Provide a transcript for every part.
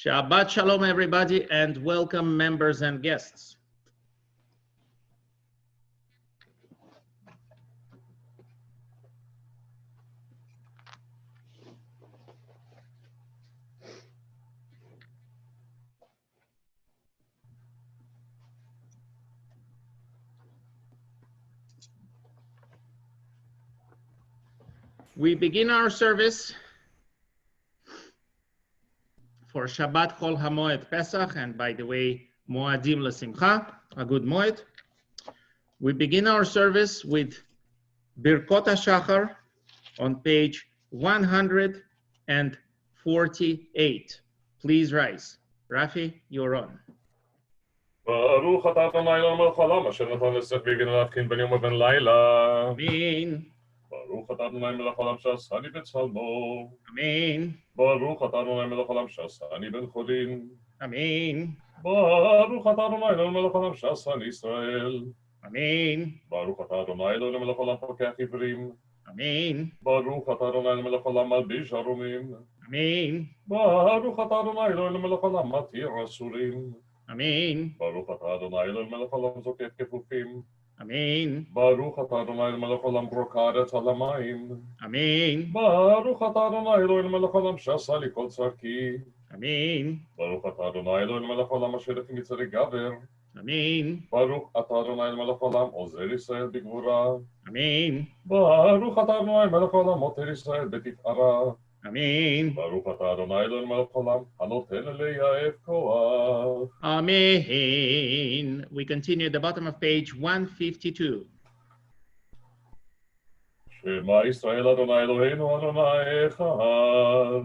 Shabbat Shalom, everybody, and welcome members and guests. We begin our service for Shabbat, Chol, haMo'ed, Pesach, and by the way, Mo'adim L'Simcha, a good Mo'ed. We begin our service with Birkot haShachar on page 148. Please rise. Rafi, you're on. ברוך אתה אדוני אלוהינו מלך העולם אשר נתן לשכל ולהבחין בין יום ובין לילה. Amen. ברוך אתה אדוני מלך העולם שעשני בצלמו. Amen. ברוך אתה אדוני מלך העולם שעשני בן חורין. Amen. ברוך אתה אדוני אלוהינו מלך העולם שעשני ישראל. Amen. ברוך אתה אדוני אלוהינו מלך העולם פוקח עיוורים. Amen. ברוך אתה אדוני אלוהינו מלך העולם מלביש ערומים. Amen. ברוך אתה אדוני אלוהינו מלך העולם מתיר אסורים. Amen. ברוך אתה אדוני אלוהינו מלך העולם זוקף כפופים. Amen. ברוך אתה אדוני מלך העולם ברוק הארץ על המים. Amen. ברוך אתה אדוני אלוהינו מלך העולם שעשה לי כל צרכי. Amen. ברוך אתה אדוני אלוהינו מלך העולם אשר לפי מצרי גבר. Amen. ברוך אתה אדוני מלך העולם עוזר ישראל בגבורה. Amen. ברוך אתה אדוני מלך העולם מותיר ישראל בתפארה. Amen. ברוך אתה אדוני אלוהינו מלך העולם הנותן ליעף כוח. Amen. We continue at the bottom of page 152. שמע ישראל אדוני אלוהינו אדוני אחד.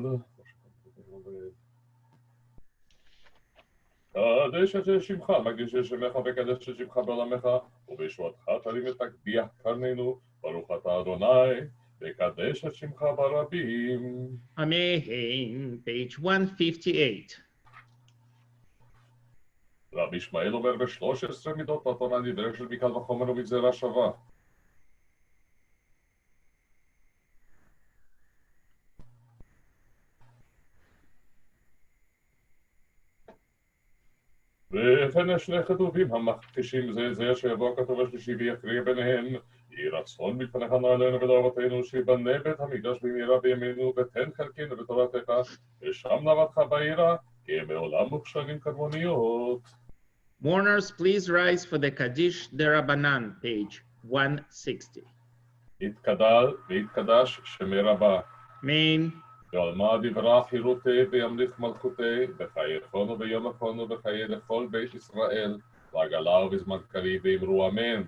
קדש את שמך, מקדיש את שמך וקדש את שמך בעולמך, ובישועתך תרים ותגביה קרננו, ברוך אתה אדוני, וקדש את שמך ברבים. Amen. Page 158. רבי ישמעאל אומר ב13 מידות התורה נדרשת מקל וחומר ומגזרה שווה. וכן שני כתובים המכחישים זה זה שיבוא הכתוב השלישי ויקריא ביניהם יהי רצון מלפניך נעלינו ולאבותינו שיבנה בית המקדש במהרה בימינו ותן חלקנו בתורתך ושם נעבדך בעירה כי הם מעולם מוכשרים כדמוניות. Mourners, please rise for the Kaddish Derabanan, page 160. ויתקדש שמי רבה. Amen. ועלמה דברה חירותי וימליך מלכותי בחיי חונו ויום חונו בחיי לכל בית ישראל ועגלה ובזמן קריב ואמרו אמן.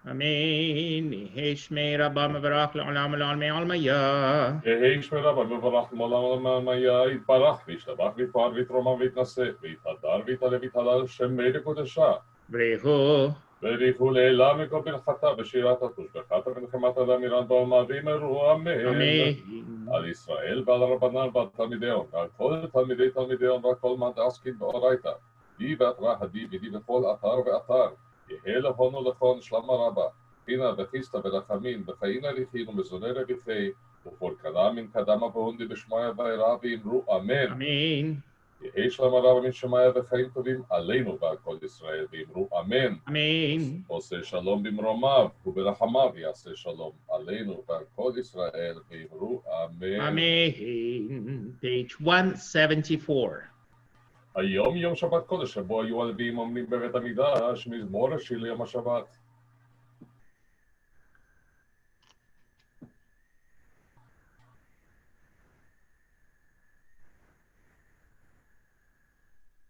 Amen. Yehei Shmei Rabba Mevarach Le'olam Le'olmei Almaya. יהי שמי רבה מברך מעולם עלמיה יתברך וישתבח ויתפאר ויתרומם ויתנשא ויתהדר ויתעלה ויתהלל שמי לקודשה. Brechu. בריחו לעילה מכל מנחתה ושירת התושבחת ונחמת אדם אירן בעלמה ואמרו אמן. Amen. על ישראל ועל הרבנן ועל תלמידיון ועל כל תלמידיון ועל כל מאן דעסקין באורייתא די ואתרא הדי ודי בכל אתר ואתר יהא להונו לכון שלמה רבה חינה וחיסתא ורחמין וחיים הליכין ומזוני רביחי ופורקנה מן קדמה והונדי בשמיא ואירא ואמרו אמן. Amen. יהי שלמה רבה מן שמיא וחיים טובים עלינו ועל כל ישראל ואמרו אמן. Amen. עושה שלום במרומיו וברחמיו יעשה שלום עלינו ועל כל ישראל ואמרו אמן. Amen. Page 174. היום יום שבת קודש שבו היו הלוויים עומדים בבית המקדש מזמור השיר ליום השבת.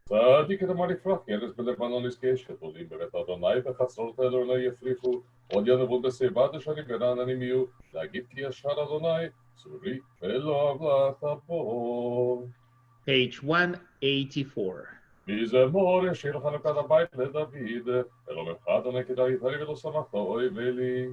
צדיק את אמר יפרח ירס בלבנון יזכה שתולים בבית אדוני וחצרות אלוהינו יפריחו עוד ינבון בשיבה דשנים ורעננים יהיו להגיד כי ישר אדוני צורי ולא עוולת בו. Page 184. מזמור ישיר חנוכת הבית לדוד אלוהיך אדוני כדאי יתהרי ולא שמחת אוי ולי.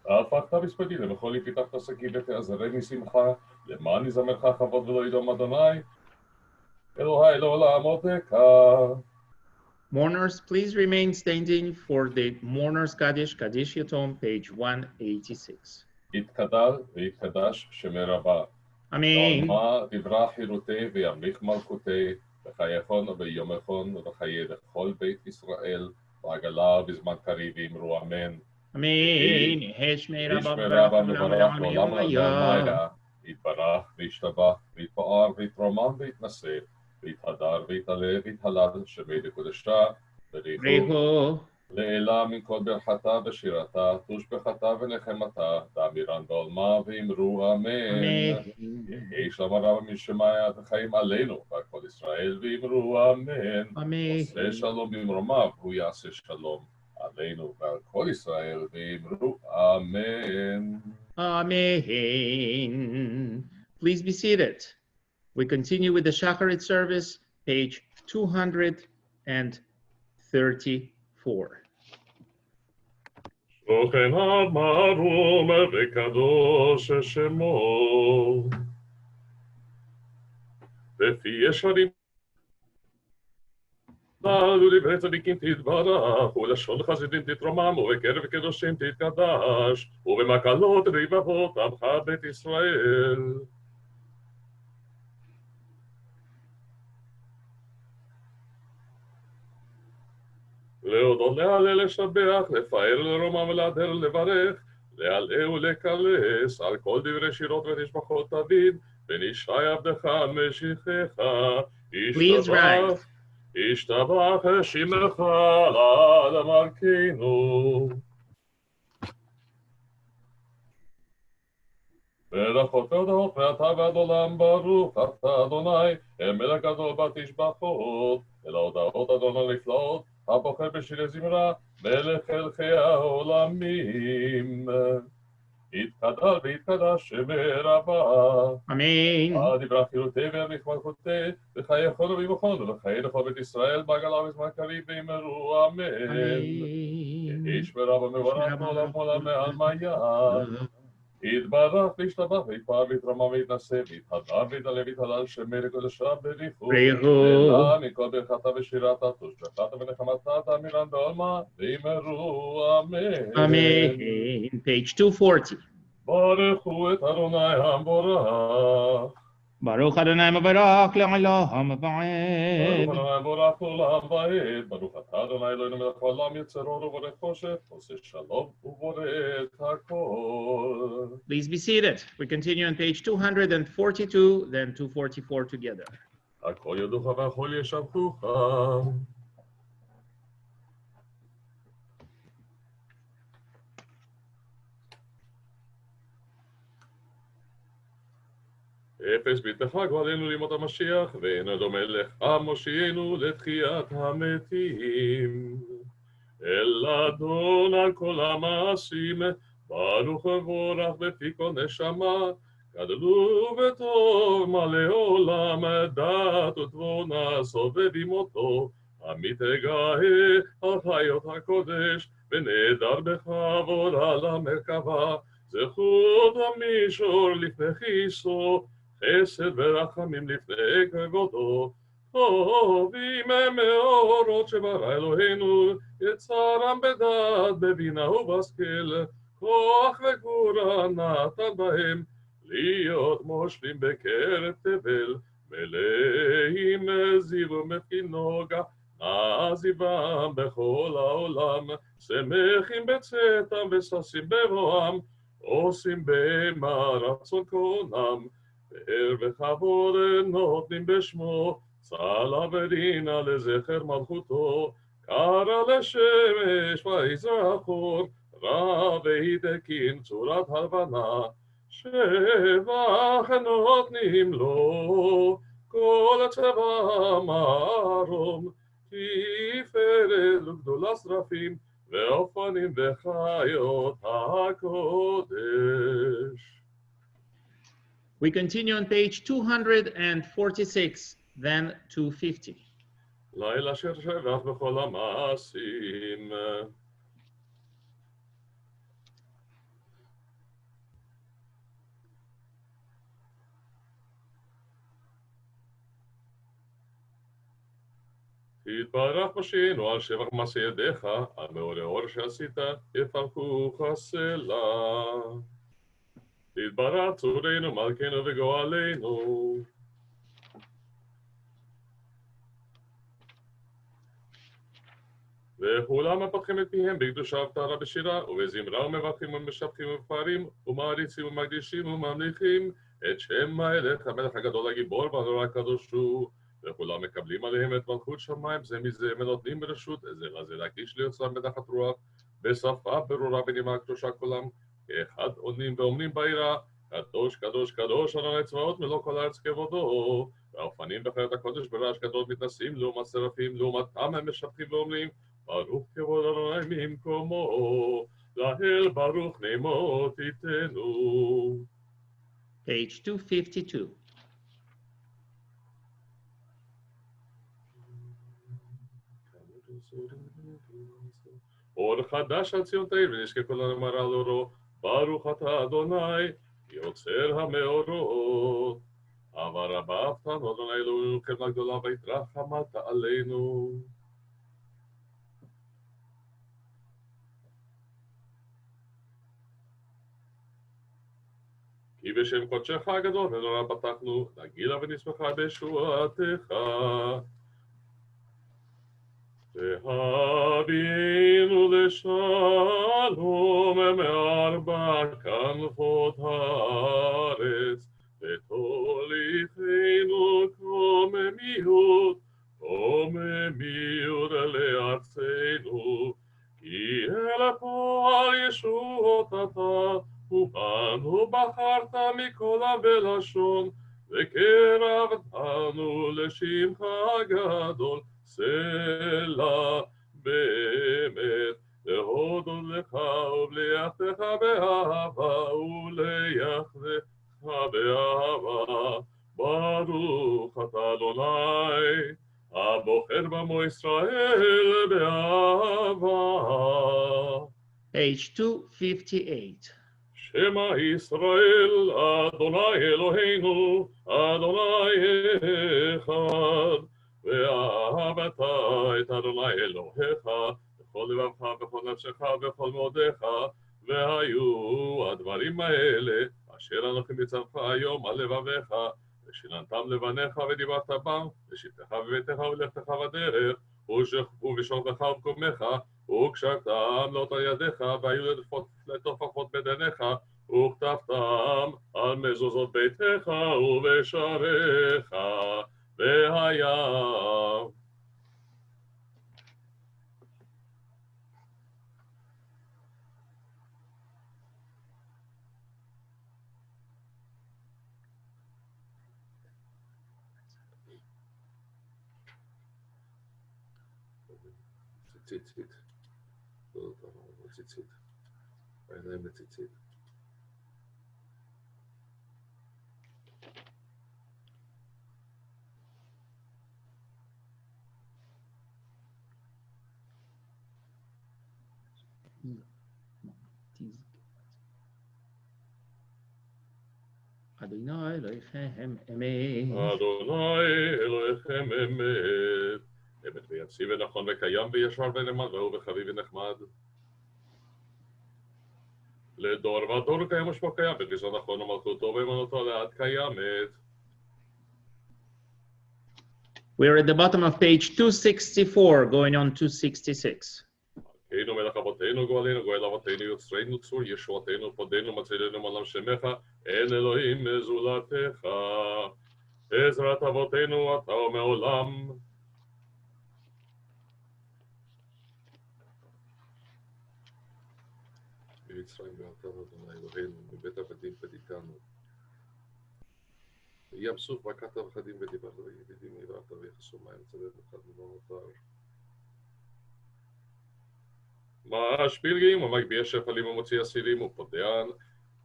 הפכת בספדי למחול יפיתחת שקי ותעזרי משמחה למען יזמרך כבוד ולא ידום אדוני אלוהי לעולם עודך. Mourners, please remain standing for the Mourners Kaddish, Kaddish Yatom, page 186. יתקדל ויתקדש שמי רבה. Amen. לעולמה תברח חירותי וימליך מלכותי, וחייכון ויומכון וחיי לכל בית ישראל, בעגלה בזמן קריב ואמרו אמן. Amen. Heshme איש Rabba מרבה Baruch מברך לעולם Maya. לעולמיה, יתברך וישתבח ויתפאר ויתרומם ויתנשא, ויתהדר ויתעלה ויתהלל, שמי לקודשה, בריחו Reho. לעילה מכל ברכתה ושירתה, תושבחתה ונחמתה, דאמירן בעולמה ואמרו אמן. Amen. יהי שלום הרב משמיים וחיים עלינו ועל כל ישראל ואמרו אמן. Amen. עושה שלום במרומיו, הוא יעשה שלום עלינו ועל כל ישראל ואמרו אמן. Amen. Please be seated. We continue with the Shacharit service, page 234. שוכן המרום וקדוש שמו, בפי ישרים ולדברי צדיקים תתברך, ולשון חסידים תתרומם, ובקרב קדושים תתקדש, ובמקלות רבבות עמך בית ישראל. להודות, להלל, לשבח, לפאר, לרומם ולהדר, לברך, להלאה ולקלס, על כל דברי שירות ותשבחות דוד, בן ישי עבדך משיחך, Please rise. ישתבח שמך על מלכנו. ברכות תודות ואתה ועד עולם ברוך אתה אדוני, המלך גדול בתשבחות, אל ההודעות אדוני נפלאות, הבוחר בשירי זמרה, מלך מלכי העולמים. יתקדש ויתקדש שמי רבה. Amen. דברה חירותי וימליך מלכותי, וחייכון ובמכון, וחיי לכל בית ישראל, בעגלה בזמן קריב ואמרו אמן. Amen. איש מרבה מברך לעולם עולם מעל מעיין. יתברך וישתבח ויתפאר ויתרומם ויתנשא, ויתהדר ויתעלה ויתהלל, שמי לקודשה בריחו. לעילה מכל ברכתה ושירתה, תושבחתה ונחמתה, דאמירן בעולמה ואמרו אמן. Amen. Page 240. ברכו את אדוני המבורך. Baruch Adonai Mavarach Le'olam ברוך Va'ed. אדוני המבורך לעולם ועד. ברוך אתה אדוני אלוהינו מלך העולם, יוצר אור ובורא חושך, עושה שלום ובורא את הכל. Please be seated. We continue on page 242, then 244 together. הכל יודוך והכל ישבחוך. אפס ביתך גואלנו לימות המשיח, ואין דומה לך מושיענו לתחיית המתים. אל אדון על כל המעשים, ברוך ובורך בפי כל נשמה, גדלו וטוב מלא עולם, דת ותבונה סובב עמותו, המתגאה על חיות הקודש, ונעדר בכבוד על המרכבה, זכות המישור לפני כיסו, חסד ורחמים לפני כבודו, טובים הם מאורות שברא אלוהינו, יצרם בדעת, בבינה ובשכל, כוח וגבורה נתן בהם, להיות מושלים בקרב תבל, מלאים זיו ומפגין נוגה, נעזיבם בכל העולם, שמחים בצאתם וששים בבואם, עושים במה רצון קונם, פאר וכבוד נותנים בשמו, צלה ורינה לזכר מלכותו, קרא לשמש ויזרחור, רע והתקין צורת הלבנה, שבח נותנים לו, כל הצבא מרום, תפארת וגדולה שרפים, ואופנים וחיות הקודש. We continue on page 246, then 250. לילה אשר שבח בכל המעשים. יתברך משינו על שבח מעשה ידיך, על מאור האור שעשית, יפרקוך הסלע. יתברך צורנו, מלכנו וגואלנו. וכולם מפתחים את פיהם בקדושה ובטהרה בשירה, ובזמרה ומברכים ומשבחים ומפארים, ומעריצים ומקדישים וממליכים את שם המלך, המלך הגדול הגיבור והנורא הקדוש הוא. וכולם מקבלים עליהם את מלכות שמיים זה מזה, ונותנים ברשות זה לזה להקדיש ליוצרם בנחת רוח, בשפה ברורה בנימה קדושה כולם, כאחד עונים ואומרים ביראה, קדוש קדוש קדוש אדוני צבאות מלוא כל הארץ כבודו. והאופנים בחיות הקודש ברעש גדול מתנשאים לעומת שרפים, לעומתם הם משבחים ואומרים, ברוך כבוד אדוני ממקומו, להל ברוך נעמו תיתנו. Page 252. אור חדש על ציון תאיר ונשקה כל הנאמרה לאורו, ברוך אתה אדוני יוצר המאורות. אהבה רבה אהבתנו אדוני אלוהינו חמלה גדולה והתרחמת עלינו. כי בשם קודשך הגדול ונורא פתחנו, נגילה ונשמחה בישועתך. והביאנו לשלום מארבע כנפות הארץ, ותוליכנו קוממיות, קוממיות לארצנו, כי אל הפועל ישועות אתה, ובנו בחרת מכל עם ולשון, וקרבתנו לשמך הגדול, סלע באמת, להודות לך ולייחדך באהבה, ולייחדך באהבה. ברוך אתה אדוני, הבוחר במו ישראל באהבה. Page 258. שמע ישראל, אדוני אלוהינו, אדוני אחד. ואהבת את אדוני אלוהיך בכל לבבך, בכל נפשך, בכל מאודיך, והיו הדברים האלה אשר אנוכי מצווך היום על לבביך, ושיננתם לבניך ודיברת בם, ושבתך בביתך ולכתך בדרך, ובשוכבך ובקומך, וקשרתם לאותה ידיך, והיו לטופחות בדניך, וכתבתם על מזוזות ביתך ובשעריך. והיה ציצית, ציצית, העיניים לציצית. אדוני אלוהיכם אמת. אדוני אלוהיכם אמת. אמת ויציב ונכון וקיים וישר ונאמן והוא וחביב ונחמד. לדור ודור קיים ושמו קיים, בגזרו נכון ומלכותו ואמונתו לעד קיימת. We're at the bottom of page 264, going on 266. אלוהינו מלך אבותינו גואלנו, גואל אבותינו יוצרנו צור ישועתנו פודנו מצילנו מעולם שמך, אין אלוהים מזולתך. עזרת אבותינו אתה ומעולם. במצרים ואתה אדוני אלוהינו, מבית עבדים פדיתנו. ים סוף בקעת וחדים ודיברת וידידים נבראת ויחסו מים צדד אחד מנועותיו. משפיל גאים ומגביה שפלים ומוציא אסירים ופודע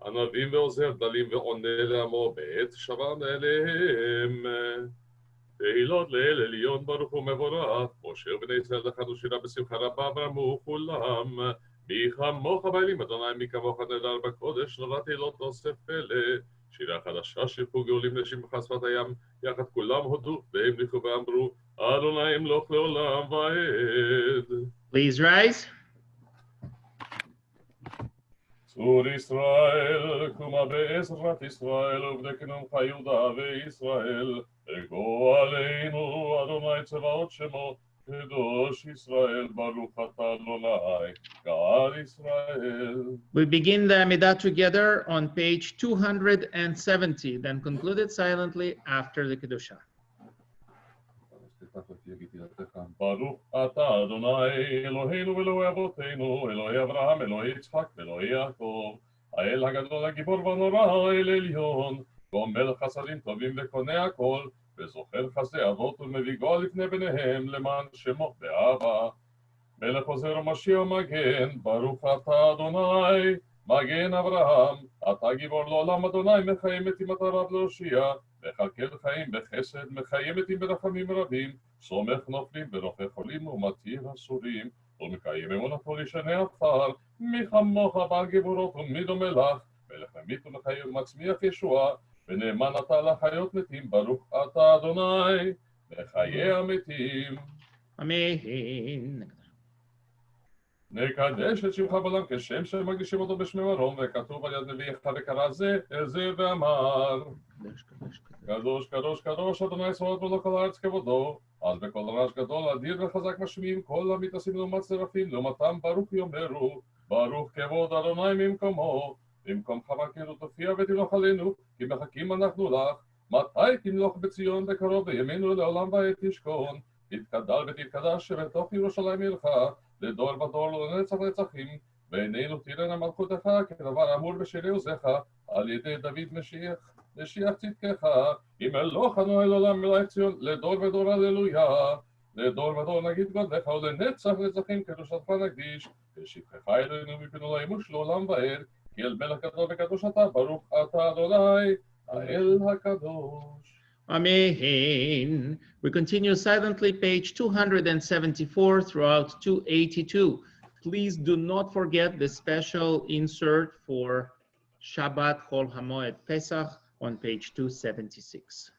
ענבים ועוזר דלים ועונה לעמו בעת שרן אליהם. תהילות לאל עליון ברוך ומבורך, משה ובני ישראל דחנו שירה בשמחה רבה ואמרו כולם, מי כמוך באלים אדוני מי כמוך נהדר בקודש, נורא תהילות אוסף פלא. שירה חדשה שיפו גאולים לשמך שפת הים, יחד כולם הודו והמליכו ואמרו, אדוני ימלוך לעולם ועד. Please rise. צור ישראל, קומה בעזרת ישראל, ובדקנומך יהודה וישראל, וגואלנו, אדוני צבאות שמו, קדוש ישראל, ברוך אתה אדוני, גאל ישראל. We begin the Amidah together on page 270, then concluded silently after the Kedusha. ברוך אתה אדוני אלוהינו ואלוהי אבותינו אלוהי אברהם אלוהי יצחק ואלוהי יעקב האל הגדול הגיבור והנורא האל עליון גומל חסדים טובים וקונה הכל וזוכר חסדי אבות ומביא גואל לפני בניהם למען שמו באהבה מלך עוזר ומשיח ומגן ברוך אתה אדוני מגן אברהם אתה גיבור לעולם אדוני מחיים את אמת הרב להושיע מכלכל חיים בחסד מחיים את ברחמים רבים סומך נופלים ורופא חולים ומתיר אסורים ומקיים אמונתו לשני עפר מי כמוך בעל גבורות ומי דומה לך מלך ממית ומחיה ומצמיח ישועה ונאמן אתה לחיות מתים ברוך אתה אדוני לחיי המתים Amen. נקדש את שמך בעולם כשם שמקדישים אותו בשמי מרום וכתוב על יד נביאך וקרא זה אל זה ואמר קדוש קדוש קדוש אדוני צבאות מלך כל הארץ כבודו אז בכל רעש גדול אדיר וחזק משמיעים כל המתעשים לעומת שרפים לעומתם ברוך יאמרו ברוך כבוד אדוני ממקומו במקומך מכירו תופיע ותמלוך עלינו כי מחכים אנחנו לך מתי תמלוך בציון בקרוב בימינו לעולם ועד תשכון תתקדל ותתקדש שבתוך ירושלים עירך לדור ודור לנצח נצחים ועינינו תראינה מלכותך כדבר אמור בשירי עוזך על ידי דוד משיח צדקך אם אלוהינו אל עולם מלך ציון לדור ודור הללויה לדור ודור נגיד גודלך ולנצח נצחים קדושתך נקדיש ושבחך אלוהינו מפנו לאמוש לעולם ועד כי אל מלך גדול וקדוש אתה ברוך אתה אדוני האל הקדוש. Amen. We continue silently, page 274 throughout 282. Please do not forget the special insert for Shabbat Chol haMo'ed Pesach on page 276.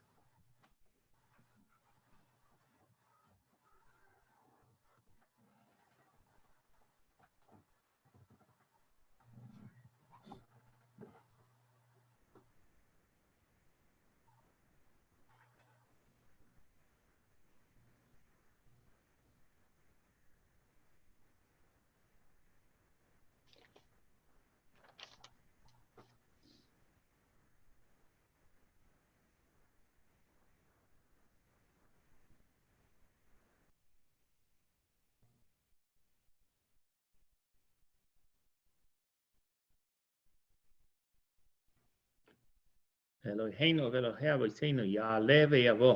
Eloheinu ve'Elohei Avoteinu ya'aleh ve'yavo.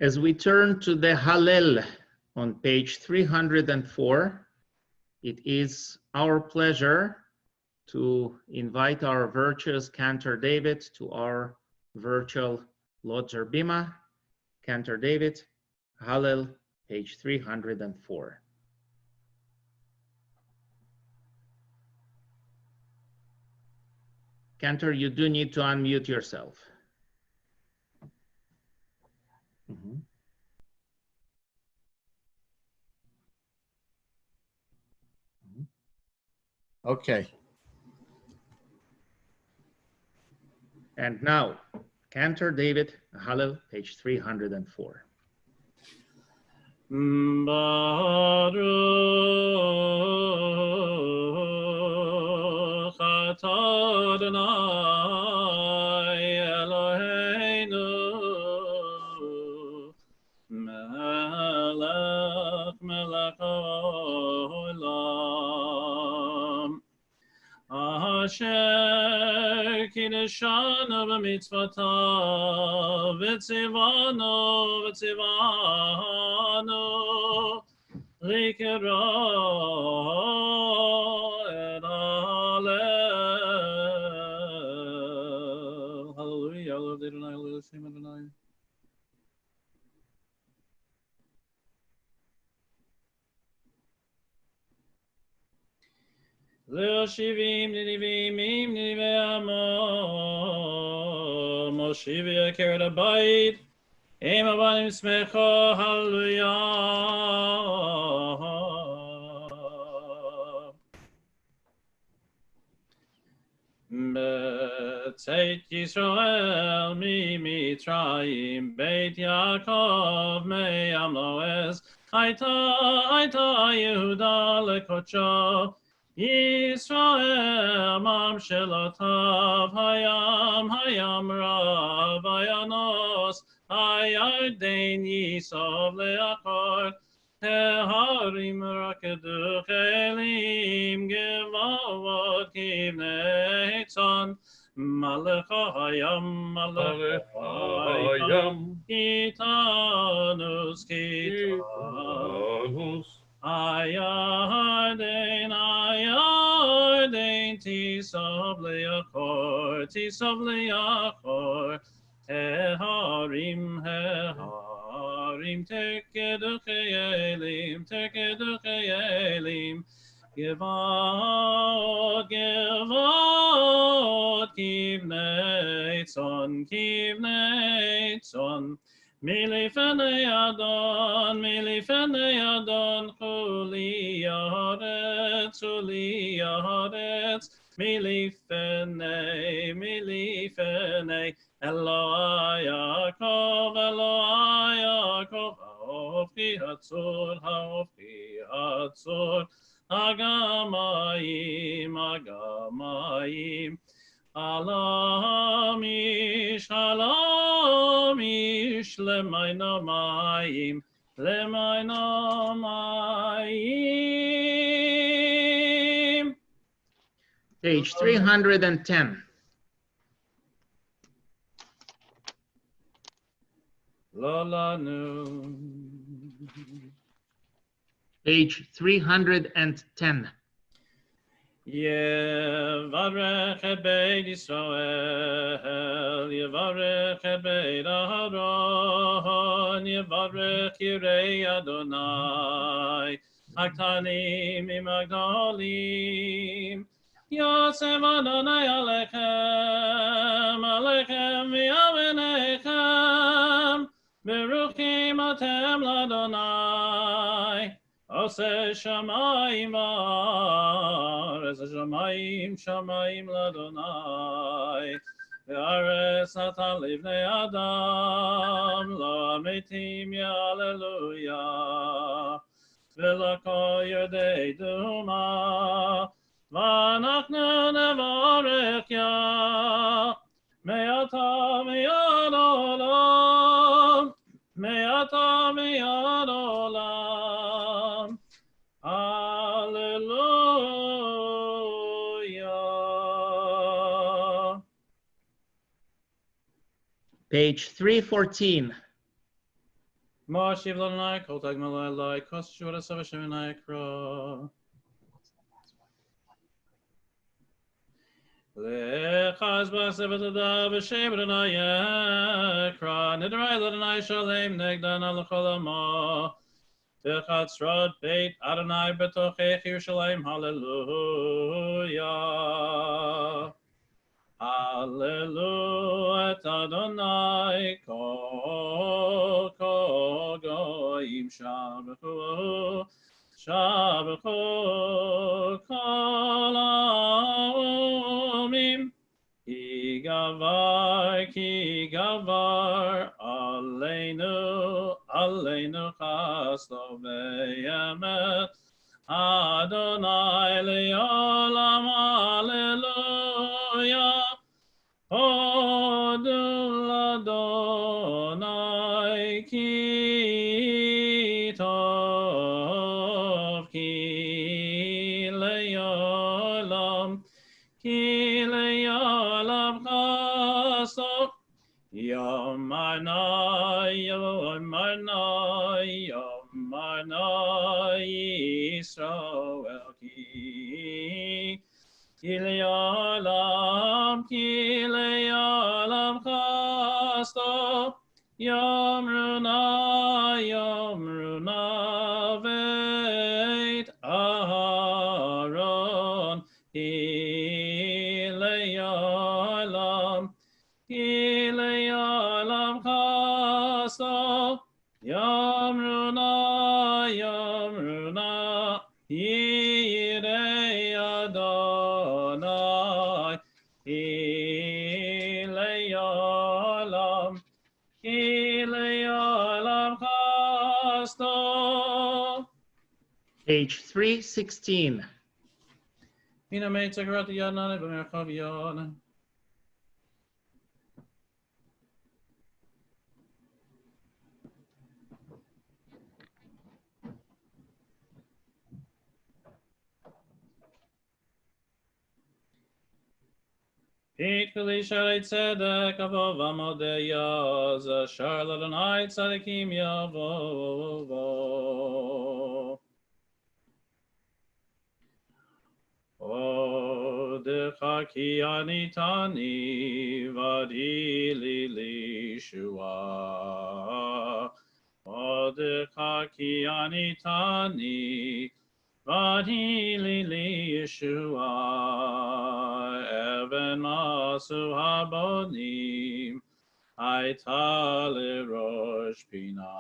As we turn to the Halel on page 304, it is our pleasure to invite our virtuous Cantor David to our virtual Lodzer Bima. Cantor David, Halel page 304. Cantor, you do need to unmute yourself. Okay. And now, Cantor David, Halel, page 304. Baruch atah Adonai Eloheinu melech haolam asher kiddushanu b'mitzvotav v'tzivanu Likra and Halel. Hallelujah. Lord Adonai, Hallelujah, Shem Adonai. Lil Shivim, Nidivim, Nidivim, Amo, Moshivia, Karat Abayit. Aim Abanim Smecho, hallelujah. Beit Yisrael, mi Mitzrayim, Beit Yaakov, me Amloes, Aita Yehuda lekocho, Yisrael, mam shelotav, hayam rav, ayanos, Hayarden Yisov leachor, Teharim rakedu chelim, Gevavot kivnei tzon, Malecha hayam, Kitanus, Hayarden Tisov leachor, Heharim, tekedu cheyelim, Gevot, kivnei tzon, milifenei adon, chuli yaretz, milifenei, Eloi Yaakov, haofki hatzor, Agamayim, Alamish, Lemainomayim, Page 310. Lolanu. Page 310. Yevarech et Beit Yisrael, Yevarech et Beit Aharon, Yevarech Yirei Adonai, Aktanim imagdolim, Yosef Adonai Alechem v'yavinechem, Beruchim atem l'Adonai, Ose shamayim v'aretz, shamayim l'Adonai, v'aretz natan livnei Adam, lo ametim yaleluya, v'lako yerdei duma, v'anachnu nevarech ya, me'ata miyad olam, me'ata miyad olam. Hallelujah. Page 314. Moshiv l'Adonai, kol tag malai, kos shura savashem v'nayikra. Lechaz b'asevet ada v'shem Adonai yekra, nidrai l'Adonai shalem negdan al chol hamo. בחצרות בית אדוני בתוכך ירושלים, הללויה. הללו את אדוני כל גויים שבחו, שבחו כל העמים. כי גבר עלינו חסדו ואמת, אדוני לעולם הללויה. הודו לאדוני כי טוב, כי לעולם חסדו. יאמרנה ישראל כי לעולם חסדו. יאמרונה בית אהרון כי לעולם חסדו. יאמרונה יראי אדוני כי לעולם חסדו. Page 316. הנה מצגרת ידנני במרחב יד. Equally shall it tzedek above haMo'ed zashar l'Adonai tzadikim yavo. Odecha ki anitani vadili lishua. Odecha ki anitani vadili lishua. Even masu habonim aita lerosh pina.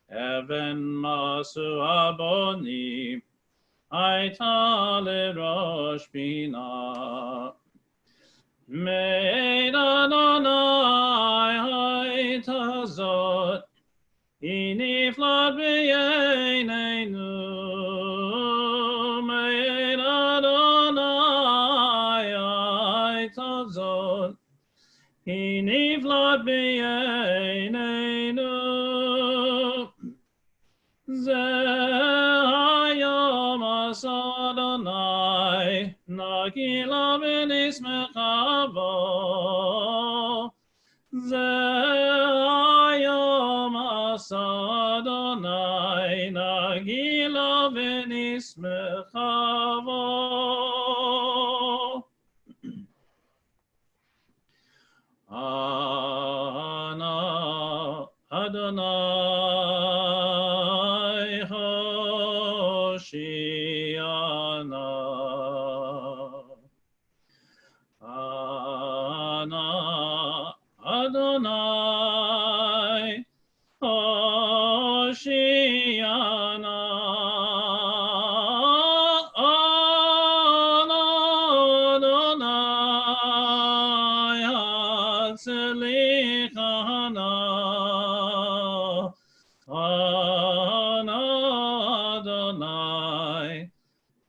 Even masu habonim aita lerosh pina. Meid Adonai aita zot iniflat b'yeinenu. Meid Adonai aita zot iniflat b'yeinenu. Hayom asa Adonai nagila v'nismecha bo. Hayom asa Adonai nagila v'nismecha bo. Ana Adonai Hoshiana. Ana Adonai Hoshiana. Ana Adonai Hatzlichana. Ana Adonai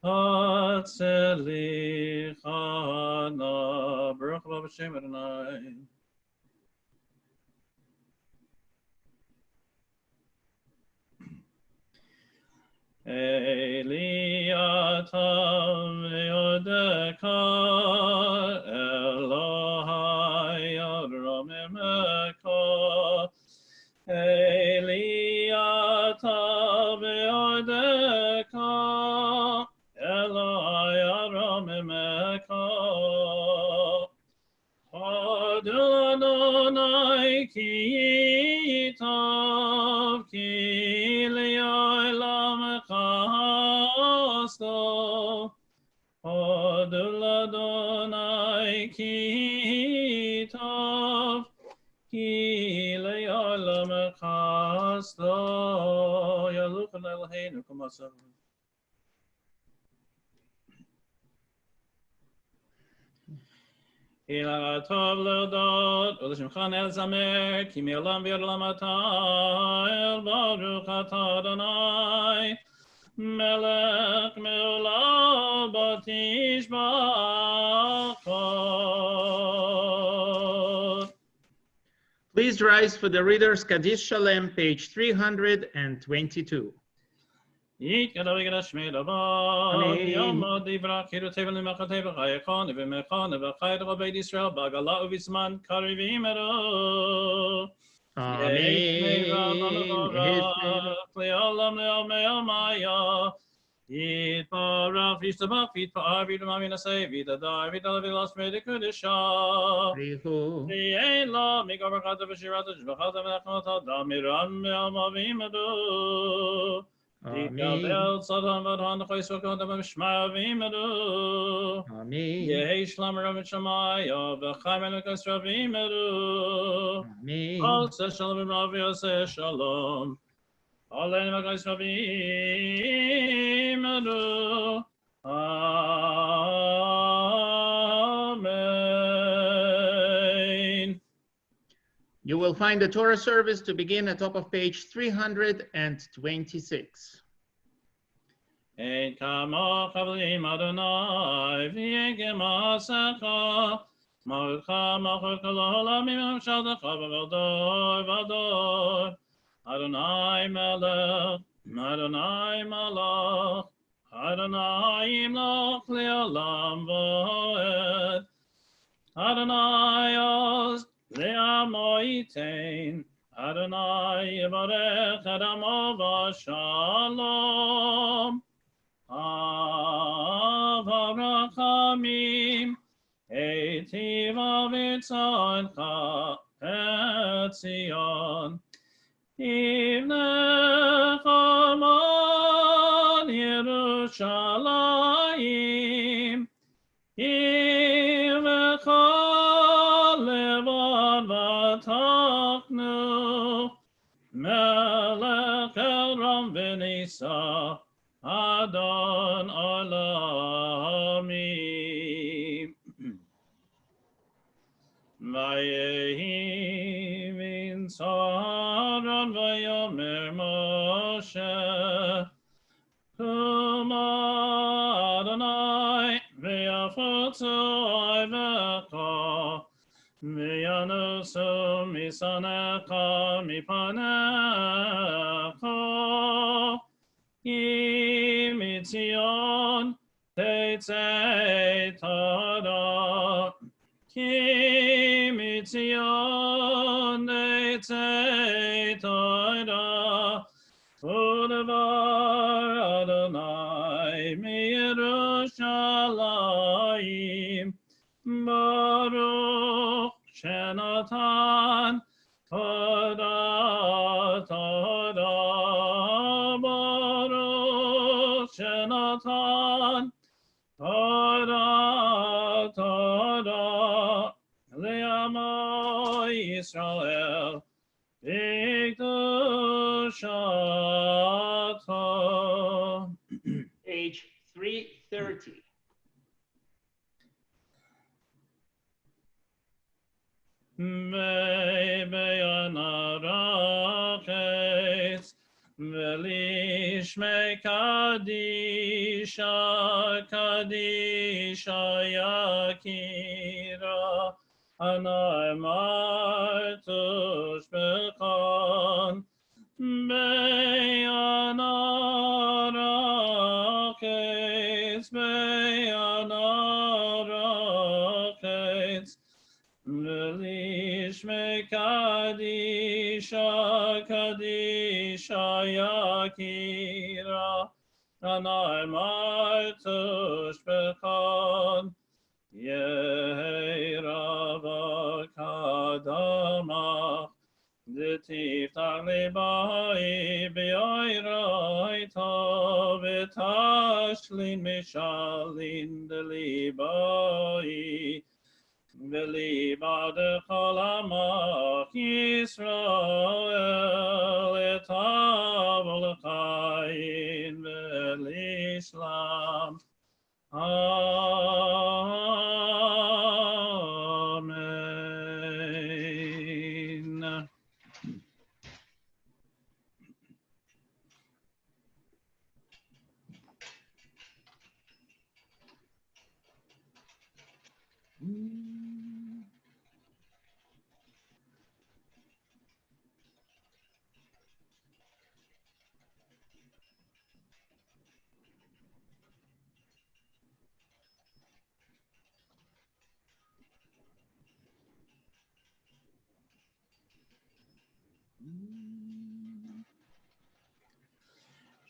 Hatzlichana. Baruch Haba b'Shem Adonai. Eliatam Yodeka Elohai Adramimeka. Eliatam Yodeka Elohai Adramimeka. Adonai ki tov ki li'olam chasto. Adonai ki tov ki li'olam chasto. Yaluch Eloheinu k'masah. Ila tov leodot, ul'shimcha nezamer, ki me'olam v'olam ata, el baruch ata Adonai, melech me'olam batishbachot. Please rise for the Reader's Kaddish Shalem, page 322. Yitgada v'gada shmei dava, Amen. yomod divrach hirutev l'mechatei v'chayekon, v'mechon v'chayet v'beit Yisrael, b'agala u'vizman karivim ero. Yehi Rabban Avarach, le'olam le'omei omaya, yitbarach v'yishtabach v'yitpa'ar v'yidumam v'yinasei v'yidadar v'yidala v'yilas v'yidikudisha. V'yeila migavarchata v'shirata shvachata v'nachmata damiram me'omavim edo. Yikabel tzadam v'adhan chayisvakot v'mishmaya v'yimedu. Amen. Yehi shlam ravit shamaya v'chaim elokas v'yimedu. Amen. Ose shalom v'ravi ose shalom. Alein v'kais v'yimedu. Amen. You will find the Torah service to begin at top of page 326. Ein kama chavlim Adonai v'yegem asecha malcha machor kol ha'olamim v'shaldecha v'vador v'ador Adonai melech Adonai malach Adonai imlach le'olam v'oed Adonai oz le'amoitain Adonai yivarech et amo v'shalom Avarachamim Eitiva v'tzoncha et Zion Ivnecha man Yerushalayim Ivnecha levad v'tachnu Melech el-ram v'nisa Adon Olamim Vayehi min Saron Vayomer Moshe Kuma Adonai V'yafotzu Oivecha V'yanusu misanecha mipanecha Ki mitzion teitzei Torah Ki mitzion teitzei Torah U'devar Adonai miYerushalayim Baruch Shenatan Torah Torah Baruch Shenatan Torah Torah Le'amo Yisrael B'kedushato. Page 330. Be'yanarachetz Velishmei Kadisha Kadisha Yakira Anai Martush Bekon Be'yanarachetz Be'yanarachetz Velishmei Kadisha Kadisha Yakira Anai Martush Bekon Yehi Rava Kadamach D'tiftach libai b'yoiraita v'tashlin mishalin d'libai v'liba d'chol amach Yisrael etav l'chayin v'l'ishlam. Amen.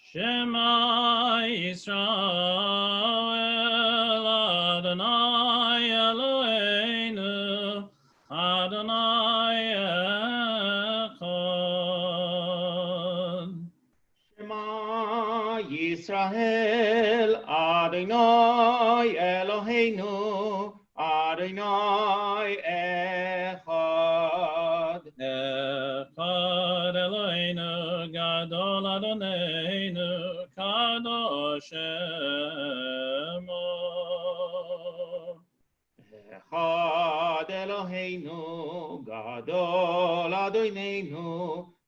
Shema Yisrael Adonai Eloheinu Adonai Echad. Shema Yisrael Adonai Eloheinu Adonai Echad. Echad Eloheinu Gadol Adonai Kadosh Shemo. Echad Eloheinu Gadol Adonai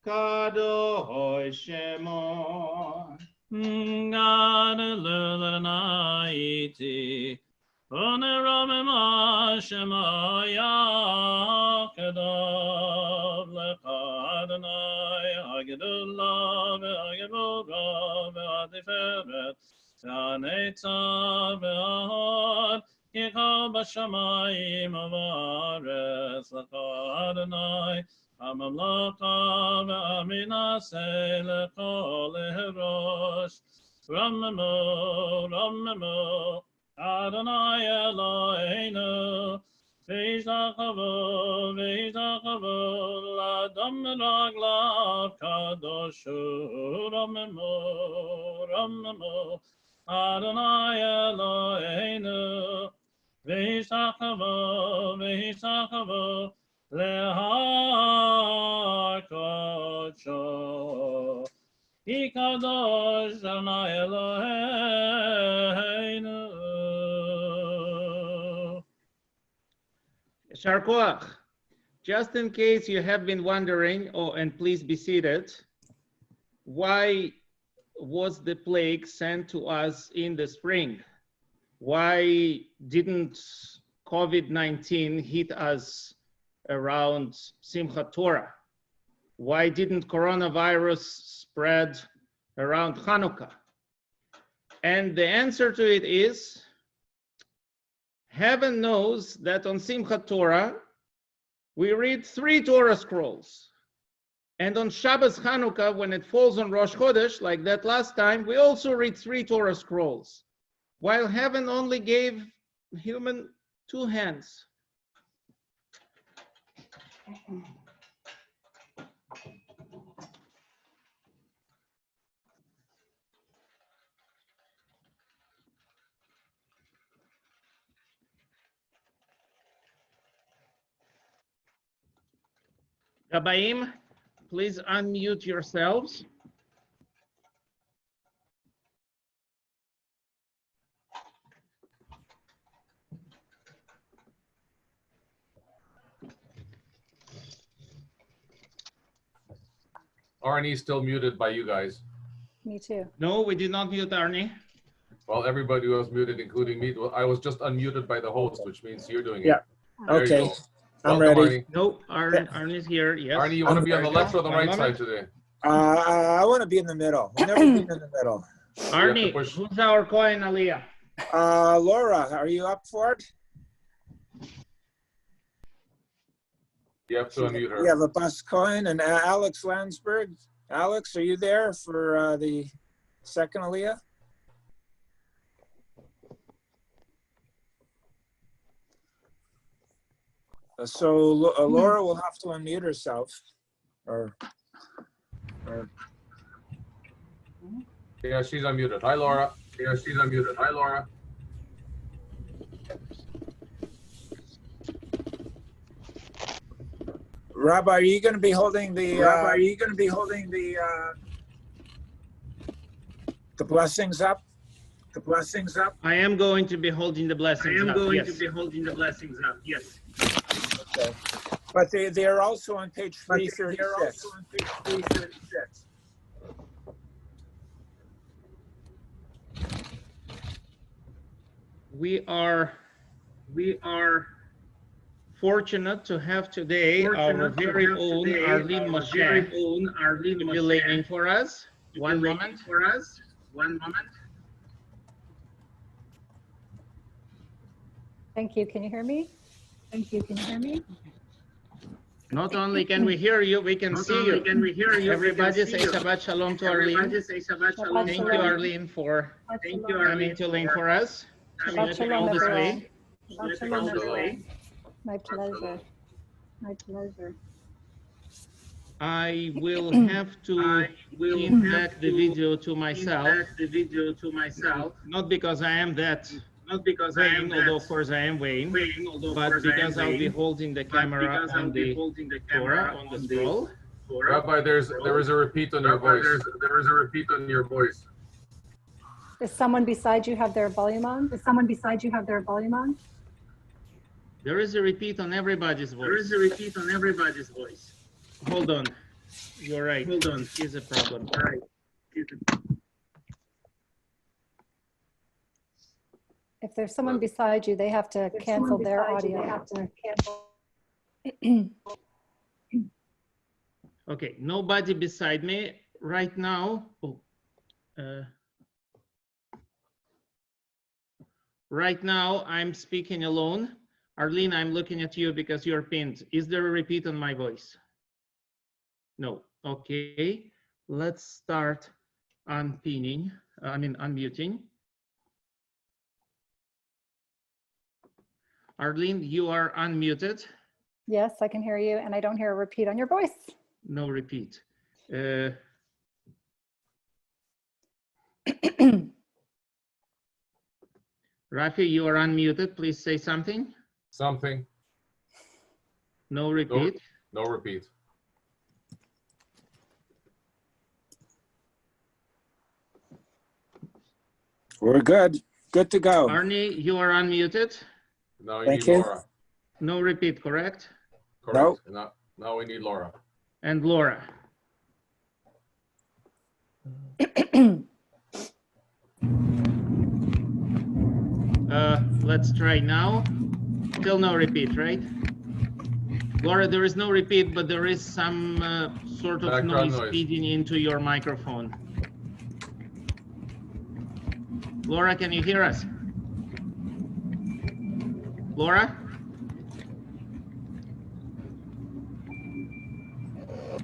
Kadosh Shemo. God Adonai Oneramim Shemaya Kedav Lecha Adonai Hagedullah Ve'Hagedurah Ve'Atiferet Ve'Anetzav Ve'Ahod Yechal B'Shamayim U'Ba'aretz Lecha Adonai HaMamlaka Ve'Aminaseh Lechol Erosh Ramemu Adonai Eloheinu, v'yizdachavu l'adam meraglav kadoshu, ramemu, Adonai Eloheinu, v'yizdachavu lehar kodsho, Ikadosh Adonai Eloheinu. Yashar Koach. Just in case you have been wondering, and please be seated, why was the plague sent to us in the spring? Why didn't COVID-19 hit us around Simchat Torah? Why didn't coronavirus spread around Hanukkah? And the answer to it is, heaven knows that on Simchat Torah, we read 3 Torah scrolls. And on Shabbos Hanukkah, when it falls on Rosh Chodesh, like that last time, we also read 3 Torah scrolls, while heaven only gave human 2 hands. Rabbiim, please unmute yourselves. Arnie's still muted by you guys. Me too. No, we did not mute Arnie. Well, everybody was muted, including me. Well, I was just unmuted by the host, which means you're doing Yeah. it. There Okay. you go. I'm Welcome, ready. Arnie. No, Arnie's here, yes. Arnie, you want to be on the There you left go. or the One right moment. side today? I want to be in the middle. I've never been in the middle. Arnie, push. who's our Kohen Aliyah? Laura, are you up for it? You have to unmute her. We have a Bus Cohen and Alex Landsberg. Alex, are you there for the second Aliyah? So Laura will have to unmute herself. Or Yeah, she's unmuted. Hi, Laura. Yeah, she's unmuted. Hi, Laura. Rabbi, are you going to be holding the? The blessings up? The blessings up? I am going to be holding the blessings up. Yes. Yes. Okay. But they are also on page 336. We are fortunate to have today our very own Arlene Moshe jubilating for us. One moment. Thank you. Can you hear me? Not only can we hear you, we can see you. Everybody say Shabbat Shalom to Arlene. Thank you, Arlene, for coming to learn for us. Shabbat Shalom, All this everyone. way. Shabbat Shalom, everyone. My pleasure. My pleasure. I will have to pin back the video to myself. Not because I am that vain, although of course I am vain, but because I'll be holding the camera on the Torah, on the scroll. Rabbi, there is a repeat on your voice. Does someone beside you have their volume on? There is a repeat on everybody's voice. Hold on. You're right. Here's a problem. If there's someone beside you, they have to cancel their audio. Okay, nobody beside me right now. Right now, I'm speaking alone. Arlene, I'm looking at you because you're pinned. Is there a repeat on my voice? No. Okay. Let's start unmuting. Arlene, you are unmuted. Yes, I can hear you, and I don't hear a repeat on your voice. No repeat. Rafi, you are unmuted. Please say something. Something. No repeat. No repeat. We're good. Good to go. Arnie, you are unmuted. Now we Thank need you. Laura. No repeat, correct? Correct. No. Now we need Laura. And Laura. Let's try now. Still no repeat, right? Laura, there is no repeat, but there is some sort of Background noise noise feeding into your microphone. Laura, can you hear us? Laura?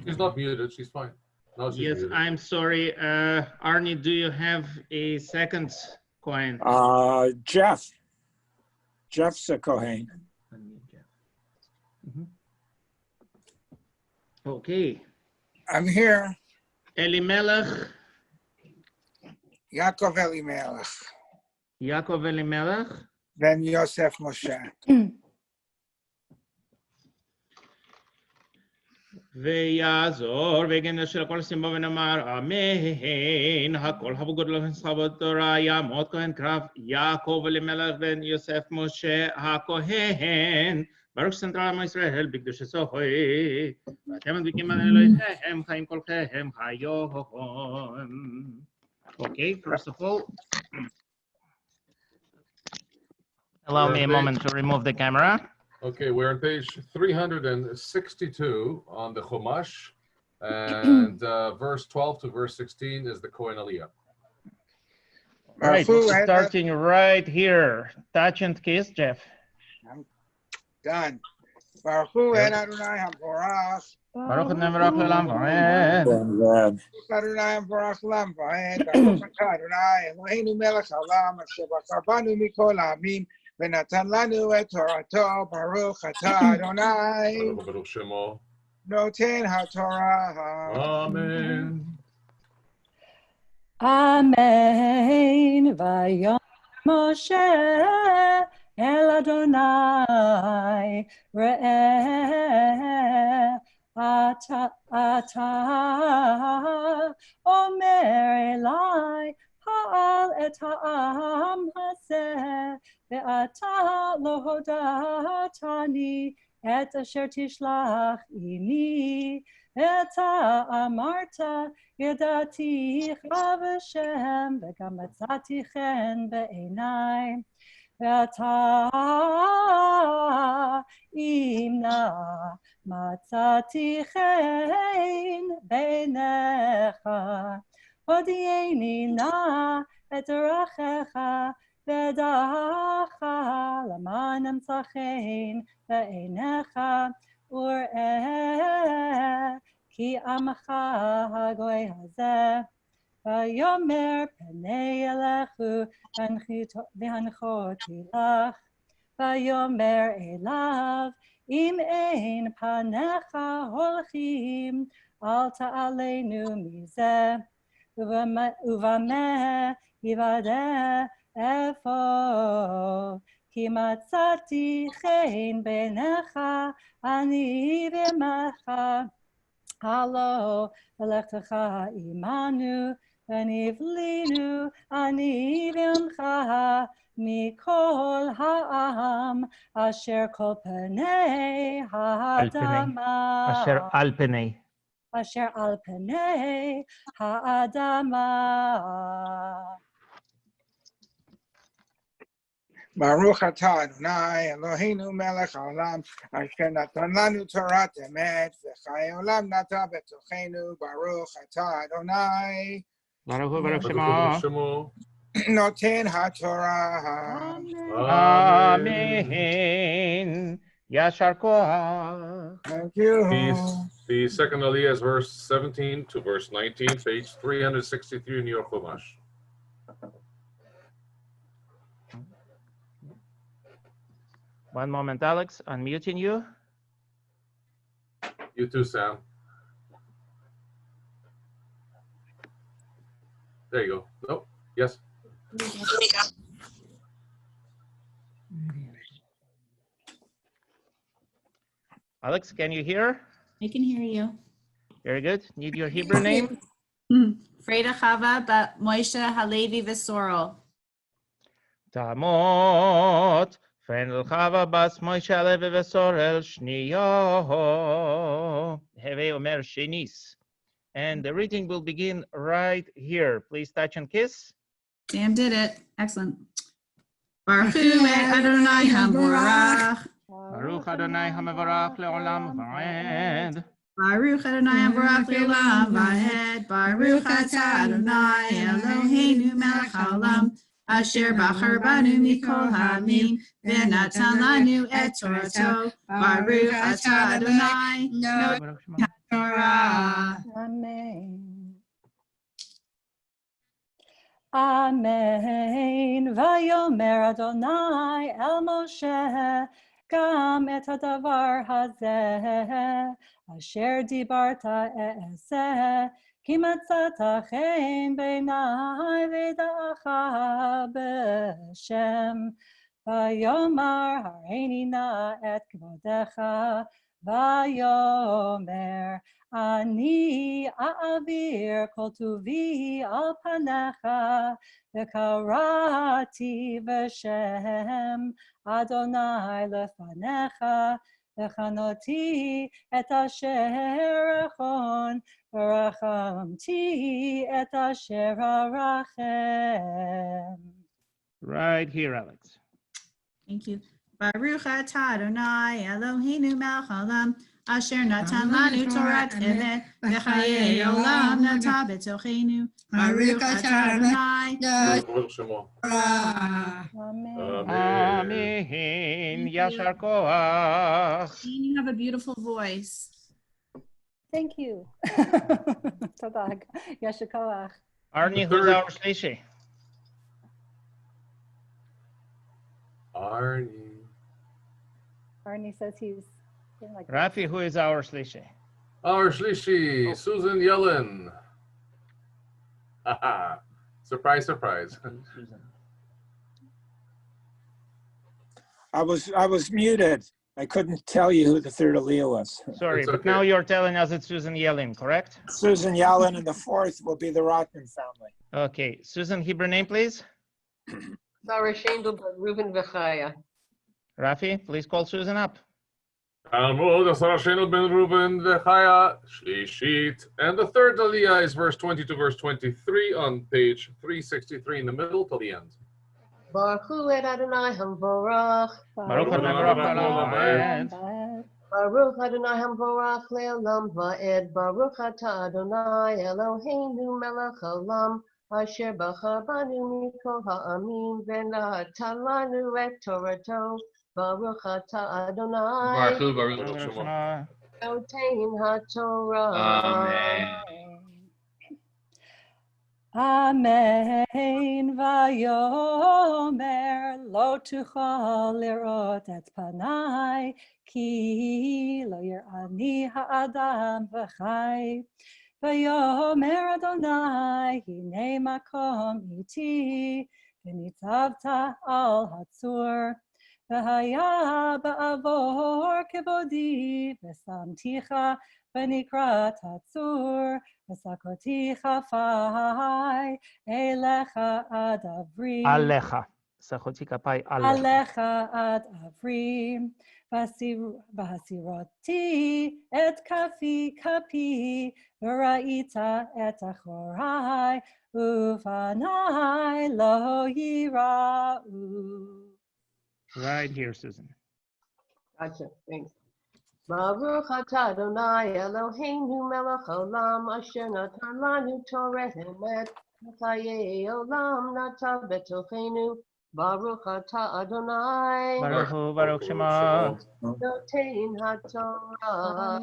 She's not muted. She's fine. No, she's Yes, muted. I'm sorry. Arnie, do you have a second coin? Jeff's a Kohen. Okay. I'm here. Elimelech. Yaakov Elimelech. Yaakov Elimelech. Ben Yosef Moshe. ויעזור ויגן של כל סימבו ונאמר אמן. הכל הבו גודלו נסחבות תורה יעמוד כהן קרב יעקב אלימלך בן יוסף משה הכהן. ברוך סנטרל עם ישראל בקדושתו ואתם מדביקים על אלוהיכם חיים כולכם היום. Okay, first of all, allow me a moment to remove the camera. Okay, we're on page 362 on the Chumash, and verse 12 to verse 16 is the Kohen Aliyah. All right, starting right here. Touch and kiss, Jeff. I'm done. Baruch Hu en Adonai HaMvorach. Baruch Nemerach Le'olam Va'ed. Baruch Adonai HaMvorach Le'olam Va'ed. Baruch Adonai Eloheinu Melech Haolam Asher Bachar Banu Mikol Ha'amim ונתן לנו את תורתו, ברוך אתה אדוני, ברוך שמו. נותן התורה. אמן. Amen. Vayom Moshe el Adonai re'eh ata omer elai ha'al et ha'am hazeh ve'ata lo hodatani et asher tishlach imi eta amarta ידעתי בשם וגם מצאתי חן בעיניי ואתה אם נא מצאתי חן בעיניך הודיעני נא את דרכיך ודעך למען אמצא חן בעיניך וראה כי עמך הגוי הזה, ויאמר פני אליכו והנחותי לך, ויאמר אליו אם אין פניך הולכים, אל תעלנו מזה, ובמה יוודא איפה, כי מצאתי חן בעיניך, אני ועמך, הלא ולכתך עמנו ונבלינו אני ועמך מכל העם אשר כל פני האדמה אשר על פני האדמה. ברוך אתה אדוני אלוהינו מלך העולם אשר נתן לנו תורת אמת וחיי עולם נטע בתוכנו ברוך אתה אדוני ברוך שמו נותן התורה. Amen. Yashar koach. Thank you. The second aliyah is verse 17 to verse 19, page 363 in your Chumash. One moment, Alex. Unmuting you. You too, Sam. There you go. Nope. Yes. Alex, can you hear? I can hear you. Very good. Need your Hebrew name? Freda Chava bat Moshe Halevi Vesorol. Tamot. Fenel Chava bas Moshe Halevi Vesorel Shniyo. Heve Omer Shenis. And the reading will begin right here. Please touch and kiss. Sam did it. Excellent. Baruch Adonai HaMevorach. Baruch Adonai HaMevorach le'olam va'ed. Baruch Adonai HaMevorach le'olam va'ed. Baruch atah Adonai Eloheinu melech haolam. Asher bachar banu mikol ha'amim v'natan lanu et torato. Baruch atah Adonai notei Torah. Amen. Amen. Vayomer Adonai el Moshe גם את הדבר הזה, אשר דיברת אעשה, כי מצאת חן בעיניי ודעך בשם. ויאמר הריני נא את כבודך, ויאמר אני אעביר כל טובי על פניך, וקראתי בשם אדוני לפניך, וחנותי את אשר רחון, ורחמתי את אשר ארחם. Right here, Alex. Thank you. Baruch atah Adonai Eloheinu melech haolam. Asher natan lanu Torat emet v'chayei olam nata b'tochenu. Baruch atah Adonai. Baruch Shemo. Amen. Amen. Yashar koach. You have a beautiful voice. Thank you. תודה. ישר כוח. Arnie, who's our shlishi? Arnie. Arnie says he's doing like Rafi, who is our Shlishi? Our Shlishi, Susan Yellen. Haha. Surprise, surprise. Susan. I was muted. I couldn't tell you who the third Aliyah was. Sorry, It's but okay. now you're telling us it's Susan Yellen, correct? Susan Yellen, and the fourth will be the Rotman family. Okay, Susan, Hebrew name, please. Sarah Shandel, Reuben Vechaya. Rafi, please call Susan up. haMo'ed Asar Shenel ben Reuben Vechaya Shlishit. And the third Aliyah is verse 20 to verse 23 on page 363 in the middle till the end. Baruch Hu et Adonai HaMvorach. Baruch Adonai Baruch Adonai. Baruch Adonai HaMvorach Le'olam Va'ed. Baruch Ata Adonai Eloheinu Melech Haolam. Asher Bachar Banu Mikol Ha'amim Ve'natan Lanu et Torato. Baruch Ata Adonai Baruch Hu, Baruch Baruch Hu. Shema. Notein HaTorah. Amen. Amen. Vayomer lo tuchal lirot et panai ki lo yirani ha'adam v'chai. Vayomer Adonai hine makom iti v'nitzavta al hatzur v'haya ba'avor kevodi v'samticha v'nikrat hatzur v'sakoti chafai elecha ad avrim Alecha. Sachoti kapai alecha. alecha ad avrim v'hasiroti et kafi v'ra'ita et achorai ufanai lo yira'u. Right here, Susan. Gotcha, thanks. Baruch Atah Adonai Eloheinu Melech Haolam Asher Natan Lanu Torah Emet Chayei Olam Natav Betochenu Baruch Atah Adonai Baruch Hu, Baruch Shema. Notein HaTorah.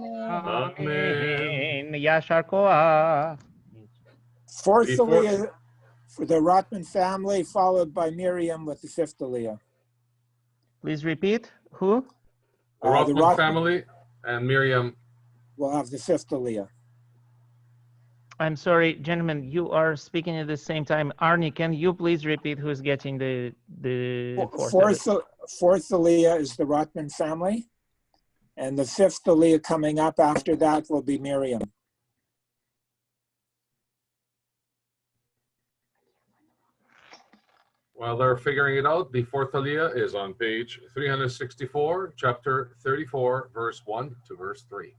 Amen. Yashar Koach. Fourth Before- Aliyah for the Rotman family, followed by Miriam with the fifth Aliyah. Please repeat. Who? The The Rothman Rothman family and Miriam. will have the fifth Aliyah. I'm sorry, gentlemen, you are speaking at the same time. Arnie, can you please repeat who's getting the fourth? Fourth Aliyah is the Rotman family, and the fifth Aliyah coming up after that will be Miriam. While they're figuring it out, the fourth Aliyah is on page 364, chapter 34, verse 1 to verse 3.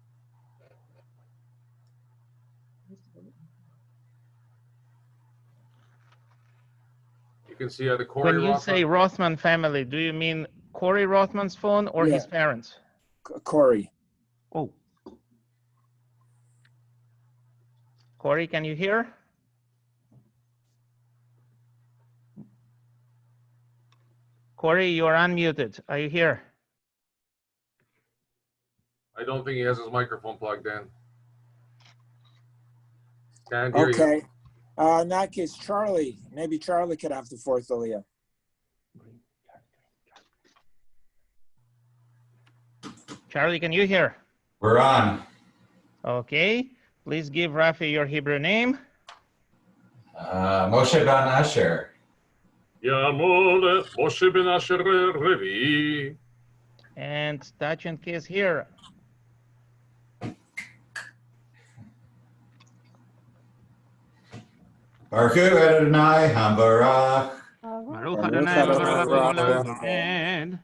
You can see the Corey When you Rothman. say Rothman family, do you mean Corey Rothman's phone or Yeah. his parents? Corey. Oh. Corey, can you hear? Corey, you are unmuted. Are you here? I don't think he has his microphone plugged in. Can't hear you. Okay. In that case, Charlie. Maybe Charlie could have the fourth Aliyah. Charlie, can you hear? We're on. Okay. Please give Rafi your Hebrew name. Moshe ben Asher. haMo'ed Moshe ben Asher Revi. And touch and kiss here. Baruch Hu Adonai HaMvorach. Baruch Adonai Adonai Baruch Baruch Adonai. and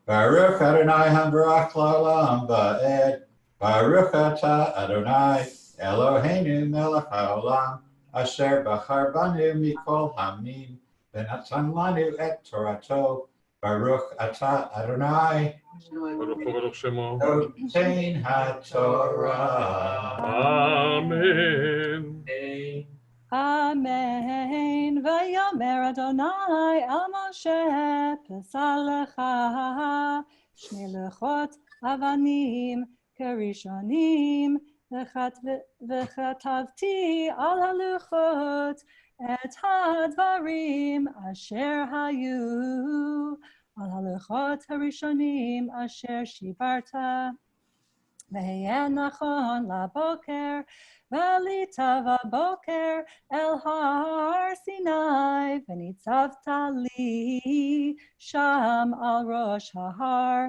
Baruch Adonai HaMvorach L'olam Va'ed. Baruch Atah Adonai Eloheinu Melech Haolam Asher Bachar Banu Mikol Hamim V'natan Lanu et Torato. Baruch Atah Adonai Baruch Shema. Notein HaTorah. Amen. Amen. Vayomer Adonai el Moshe pesalecha shne lechot avanim kerishonim v'chatavti al haluchot et hadvarim asher hayu על הלוחות הראשונים אשר שיברת, והיה נכון לבוקר, ועלית בבוקר אל הר סיני, וניצבת לי שם על ראש ההר,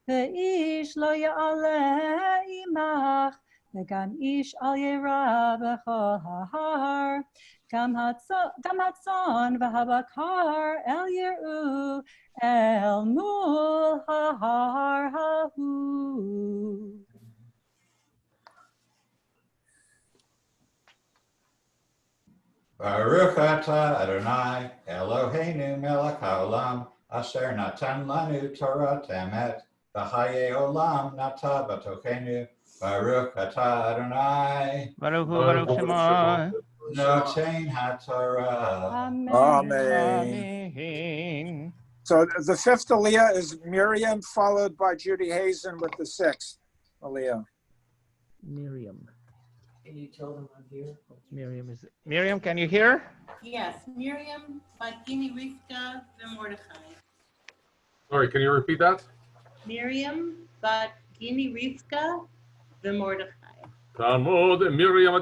ואיש לא יעלה עמך, וגם איש אל ירע בכל ההר, גם הצאן והבקר אל יראו אל מול ההר ההוא. Baruch atah Adonai Eloheinu melech haolam asher natan lanu Torah emet v'chayei olam nata b'tochenu. Baruch atah Adonai Baruch Hu, Baruch Shema. noten haTorah. Amen. Amen. So the fifth Aliyah is Miriam, followed by Judy Hazen with the sixth Aliyah. Miriam. Can you tell them I'm here? Miriam, can you hear? Yes, Miriam, Bagini, Rivka, Mordechai. Sorry, can you repeat that? Miriam, Bagini, Rivka, Mordechai. haMo'ed, Miriam,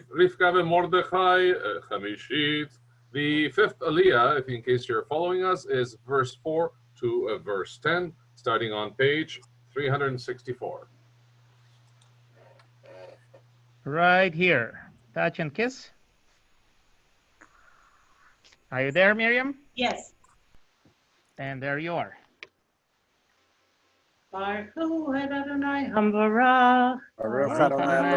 Rivka, Mordechai, Chamishit. The fifth Aliyah, in case you're following us, is verse 4 to verse 10, starting on page 364. Right here. Touch and kiss. Are you there, Miriam? Yes. And there you are. Baruch Hu Adonai Hamvarach. Baruch Adonai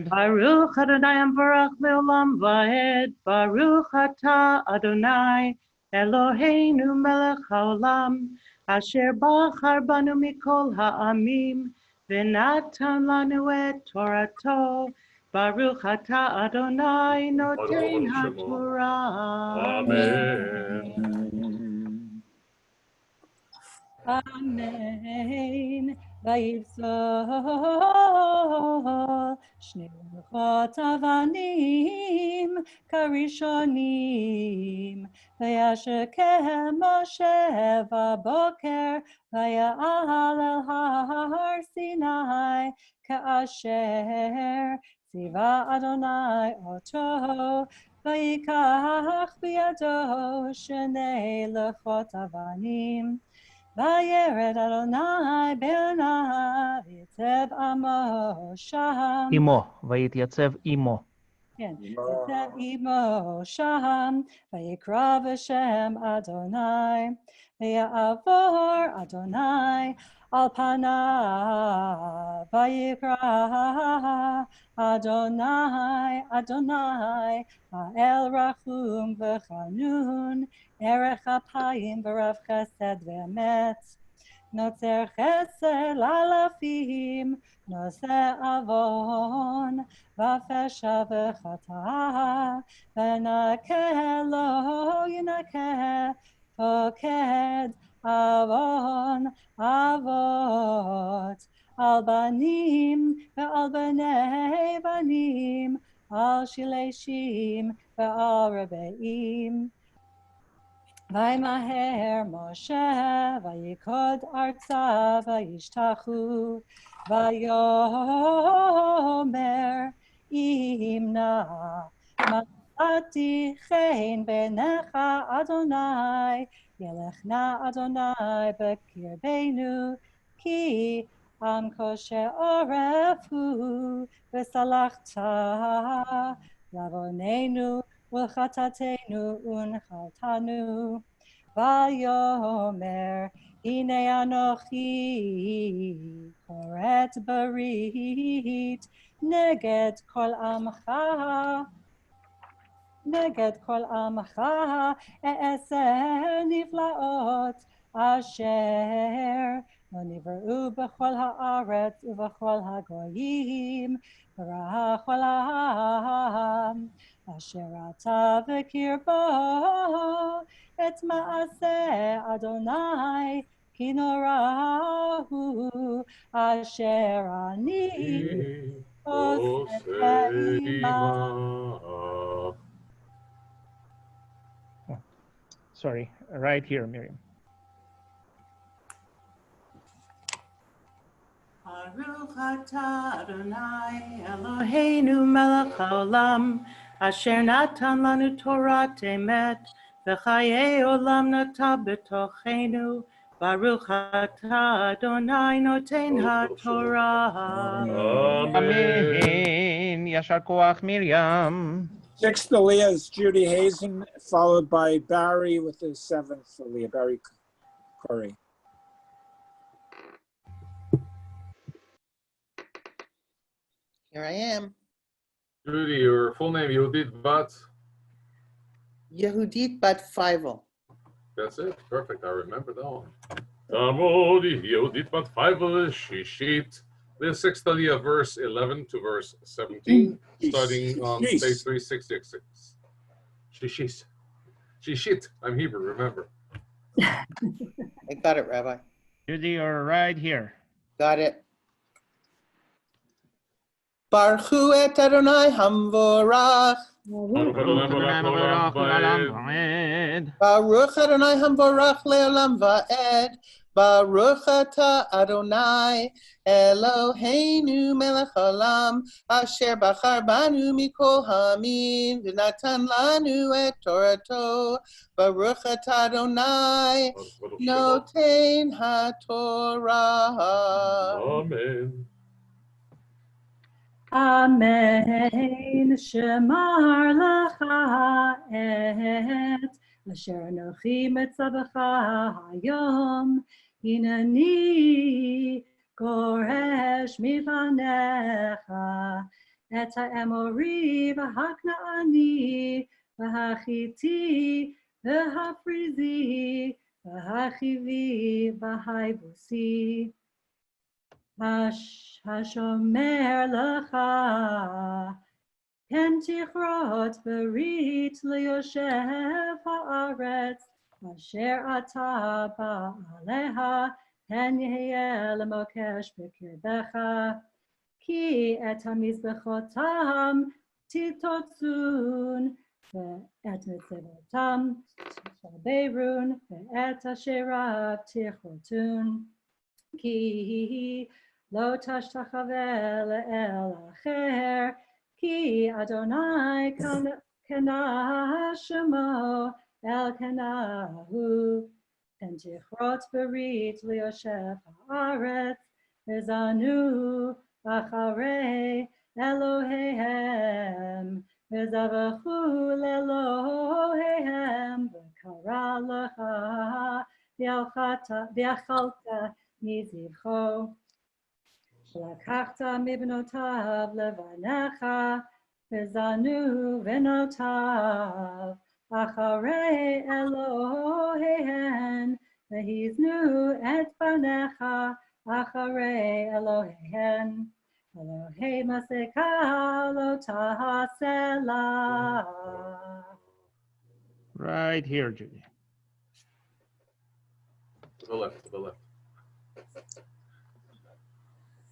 Baruch Adonai Hamvarach Leolam Vaed. Baruch Atah Adonai Eloheinu Melech Haolam Asher Bachar Banu Mikol Ha'amim V'natan Lanu Et Torato. Baruch Atah Adonai Noten HaTorah. Amen. Amen. Vayivzol shne luchot avanim karishonim vayashekem Moshe vaboker vaya'al el har Sinai ka'asher tziva Adonai oto vayikach biyado shnei luchot avanim Vayered Adonai be'anav yitzev amo sham. Imo. Vayityatzев imo. Yitzev imo sham. Vayikra v'shem Adonai. Vayavor Adonai al panav. Vayikra Adonai Adonai ha'el rachum v'chanun. Erech apayim v'rav chesed v'emet, notzer chesed lalafim, noseh avon, v'fesha v'chata, v'nakeh lo yinakeh, poked avon avot, al banim ve'al bnei banim, al shileshim ve'al rebeim. Vaymaher Moshe, vayikod arza, vayishtachu, vayomer imna, matati chen benecha Adonai, yelechna Adonai bekirbeinu, ki am koshe orefu, v'salachta, lavonenu, V'chatatenu unchaltanu, vayomer hine anochi koret barit neged kol amcha e'eser niflaot asher lo nivru b'chol haaretz u'b'chol hagoyim v'rachol ha'am Asher ata v'kirbo et ma'aseh Adonai ki norahu asher ani oseh imach. Sorry. right here, Miriam. Baruch atah Adonai Eloheinu melech haolam, asher natan lanu Torah emet, v'chayei olam nata b'tochenu. Baruch atah Adonai noten haTorah. Amen. Yashar koach, Miriam. Sixth Aliyah is Judy Hazen, followed by Barry with the seventh Aliyah, Barry Corey. Here I am. Judy, your full name, Yehudit Bat. Yehudit Bat Feivel. That's it. Perfect. I remember that one. haMo'ed, Yehudit Bat Feivel, Shishit. The sixth Aliyah, verse 11 to verse 17, starting on page 366. Shishit. Shishit. I'm Hebrew, remember. I got it, Rabbi. Judy, you're right here. Got it. Baruch et Adonai hamvorach. Baruch Adonai hamvorach le'olam va'ed. Baruch atah Adonai Eloheinu melech haolam, asher bachar banu mikol ha'amim v'natan lanu et Torato. Baruch atah Adonai noten haTorah. Amen. Amen. Shemar lecha et asher anochi metzavecha hayom. Hineni koresh mifanecha et ha'emori v'haknaani v'hachiti v'hafrizi v'hachivi v'haivusi. Hashomer lecha ken tichrot berit liyoshev haaretz asher ata ba'aleha ken yehyeh lemokesh b'kirbecha ki et hamizbechotam titotzun ve'et mitzvotam shaberun ve'et asherav tichotun ki lo tashtachaveh le'el acher, ki Adonai kana shemo el kanahu, and tichrot berit liyoshev haaretz, v'zanu acharei Eloheihem, v'zavachu le'Eloheihem, v'kara lecha v'achalta mizivcho. Lakachta mibnotav levanecha, v'zanu v'notav, acharei Eloheihen, v'hiznu et banecha, acharei Eloheihen, Elohei maseka lo tahasela. Right here, Judy. To the left, to the left.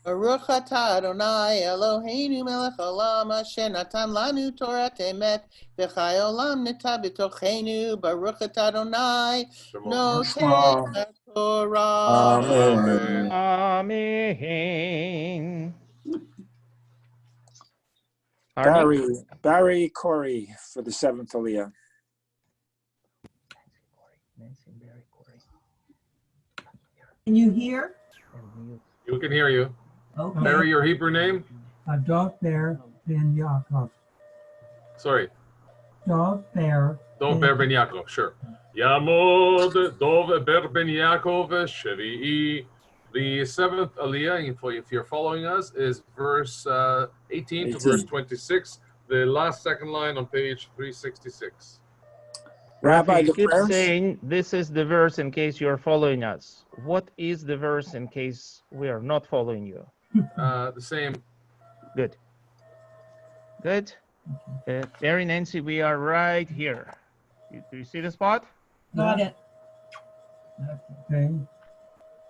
Baruch atah Adonai Eloheinu melech haolam, asher natan lanu Torah emet, v'chai olam neta b'tochenu. Baruch atah Adonai noten haTorah. Amen. Amen. Barry Corey for the seventh Aliyah. Can you hear? You can hear you. Okay. Mary, your Hebrew name? Dov Ber Ben Yaakov. Sorry. Dov Ber. Dov Ber Ben Yaakov, sure. haMo'ed, Dov Ber Ben Yaakov, Shevi'i. The seventh Aliyah, if you're following us, is verse 18 to verse 26, the last second line on page 366. Rabbi, you keep saying this is the verse in case you're following us. What is the verse in case we are not following you? The same. Good. Good. Mary Nancy, we are right here. Do you see the spot? Got it. Okay.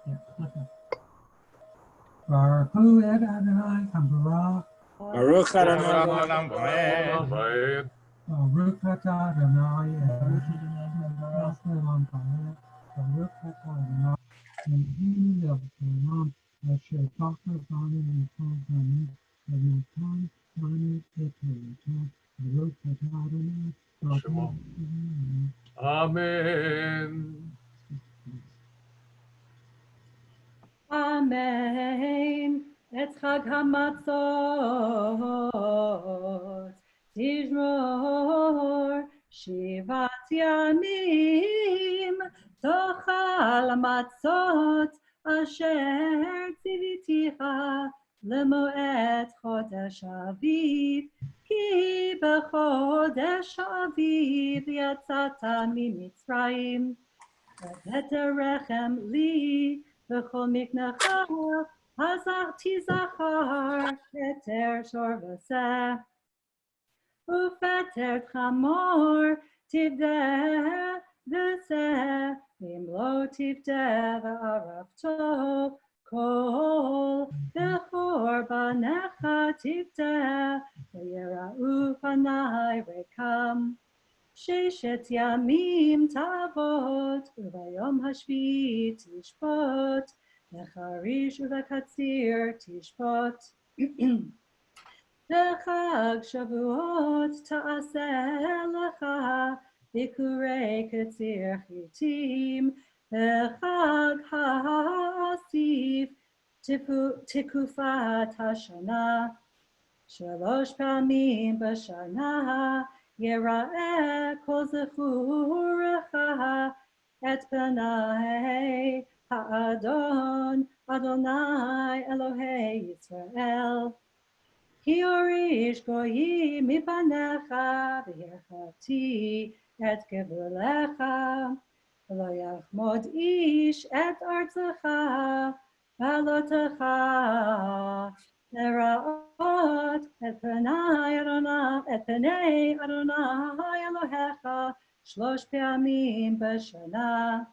Yeah, okay. Baruch et Adonai hamvorach. Baruch Adonai. Baruch atah Adonai Aslan Barak, Baruch Atah Adonai, Eloheinu melech haolam, asher bachar banu mikol banu, v'natan lanu et Torah. Baruch Atah Adonai, Shemo. Amen. Amen. את חג המצות תשמור 7 ימים, תאכל המצות אשר ציוויתיך למועד חודש אביב, כי בחודש האביב יצאת ממצרים. ואת הרחם לי בכל מקנך, תזכר פטר שור ושה, ופטר חמור תפדה ושה, ואם לא תפדה וערפתו, כל בכור בניך תפדה, ויראו פני ריקם. 6 ימים תעבוד, וביום השביעי תשבות, בחריש ובקציר תשבות. בחג שבועות תעשה לך ביקורי קציר חיטים, בחג האסיף תקופת השנה, 3 פעמים בשנה, יראה כל זכורך את פני האדון, אדוני אלוהי ישראל. כי יוריש גויים מפניך, והרחבתי את גבולך, ולא יחמוד איש את ארצך, בעלותך, לראות את פני אדוני אלוהיך 3 פעמים בשנה.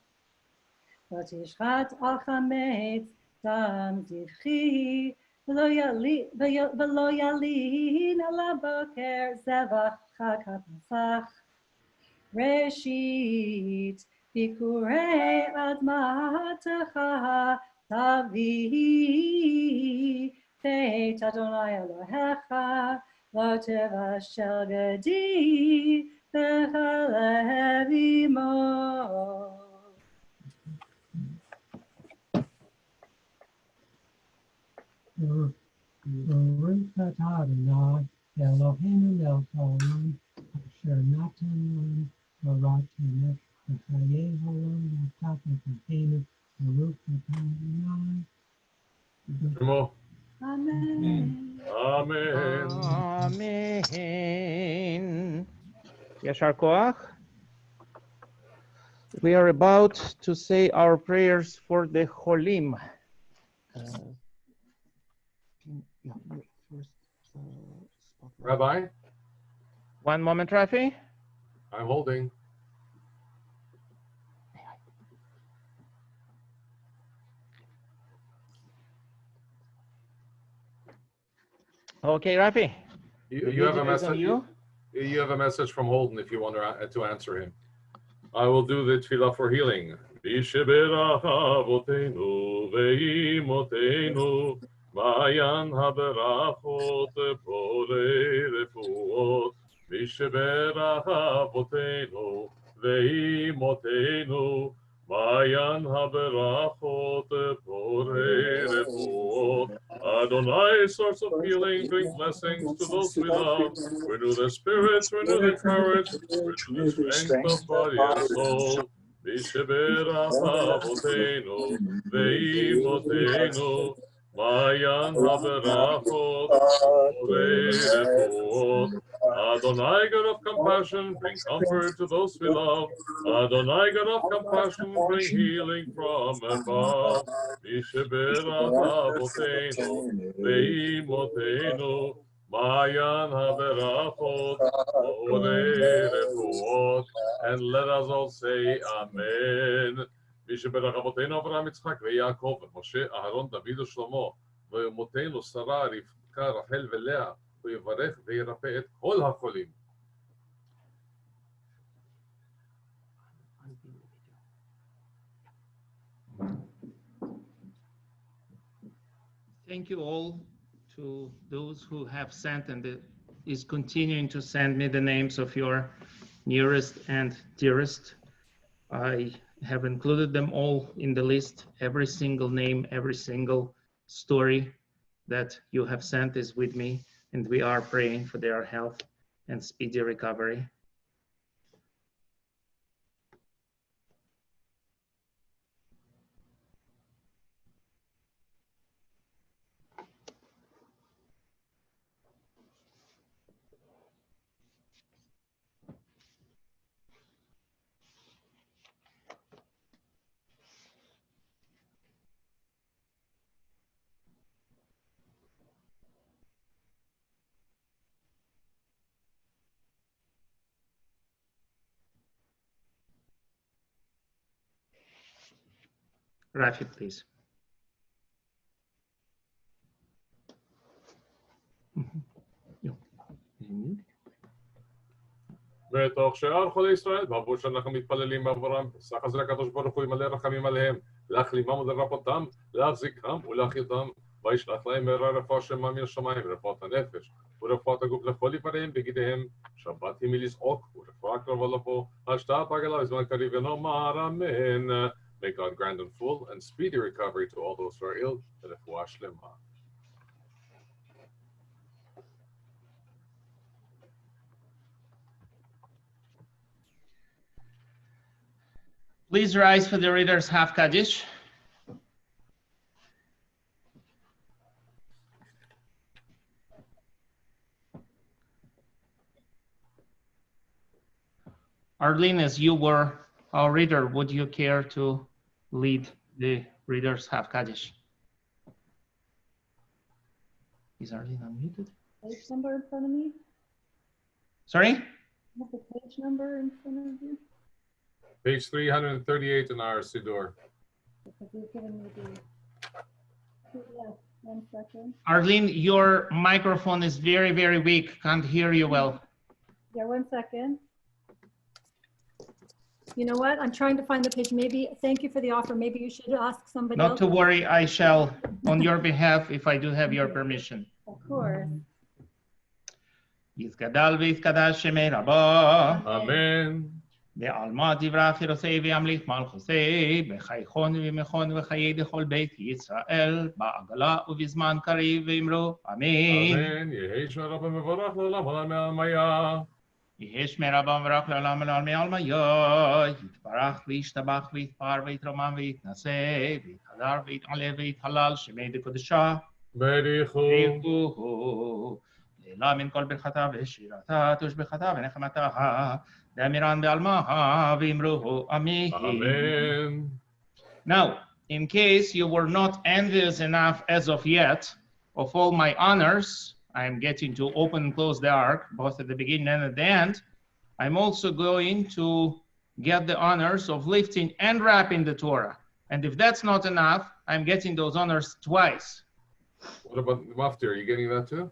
ותשחט על חמץ דם זבחי, ולא ילין על הבוקר זבח חג הפסח. ראשית ביקורי אדמתך תביא, בית אדוני אלוהיך, לא תבשל גדי בחלב אמו. Baruch Atah Adonai, Eloheinu melech haolam, asher natan lanu Torah temet, v'chayei haolam natan v'chayenu, Baruch Atah Adonai. Shemo. Amen. Amen. Amen. Yashar Koach. We are about to say our prayers for the Cholim. Rabbi? One moment, Rafi. I'm holding. Okay, Rafi. You have a message. You have a message from Holden if you want to answer him. I will do the tefillah for healing. Bisheberach avotenu veimotenu, Mayan haberachot borei refuot. Bisheberach avotenu veimotenu, Mayan haberachot borei refuot. Adonai, source of healing, bring blessings to those we love. Renew their spirits, renew their courage, renew the strength of body and soul. Bisheberach avotenu veimotenu, Mayan haberachot borei refuot. Adonai, God of compassion, bring comfort to those we love. Adonai, God of compassion, bring healing from above. Bisheberach avotenu veimotenu, Mayan haberachot borei refuot. And let us all say Amen. Bisheberach avotenu Avraham, Yitzchak, veYaakov, Moshe, Aharon, David, ושלמה, ואמותינו שרה, רבקה, רחל ולאה, ויברך וירפא את כל החולים. Thank you all to those who have sent and is continuing to send me the names of your nearest and dearest. I have included them all in the list. Every single name, every single story that you have sent is with me, and we are praying for their health and speedy recovery. Rafi, please. בתוך שאר חולי ישראל, בעבור שאנחנו מתפללים בעבורם, פסח הזה לקדוש ברוך הוא ימלא רחמים עליהם, להחלימם ולרפאותם, להחזיקם ולהחייתם, וישלח להם מהרה רפואה שלמה מן השמיים, רפואת הנפש, ורפואת הגוף לכל איבריהם בגידיהם, שבת ימי לזעוק, ורפואה קרובה לבוא, השתא פגלה בזמן קריב ונאמר אמן. May God grant them full and speedy recovery to all those who are ill, ורפואה שלמה. Please rise for the reader's half Kaddish. Arlene, as you were our reader, would you care to lead the reader's half Kaddish? Is Arlene unmuted? Page number in front of me? Sorry? You have the page number in front of you? Page 338 in our Siddur. Because you've given me the... Yeah, 1 second. Arlene, your microphone is very, very weak. Can't hear you well. Yeah, 1 second. You know what? I'm trying to find the page. Maybe, thank you for the offer. Maybe you should ask somebody else. Not to worry, I shall, on your behalf, if I do have your permission. Of course. יתגדל ויתקדש שמי רבו. אמן. בעלמא דברה חירוסי וימליך מלכוסי, בחייכון ומכון וחיי דכל בית ישראל, בעגלה ובזמן קריב ואמרו אמן. אמן. יהי שמי רבו מבורך לעולם עולמי עלמיה. יהי שמי רבו מבורך לעולם עולמי עלמיה. יתברך וישתבח ויתפאר ויתרומם ויתנשא, ויתהדר ויתעלה ויתהלל שמי דקדושה. בריחו. לעילא מן כל ברכתה ושירתה, תושבחתה ונחמתה. Damiran be'almaha v'imruhu amin. Amen. Now, in case you were not envious enough as of yet of all my honors, I'm getting to open and close the ark, both at the beginning and at the end. I'm also going to get the honors of lifting and wrapping the Torah. And if that's not enough, I'm getting those honors twice. What about the mufti? Are you getting that too?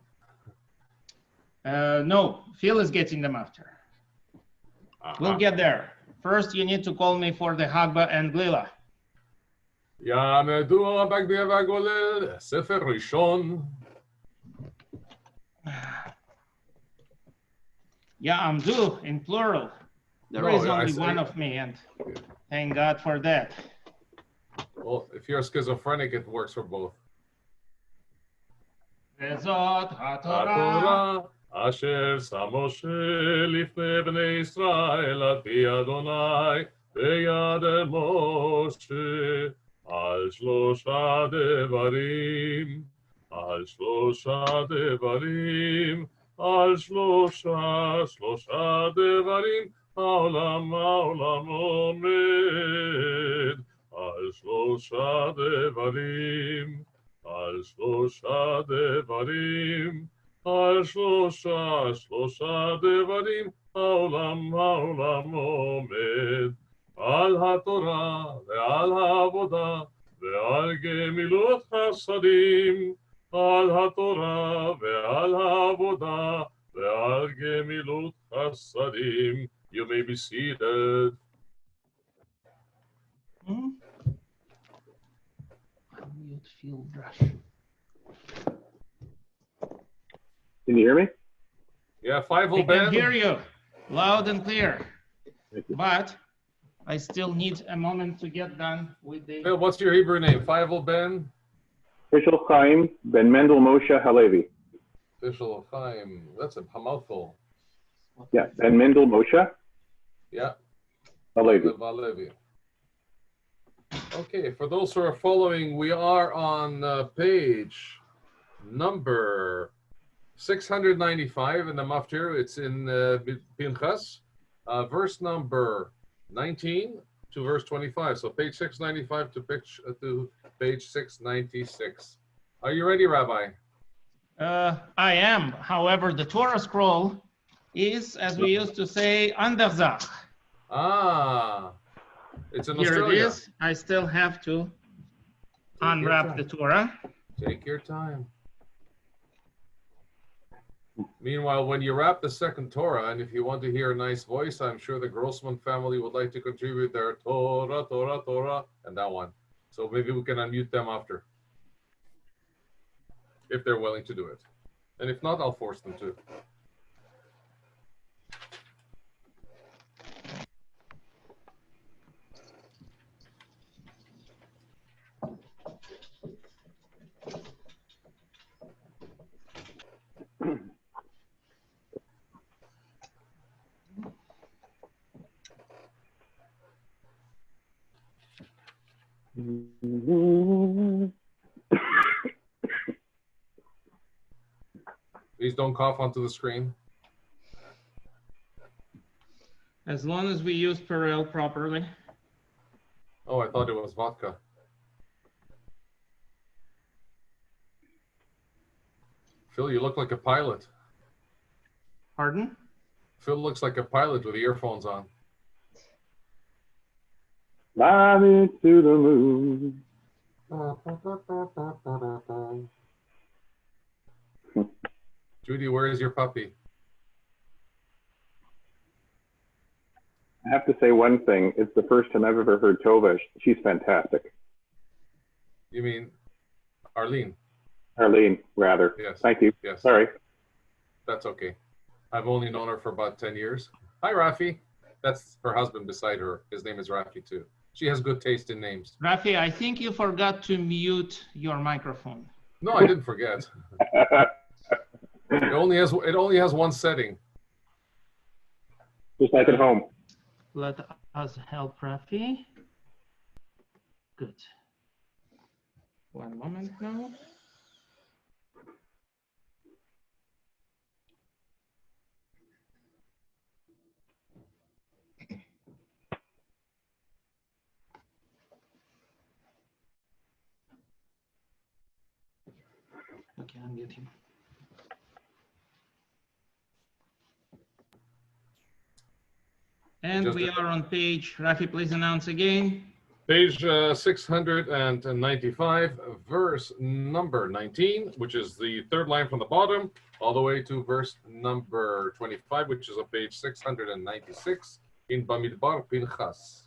No, Phil is getting them after. We'll get there. First, you need to call me for the Hagba and Glila. יעמדו הבגדי והגולל, ספר ראשון. Ya'amdu in plural. There is only one of me, and thank God for that. Well, if you're schizophrenic, it works for both. וזאת התורה. אשר שם משה לפני בני ישראל על פי אדוני ביד משה על שלושה דברים, על שלושה דברים, על שלושה דברים, העולם עומד, על שלושה דברים, על שלושה דברים, על שלושה דברים, העולם עומד, על התורה ועל העבודה ועל גמילות חסדים, על התורה ועל העבודה ועל גמילות חסדים. You may be seated. Good field brush. Can you hear me? Yeah, five I will can hear you loud and clear, but I still need a moment to get done with the... Bill, what's your Hebrew name? Feivel Ben? Official Chaim Ben Mendel Moshe Halevi. Official Chaim. That's a mouthful. Yeah, Ben Mendel Moshe Yeah. Halevi. Halevi. Okay, for those who are following, we are on page number 695 in the Maftir. It's in Pinchas, verse number 19 to verse 25. So page 695 to page 696. Are you ready, Rabbi? I am. However, the Torah scroll is, as we used to say, underzach. Ah, it's in Here Australia. it is. I still have to unwrap the Torah. Take your time. Meanwhile, when you wrap the second Torah, and if you want to hear a nice voice, I'm sure the Grossman family would like to contribute their Torah, Torah, Torah, and that one. So maybe we can unmute them after, if they're willing to do it. And if not, I'll force them to. Please don't cough onto the screen. As long as we use Perel properly. Oh, I thought it was vodka. Phil, you look like a pilot. Pardon? Phil looks like a pilot with earphones on. Fly me to the moon. Judy, where is your puppy? I have to say one thing. It's the first time I've ever heard Tova. She's fantastic. You mean Arlene? Arlene, rather. Yes. Thank you. Yes. Sorry. That's okay. I've only known her for about 10 years. Hi, Rafi. That's her husband beside her. His name is Rafi, too. She has good taste in names. Rafi, I think you forgot to mute your microphone. No, I didn't forget. It only has one setting. Just like at home. Let us help Rafi. Good. One moment now. Okay, unmute him. And we are on page, Rafi, please announce again. Page 695, verse number 19, which is the third line from the bottom, all the way to verse number 25, which is on page 696 in Bamidbar Pinchas.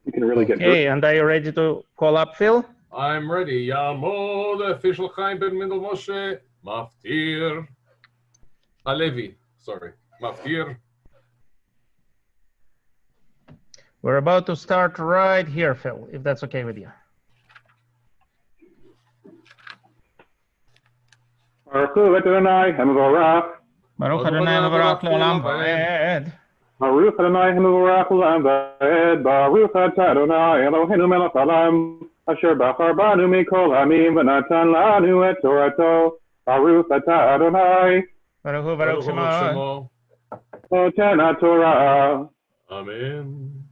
You can really get Okay, and are you ready to call up Phil? I'm ready. haMo'ed, official Chaim ben Mendel Moshe, Maftir. Halevi, sorry. Maftir. We're about to start right here, Phil, if that's okay with you. Baruch Adonai HaMevorach. Baruch Adonai HaMevorach Le'olam Va'ed. Baruch Adonai HaMevorach Le'olam Va'ed. Baruch Atah Adonai Eloheinu melech haolam. Asher bachar banu mikol hamim v'natan lanu et Torato. Baruch Atah Adonai. Baruch Hu Baruch Shemo. Noten HaTorah. Amen.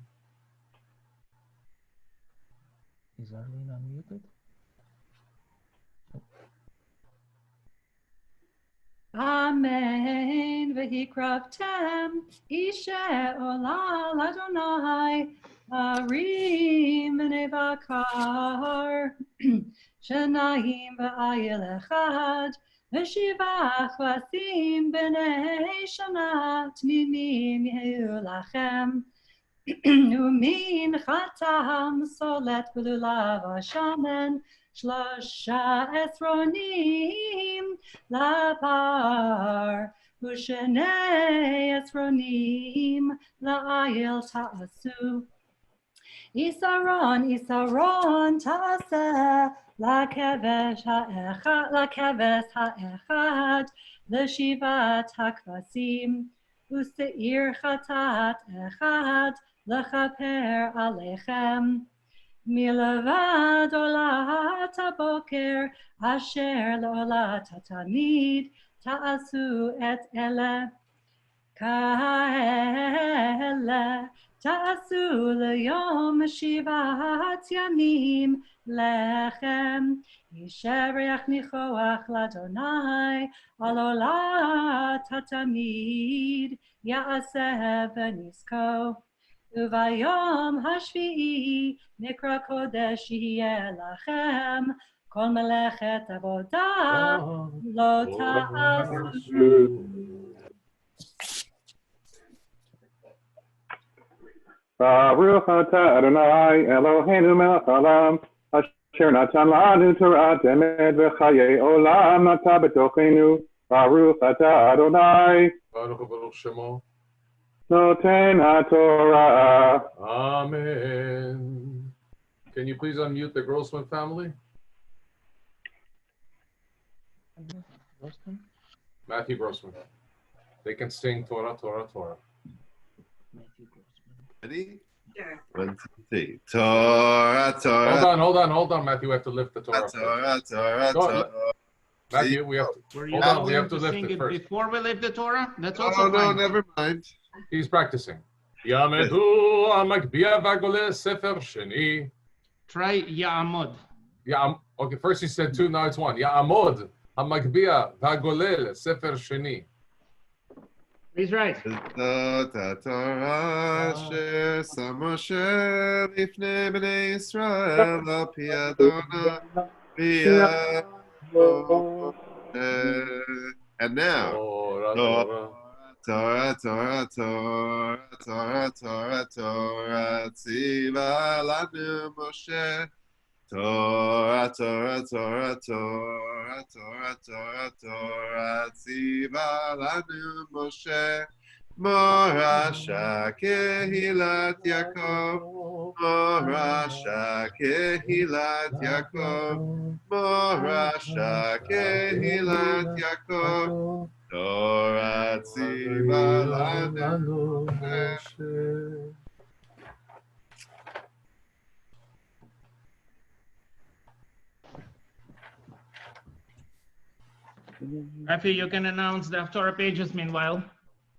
Is Arlene unmuted? Amen. V'hikraftem ishe olal Adonai arim v'nei bakar שניים ואיל אחד, ושבעה כבשים בני שנה תמימים יהיו לכם. ומנחתם סולת ולולב השמן 13 עשרונים לפר, ושני עשרונים לאיל תעשו. יסרון תעשה לכבש האחד לשבעת הכבשים, ושעיר חטאת אחד לכפר עליכם. מלבד עולת הבוקר אשר לעולת התמיד תעשו את אלה. כאלה תעשו ליום 7 ימים לחם. ישבח ניחוח לאדוני על עולת התמיד יעשה ונזכו. וביום השביעי נקרא קודש יהיה לכם, כל מלאכת עבודה לא תעשו. Baruch atah Adonai Eloheinu melech haolam, asher natan lanu Torah emet v'chayei olam nata b'tochenu. Baruch atah Adonai Baruch Shemo. Noten HaTorah. Amen. Can you please unmute the Grossman family? Matthew Grossman. They can sing Torah, Torah, Torah. Ready? Sure. 1, 2, 3. Torah, Torah. Hold on, Matthew. We have to lift the Torah. Torah. Matthew, we have to. We have to lift it first. Before we lift the Torah, that's also fine. No, never mind. He's practicing. Yamedu amakbia vagole sefer sheni. Try Ya'amod. Okay, first he said 2, now it's 1. Ya'amod amakbia vagole sefer sheni. He's right. Torah asher sam Moshe lifnei bnei Yisrael al pi Adonai b'yad Moshe. And now, Torah, tziva lanu Moshe. Torah, tziva lanu Moshe. Morasha kehilat Yaakov. Morasha kehilat Yaakov. Morasha kehilat Yaakov. Torah tziva lanu Moshe. Rafi, you can announce the Haftarah pages meanwhile.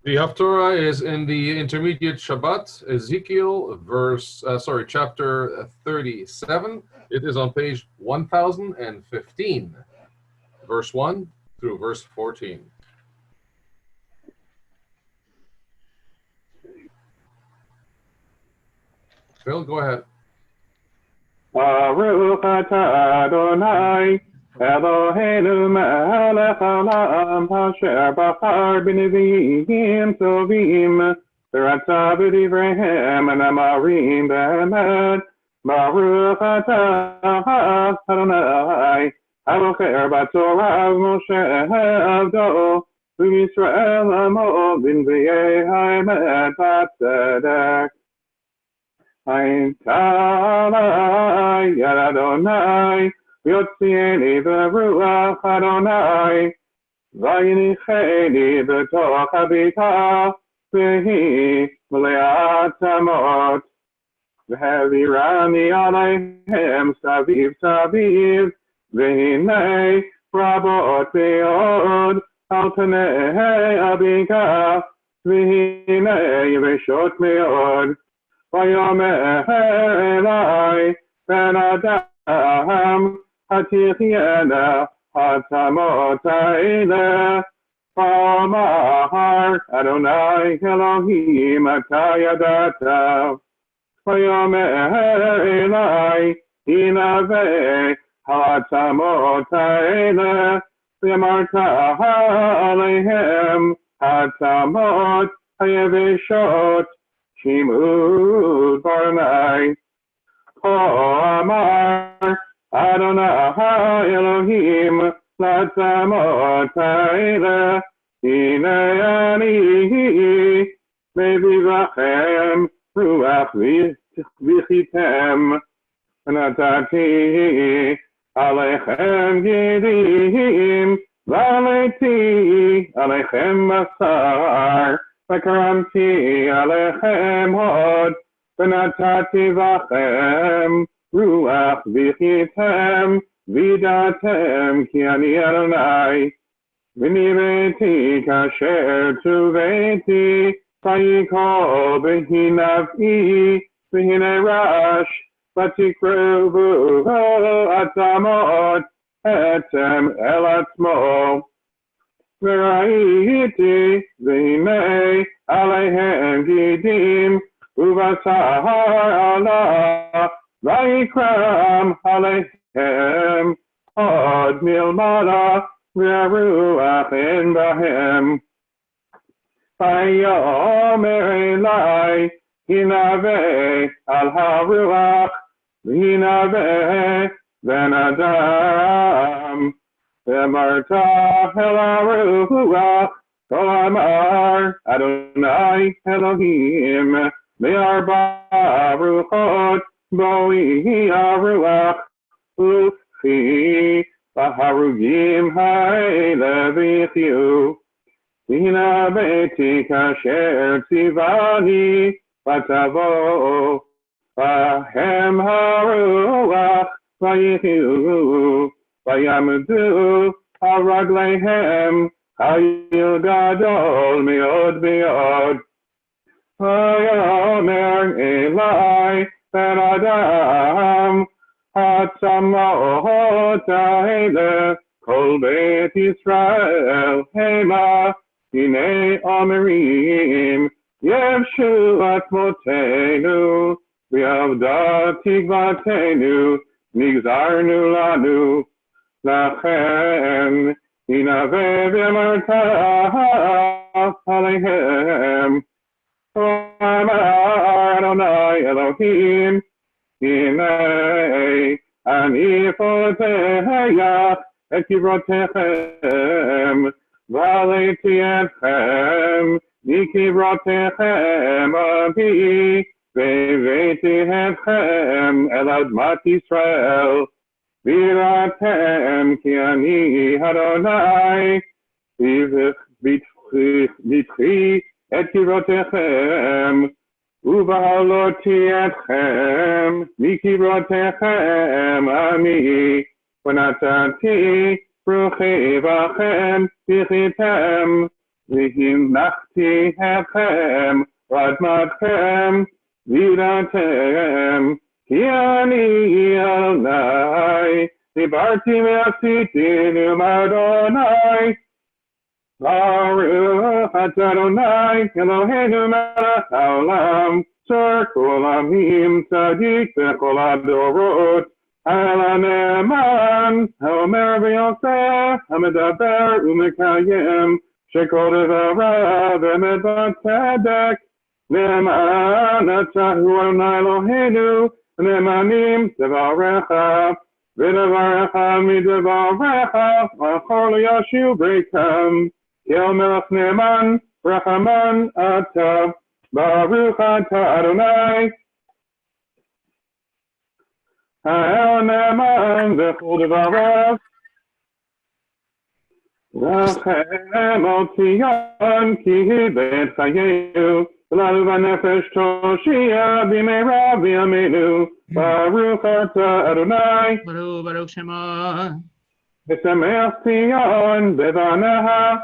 The Haftarah is in the intermediate Shabbat, Ezekiel, chapter 37. It is on page 1015, verse 1 through verse 14. Phil, go ahead. Baruch atah Adonai Eloheinu melech haolam, asher bachar b'neviim tovim v'ratza b'divreihem na'amarim be'emet. Baruch atah Adonai abocher b'torah Moshe avdo u'Yisrael haMo'ed b'nvi'ei haEmet b'tzedek. Ein talai yad Adonai Yotzieni beruach Adonai, vayinicheni b'toch habita, v'hi mleat hamot, v'hevirani aleihem saviv saviv, v'hinei rabot me'od, al panei abika, v'hinei v'shot me'od, v'yomer elai ben Adam, Hatichiana, Hatamot Haile, Pamahar, Adonai Elohim, Atayadata, Vayomer Elai, Inave, העצמות האלה, ואמרת עליהם, העצמות היבשות, שמעו דברי. כה אמר אדוני אלוהים לעצמות האלה, הנה אני מביא לכם רוח וחיתם, ונתתי עליכם גידים, ועליתי עליכם בשר, וקרמתי עליכם הוד, ונתתי בכם רוח וחיתם, וידעתם כי אני אדוני. ונראיתי כאשר צוויתי, ויקרא בהנבאי, והנה רעש, ותקרבו עצמות עצם אל עצמו. וראיתי, והנה עליהם גידים, ובשר עלה, ויקרם עליהם עוד מלמעלה, והרוח אין בהם. ויאמר אלי, הנבא על הרוח, והנבא בן אדם. ואמרת אל הרוח, כה אמר אדוני אלוהים, מארבע רוחות בואי הרוח, ופי בהרוגים האלה ויחיו. והנבאתי כאשר ציווני, ותבוא בהם הרוח, ויחיו, ויעמדו על רגליהם, חיל גדול מאוד מאוד. ויאמר אלי בן אדם, העצמות האלה, כל בית ישראל המה, הנה אומרים, יבשו עצמותינו, ואבדה תקוותנו, נגזרנו לנו. לכן הנבא ואמרת עליהם, אמר אדוני אלוהים, הנה אני פותח את קברותיכם, ועליתי אתכם מקברותיכם אבי, והבאתי אתכם אל אדמת ישראל. ויראתם כי אני אדוני, ובטחי את קברותיכם, ובהלותי אתכם מקברותיכם עמי, ונתתי רוחי בכם וחיתם, והנחתי אתכם לאדמתכם, וידעתם כי אני אדוני, דיברתי ועשיתי נאום אדוני. ברוך אתה אדוני אלוהינו מלך העולם, שר כל עמים, צדיק בכל הדורות, הנאמן, האומר ויעשה, המדבר ומקיים, שכל דבריו אמת בצדק. נאמן אתה הוא אדוני אלוהינו, נאמנים דבריך, ודבריך מדבריך, ואחור לא ישיב ריקם. כי אל מלך נאמן, רחמן אתה, ברוך אתה אדוני. האל נאמן בכל דבריו, רחם על ציון, כי בית חיינו, לנו בנפש תושיע במהרה בימינו. ברוך אתה אדוני, ברוך שמו, ושמח ציון בבניה.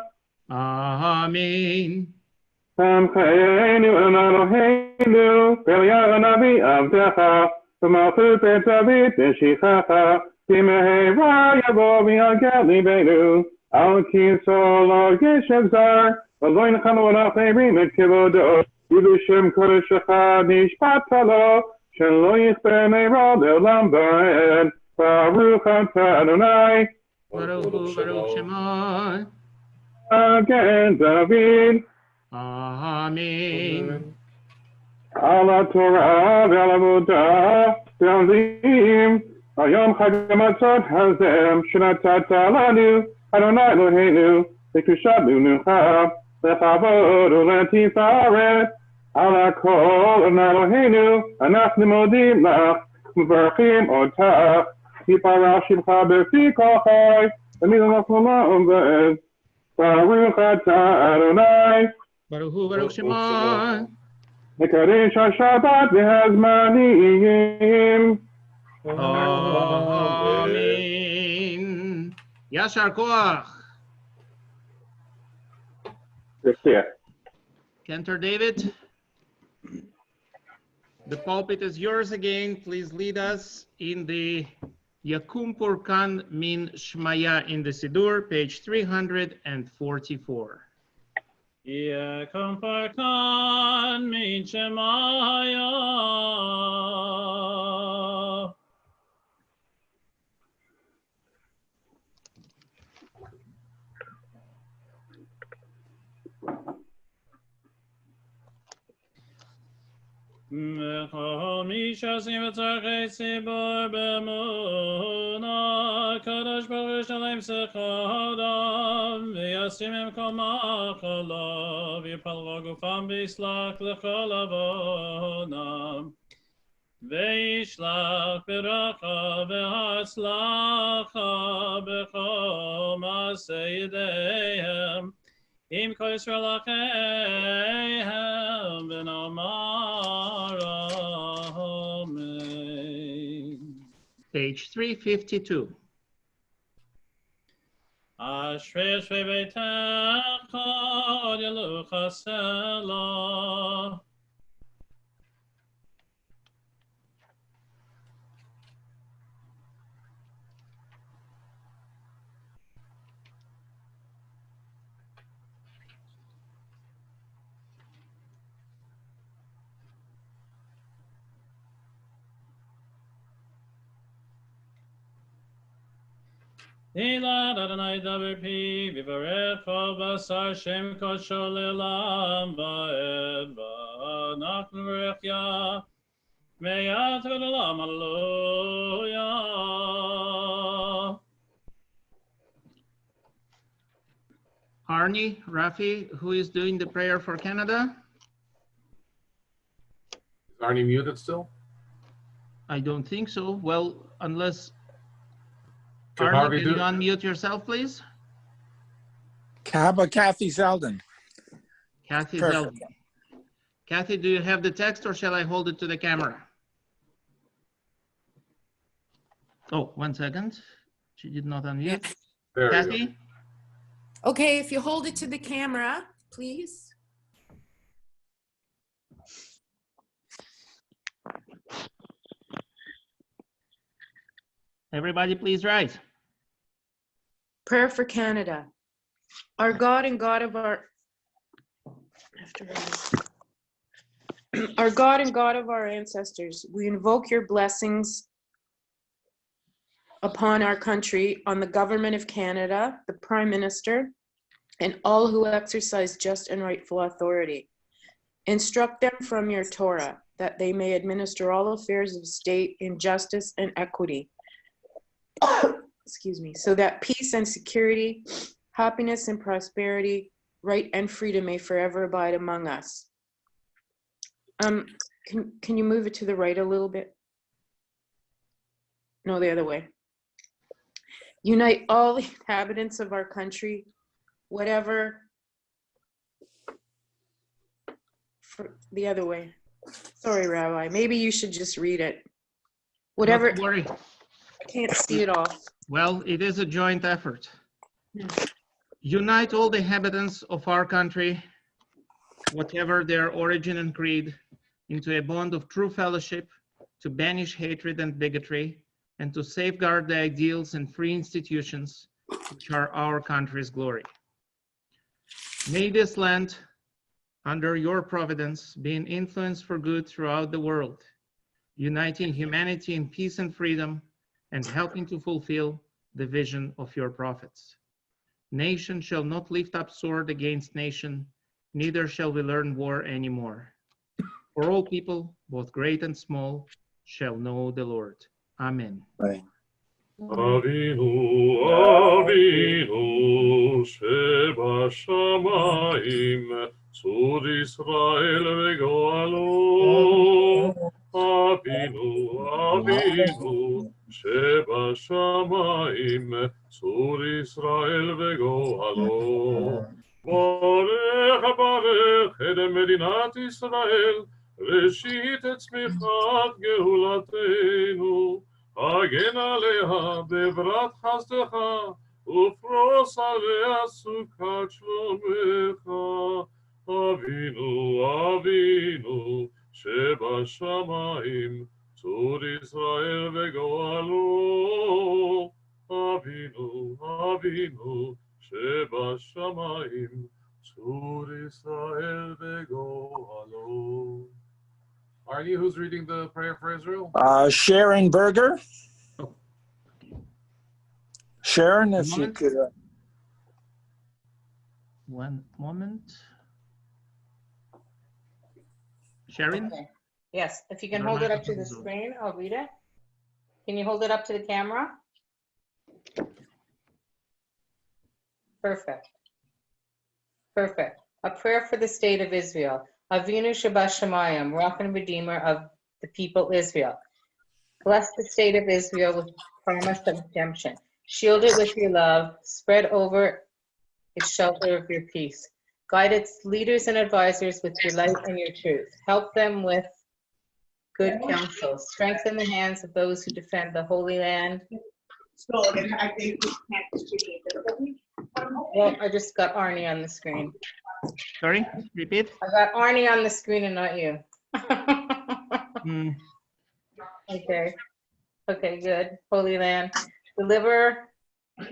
אמן. שמחנו אלוהינו, פריה הנביא עבדך, ומלכות בית דוד תשיחך, במהרה יבוא ויגל ליבנו, על כיסאו לא ישב זר, ולא ינחמו לאחרים את כבודו, ובשם קודשך נשבעת לו, שלא יכפה מרע לעולם ועד, Baruch atah Adonai. Baruch Hu, Baruch Shema. Again, David. Amen. Ala Torah ve'al avodah ve'azim. Hayom chag hamatzot hazeh shenatata lanu Adonai Eloheinu lekdushat nucha lechavod u'letifaret ala kol Adonai Eloheinu אנחנו מודים לך ומברכים אותך יפרח שמך בפי כל חי ומילא לעולם ועד ברוך אתה אדוני Baruch Hu, Baruch Shema. מקדש השבת והזמנים Amen. Yashar Koach. Cantor David, the pulpit is yours again. Please lead us in the Yakum Purkan Min Shmaya in the Siddur, page 344. Yakum Purkan Min Shemaya. וכל מי שעושים את צורכי ציבור באמונה, הקדוש ברוך הוא ישלם שכרם, וישים עם כל מחלה, ויפלגו גופם ויסלח לכל עוונם, וישלח ברכה והצלחה בכל מעשה ידיהם, עם כל ישראל אחיהם, ונאמר אמן. Page 352. אשרי יושבי ביתך, עוד ילוך הסלע. Nilad Adonai daber pi, vivarech kol basar shem kosho le'olam va'ed va'anachnu nivרך ya, me'at v'olam hallelujah. Arnie, Rafi, who is doing the prayer for Canada? Is Arnie muted still? I don't think so. Well, unless... Can Arnie, Harvey can do you it? unmute yourself, please? How about Kathy Zeldin? Kathy Perfect. Zeldin. Kathy, do you have the text or shall I hold it to the camera? Oh, 1 second. She did not unmute. There you Kathy? go. Okay, if you hold it to the camera, please. Everybody please rise. Prayer for Canada. Our God and God of our our God and God of our ancestors, we invoke your blessings upon our country, on the government of Canada, the Prime Minister, and all who exercise just and rightful authority. Instruct them from your Torah, that they may administer all affairs of state in justice and equity. Excuse me, so that peace and security, happiness and prosperity, right and freedom may forever abide among us. Can you move it to the right a little bit? No, the other way. Unite all the inhabitants of our country, whatever, for the other way. Sorry, Rabbi, maybe you should just read it. Whatever. Don't worry. I can't see it all. Well, it is a joint effort. Unite all the inhabitants of our country, whatever their origin and creed, into a bond of true fellowship, to banish hatred and bigotry, and to safeguard the ideals and free institutions which are our country's glory. May this land, under your providence, be an influence for good throughout the world, uniting humanity in peace and freedom, and helping to fulfill the vision of your prophets. Nation shall not lift up sword against nation, neither shall we learn war anymore. For all people, both great and small, shall know the Lord. Amen. Right. Avinu, Avinu, שבשמיים, צור ישראל וגואלו. Avinu, Avinu, שבשמיים, צור ישראל וגואלו. ברך ברך את מדינת ישראל, ראשית את צמיחת גאולתנו. הגן עליה בברת חסדך, ופרוס עליה סוכת שלומך. אבינו, אבינו, שבשמיים, צור ישראל וגואלו. אבינו, אבינו, שבשמיים, צור ישראל וגואלו. Arnie, who's reading the prayer for Israel? Sharon Berger. Sharon, if you could. One moment. Sharon? Okay. Yes, if you can hold it up to the screen, I'll read it. Can you hold it up to the camera? Perfect. Perfect. A prayer for the state of Israel. Avinu Shabbat Rock and Redeemer of the people Israel. Bless the state of Israel with promise of redemption. Shield it with your love. Spread over its shelter of your peace. Guide its leaders and advisors with your light and your truth. Help them with good counsel. Strengthen the hands of those who defend the Holy Land. Well, I just got Arnie on the screen. Sorry, repeat. I got Arnie on the screen and not you. Okay. Okay, good. Holy Land. Deliver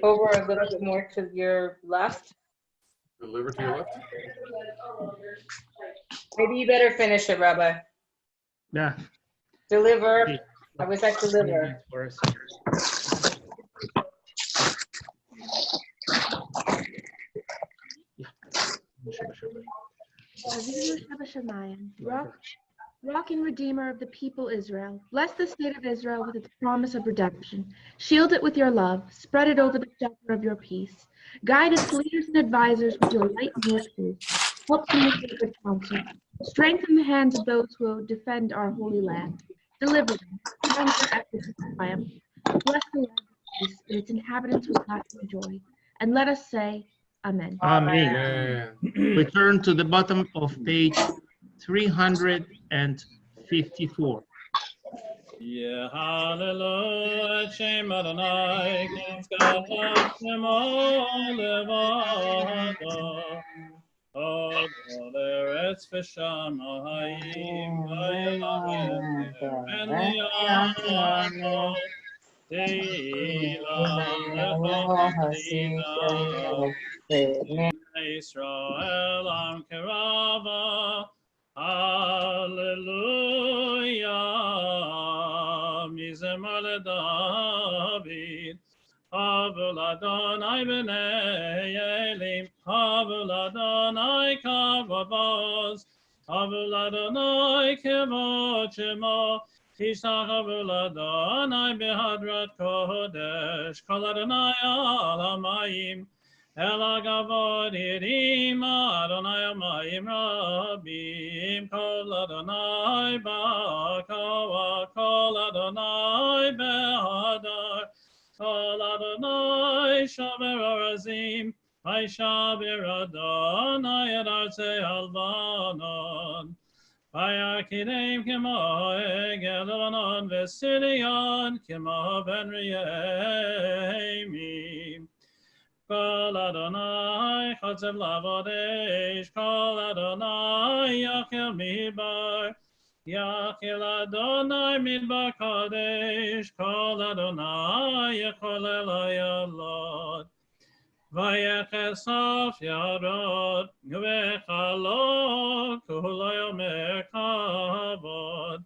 over a little bit more to your left. Deliver to your left? Maybe you better finish it, Rabbi. Yeah. Deliver. I was at deliver. Rock and Redeemer of the people Israel, bless the state of Israel with its promise of redemption. Shield it with your love. Spread it over the shelter of your peace. Guide its leaders and advisors with your light and your truth. Help them with your good counsel. Strengthen the hands of those who defend our holy land. Deliver them. Crown their efforts with triumph. Bless the land with peace and its inhabitants with lasting joy. And let us say, Amen. Amen. We turn to the bottom of page 354. Yeah, hallelujah, Shem Adonai, Kitzkala, Shemo Levado, Od Eretz V'Shamayim, V'Yelahem, and Li'ano, Te'ilah, Lecha, Israel, Am Kerava, Hallelujah, Mizemar LeDavid, Havul Adonai b'nei Elim, Havul Adonai kavod vos, Havul Adonai kevod shemo, Tishtach Havul Adonai b'hadrat kodesh, Kol Adonai al hamayim, El agavod yirim Adonai amayim rabim, Kol Adonai ba'akawa, Kol Adonai be'hadar, Kol Adonai shaber arazim, Vayshaber Adonai et arzei alvanon, Vayakidem kemo egel Lebanon v'Sirion, kemo ben Re'emim. Kol Adonai Chotzev Lavodesh, Kol Adonai Yachel Midbar, Yachel Adonai Midbar Kodesh, Kol Adonai Yecholel Hayalot, Vayechesaf Yarod, Vechalot Kulo Yomer Kavod,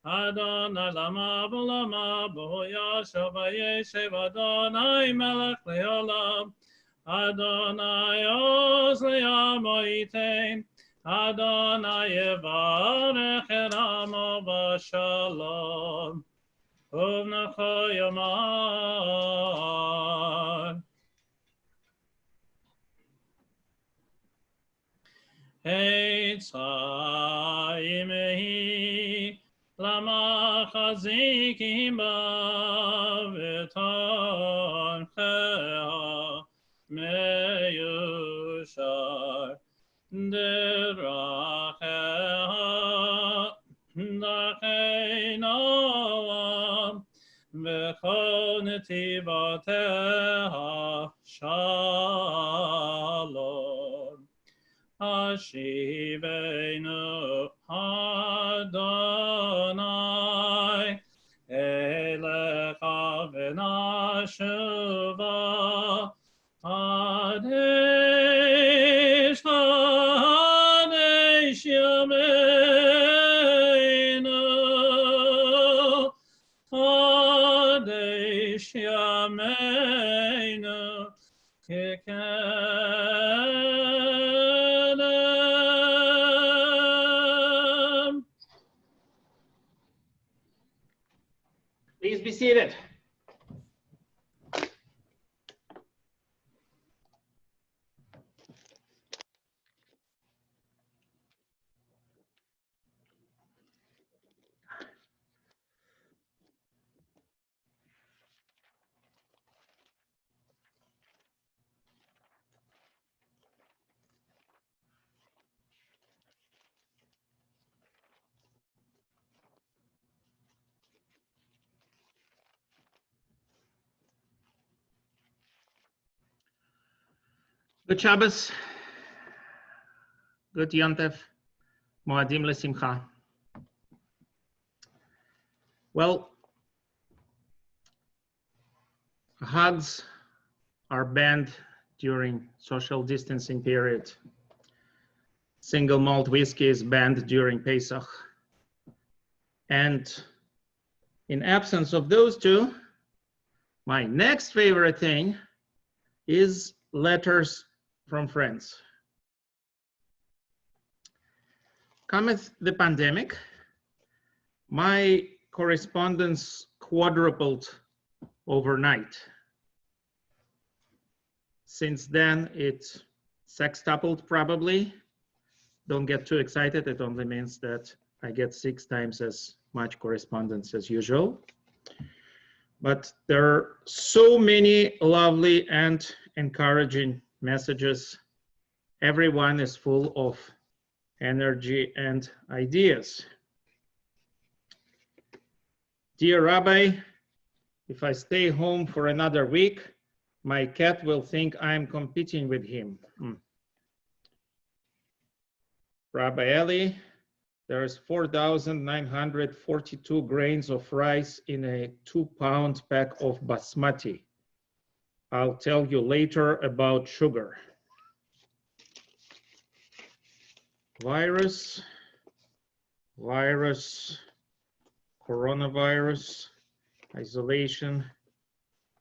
Adonai lama b'lama b'hoyashav vayeshev Adonai melech le'olam. Adonai oz li'amo yitain. Adonai yevarech et amo b'shalom. Uvnecha yomar. Eitzah imehi lama chazikim ba v'tancheha meyushar deracheha dachei noam v'chol netivateha shalom. Hashivenu Adonai Elecha v'nashuva Hadesh Hadesh Yameinu Hadesh Yameinu Please be seated. Good Shabbos, good Yontef, Moadim Lesimcha. Well, hugs are banned during social distancing period. Single malt whiskey is banned during Pesach. And in absence of those two, my next favorite thing is letters from friends. Cometh the pandemic, my correspondence quadrupled overnight. Since then, it sextupled probably. Don't get too excited. It only means that I get 6 times as much correspondence as usual. But there are so many lovely and encouraging messages. Everyone is full of energy and ideas. Dear Rabbi, if I stay home for another week, my cat will think I'm competing with him. Rabbi Eli, there's 4,942 grains of rice in a 2-pound pack of basmati. I'll tell you later about sugar. Virus, coronavirus, isolation,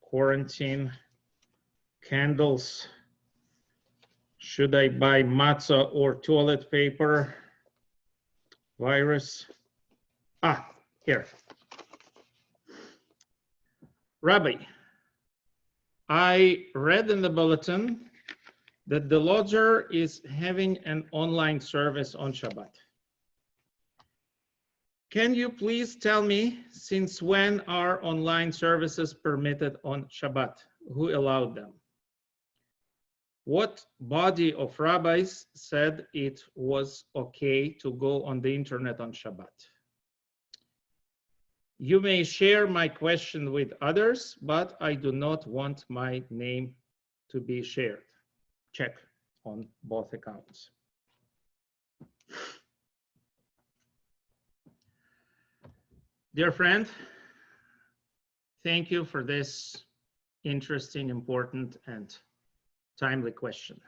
quarantine, candles. Should I buy matzah or toilet paper? Virus. Here. Rabbi, I read in the bulletin that the Lodzer is having an online service on Shabbat. Can you please tell me, since when are online services permitted on Shabbat? Who allowed them? What body of rabbis said it was okay to go on the internet on Shabbat? You may share my question with others, but I do not want my name to be shared. Check on both accounts. Dear friend, thank you for this interesting, important, and timely question.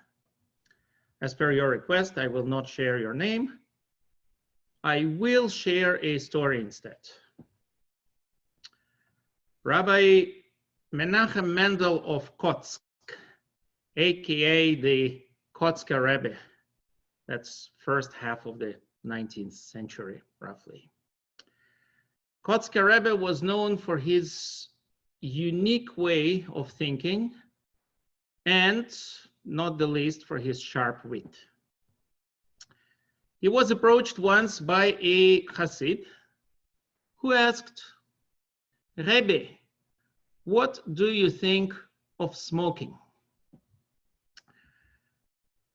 As per your request, I will not share your name. I will share a story instead. Rabbi Menachem Mendel of Kotsk, aka the Kotsker Rebbe, that's first half of the 19th century, roughly. Kotsker Rebbe was known for his unique way of thinking and not the least for his sharp wit. He was approached once by a Chassid who asked, Rebbe, what do you think of smoking?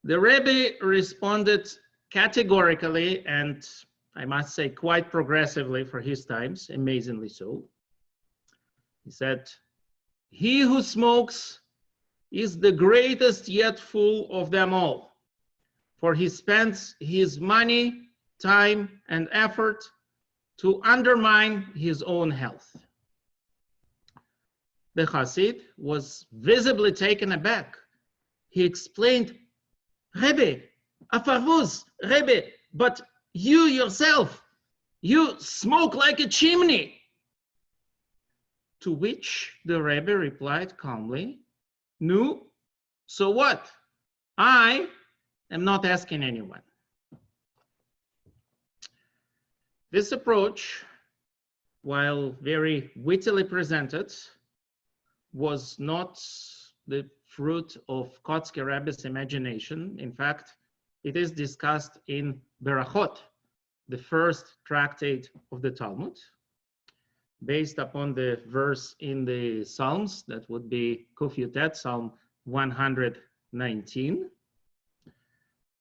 The Rebbe responded categorically, and I must say quite progressively for his times, amazingly so. He said, he who smokes is the greatest yet fool of them all, for he spends his money, time, and effort to undermine his own health. The Chassid was visibly taken aback. He explained, Rebbe, Afarvuz, Rebbe, but you yourself, you smoke like a chimney. To which the Rebbe replied calmly, no, so what? I am not asking anyone. This approach, while very wittily presented, was not the fruit of Kotsker Rebbe's imagination. In fact, it is discussed in Birkot, the first tractate of the Talmud, based upon the verse in the Psalms, that would be Kuf Yutet, Psalm 119.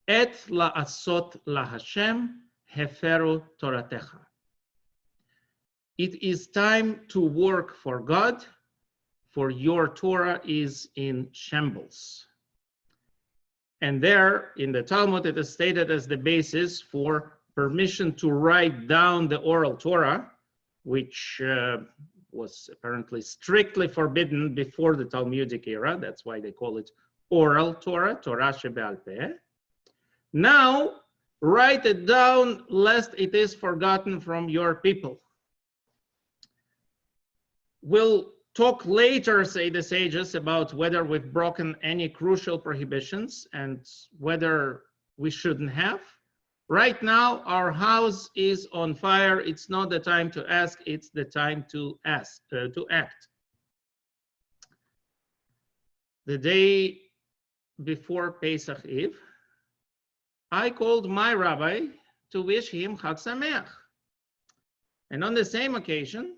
Et la'asot laHashem heferu Toratecha. It is time to work for God, for your Torah is in shambles. And there in the Talmud, it is stated as the basis for permission to write down the oral Torah, which was apparently strictly forbidden before the Talmudic era. That's why they call it oral Torah, Torah shebe'al peh. Now, write it down lest it is forgotten from your people. We'll talk later, say the sages, about whether we've broken any crucial prohibitions and whether we shouldn't have. Right now, our house is on fire. It's not the time to ask, it's the time to act. The day before Pesach Eve, I called my rabbi to wish him Chag Sameach. And on the same occasion,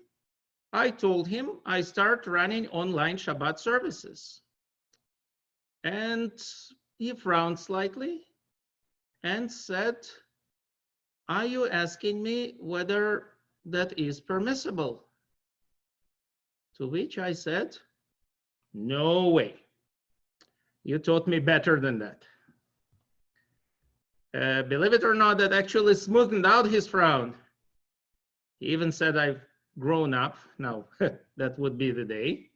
I told him I start running online Shabbat services. And he frowned slightly and said, are you asking me whether that is permissible? To which I said, no way. You taught me better than that. Believe it or not, that actually smoothened out his frown. He even said, I've grown up. Now, that would be the day.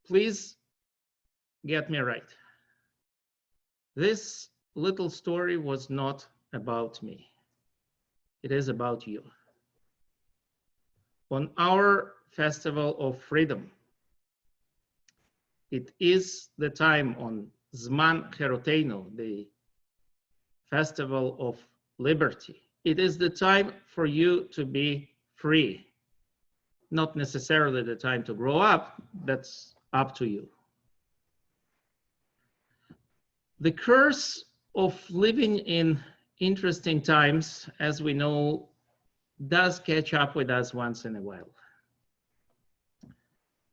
Please get me right. This little story was not about me. It is about you. On our festival of freedom, it is the time on Zman Cheroteinu, the festival of liberty. It is the time for you to be free. Not necessarily the time to grow up, that's up to you. The curse of living in interesting times, as we know, does catch up with us once in a while.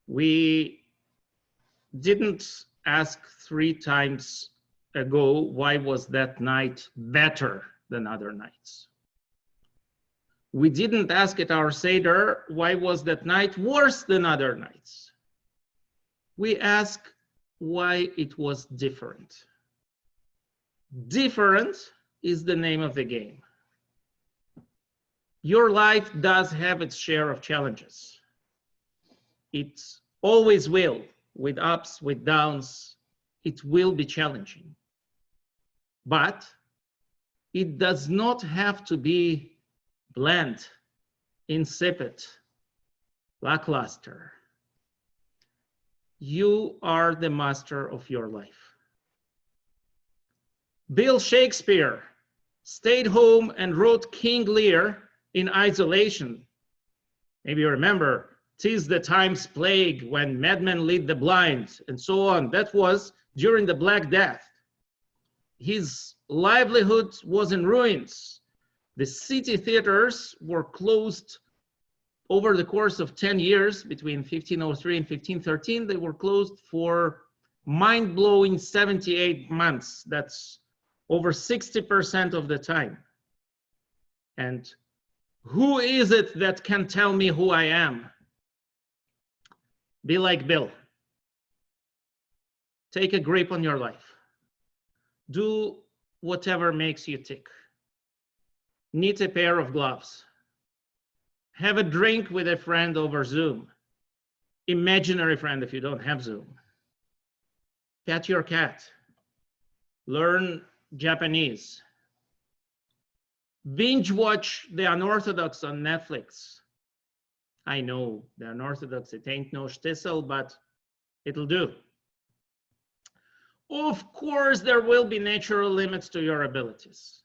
We didn't ask 3 times ago, why was that night better than other nights? We didn't ask at our Seder, why was that night worse than other nights? We ask why it was different. Different is the name of the game. Your life does have its share of challenges. It always will, with ups, with downs. It will be challenging. But It does not have to be bland, insipid, lackluster. You are the master of your life. Bill Shakespeare stayed home and wrote King Lear in isolation. Maybe you remember, "'Tis the time's plague when madmen lead the blind," and so on. That was during the Black Death. His livelihood was in ruins. The city theaters were closed over the course of 10 years, between 1503 and 1513. They were closed for mind-blowing 78 months. That's over 60% of the time. And who is it that can tell me who I am? Be like Bill. Take a grip on your life. Do whatever makes you tick. Knit a pair of gloves. Have a drink with a friend over Zoom. Imaginary friend if you don't have Zoom. Pet your cat. Learn Japanese. Binge watch The Unorthodox on Netflix. I know The Unorthodox, it ain't no shtisel, but it'll do. Of course, there will be natural limits to your abilities.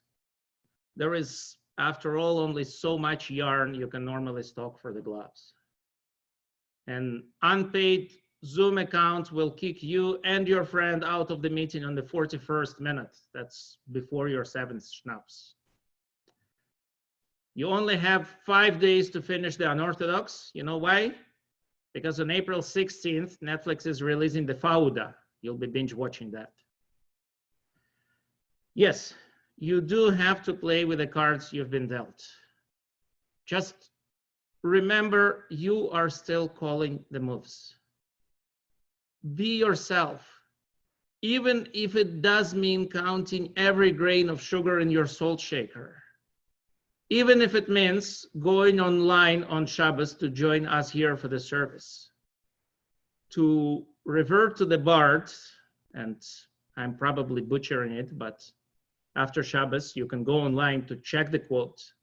There is, after all, only so much yarn you can normally stock for the gloves. An unpaid Zoom account will kick you and your friend out of the meeting on the 41st minute. That's before your 7th schnapps. You only have 5 days to finish The Unorthodox. You know why? Because on April 16th, Netflix is releasing the Fauda. You'll be binge watching that. Yes, you do have to play with the cards you've been dealt. Just remember, you are still calling the moves. Be yourself, even if it does mean counting every grain of sugar in your salt shaker. Even if it means going online on Shabbos to join us here for the service. To revert to the Bard, and I'm probably butchering it, but after Shabbos, you can go online to check the quote.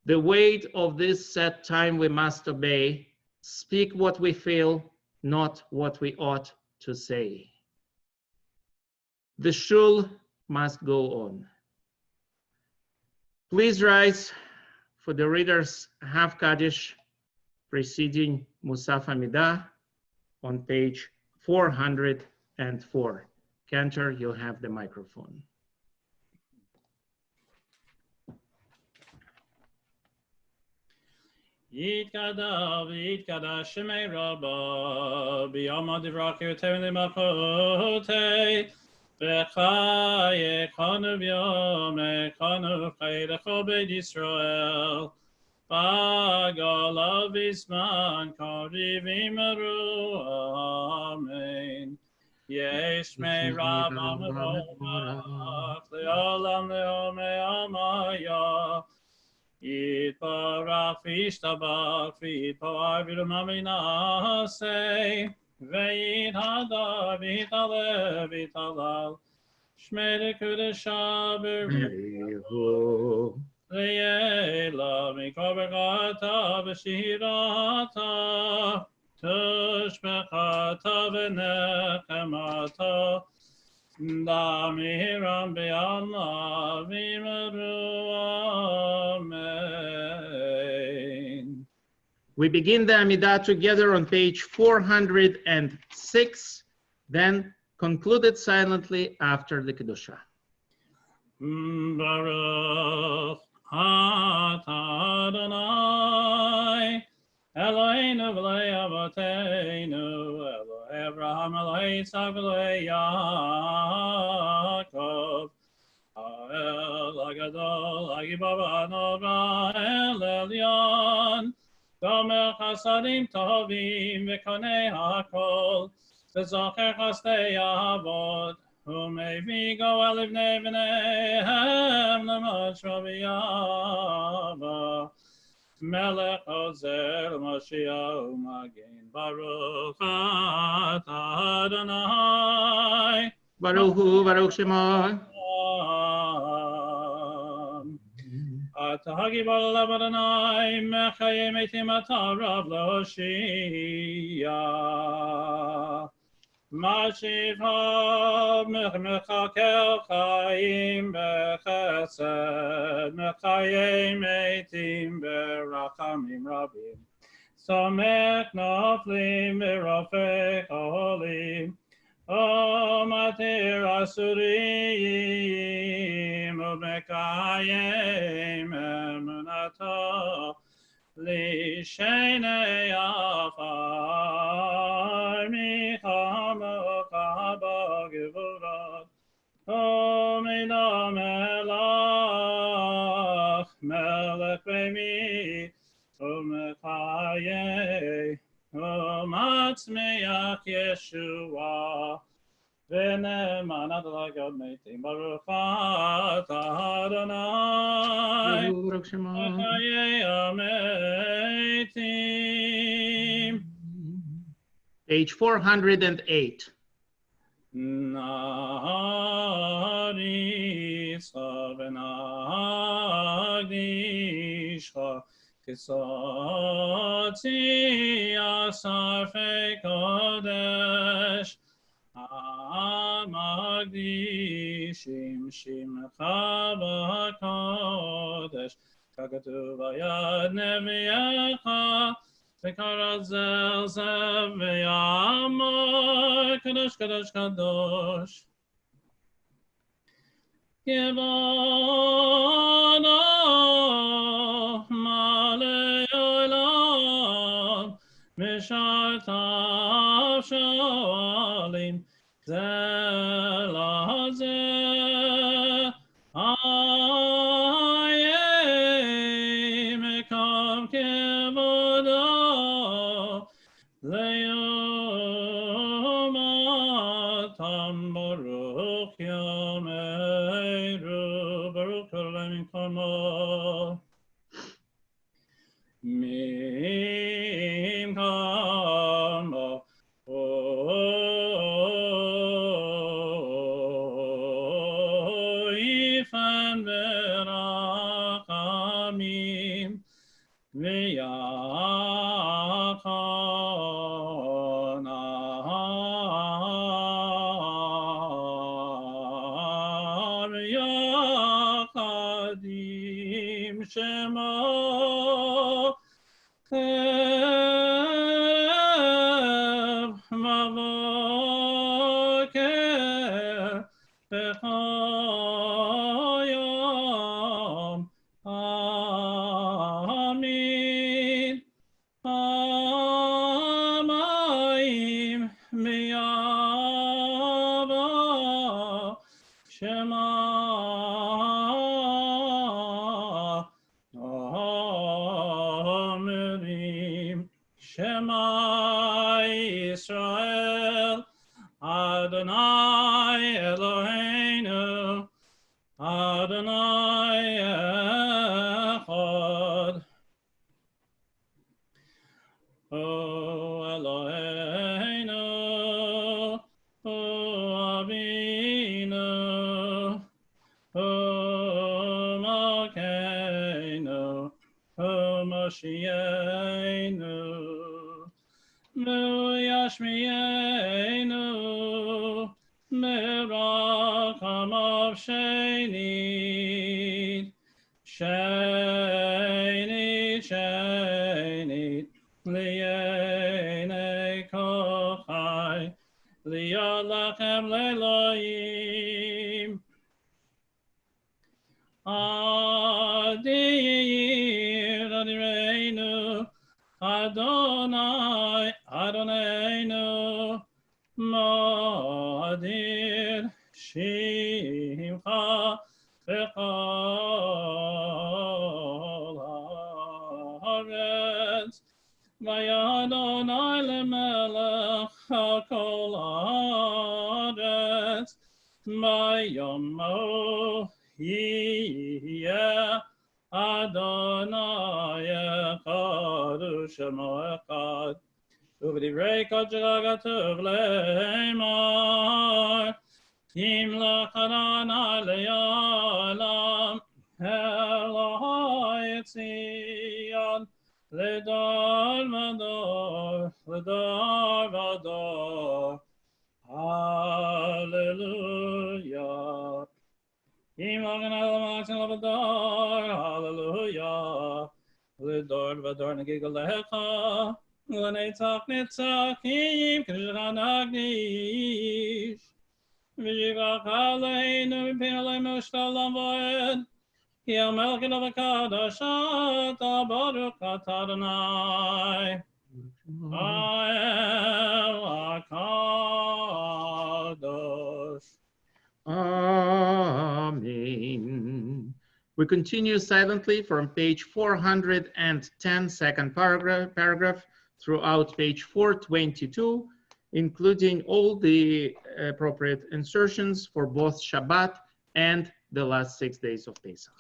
The weight of this set time we must obey, speak what we feel, not what we ought to say. The shul must go on. Please rise for the reader's half Kaddish preceding Musaf Amidah on page 404. Cantor, you have the microphone. Yitkada v'yitkada shemei Rabba b'yama divraki v'tevin l'machotei v'chayekanu v'yomekanu chaylecho beit Yisrael v'gala v'zman kariv imaru amen. Yesh mei Rabba mevorach le'olam le'omei amaya Yitbarach v'yishtabach v'yitpar v'yirumam v'yithadar v'yithalel v'yithalal Shmei l'kudesha b'rihu Le'ela mikol b'chata v'shirata Tushbechata v'nechemata Damiram be'Allah v'yimaru amen. We begin the Amidah together on page 406, then concluded silently after the Kedusha. Baruch atah Adonai Eloheinu v'lei avoteinu Eloi Avraham Eloi Yitzhak Eloi Yaakov Ha'el HaGadol HaGibor HaNorah El Elyon Gomer Chasadim Tovim V'konei HaKol V'zocher Chasdei Avot U'mevii Goel Livnei V'neihem L'mod Shvavi Yava Melech Ozer Mashiach U'Magen Baruch atah Adonai Baruch Hu Baruch Shemo אתה הגיבור עליו אדוני, מחיי מתים אתה רב להושיע. משיבך מחכה חיים בחסד, מחיי מתים ברחמים רבים. סומך נופלים ברופא חולים, ומתיר אסורים, ומקיים אמונתו, לשני עפר מחמוך בגבורות, ומן המלך מלך בימי, ומחיי ומצמיח ישועה, ונאמן עד לגוד מתים. ברוך אתה אדוני, וחיי המתים. Page 408. נעריצה ונקדישך, כסותי אסרפי קודש, המקדישים שמך בקודש, ככתוב ביד נביאך, וקרא זל זב ויאמר, קדוש קדוש קדוש. כבודו מלא עולם, משרתיו שואלים זה לזה, איה מקום כבודו ליומתם. ברוך יאמרו, ברוך כולם מקומו. ממקומו יפן ברחמים ויחון יחדים שמו מבוקר בכל יום. אמן. המים מיבוא שמע אומרים, שמע ישראל Adonai Eloheinu, Adonai Echad. O Eloheinu, O Avinu, O Malkeinu, O Moshiachenu, Mu Yashmienu, Merachamav Shenit, Shenit, Shenit, Lienei Kochai, Lialachem Leloim, Adir Adireinu, Adonai, Adonai, Moadir Shimcha Bechol Haaretz, Vayadonai lemelech HaKol Haaretz, Vayomo Yeh Adonai Echad U'Shemo Echad. ובדברי קודשך כתוב לאמור, ימלך אדוני לעולם, אלוהי Sion, Ledor Vador, Ledor Vador. Hallelujah. Hallelujah. Ledor Vador Nagigalecha, Lenetzach Netzachim, Kishranagnish. V'yivach aleinu v'pin aleinu sh'olam v'ed. Ki el-melech el-avakadash ata baruch atah Adonai. El-Akadosh. Amen. We continue silently from page 410, second paragraph throughout page 422, including all the appropriate insertions for both Shabbat and the last 6 days of Pesach.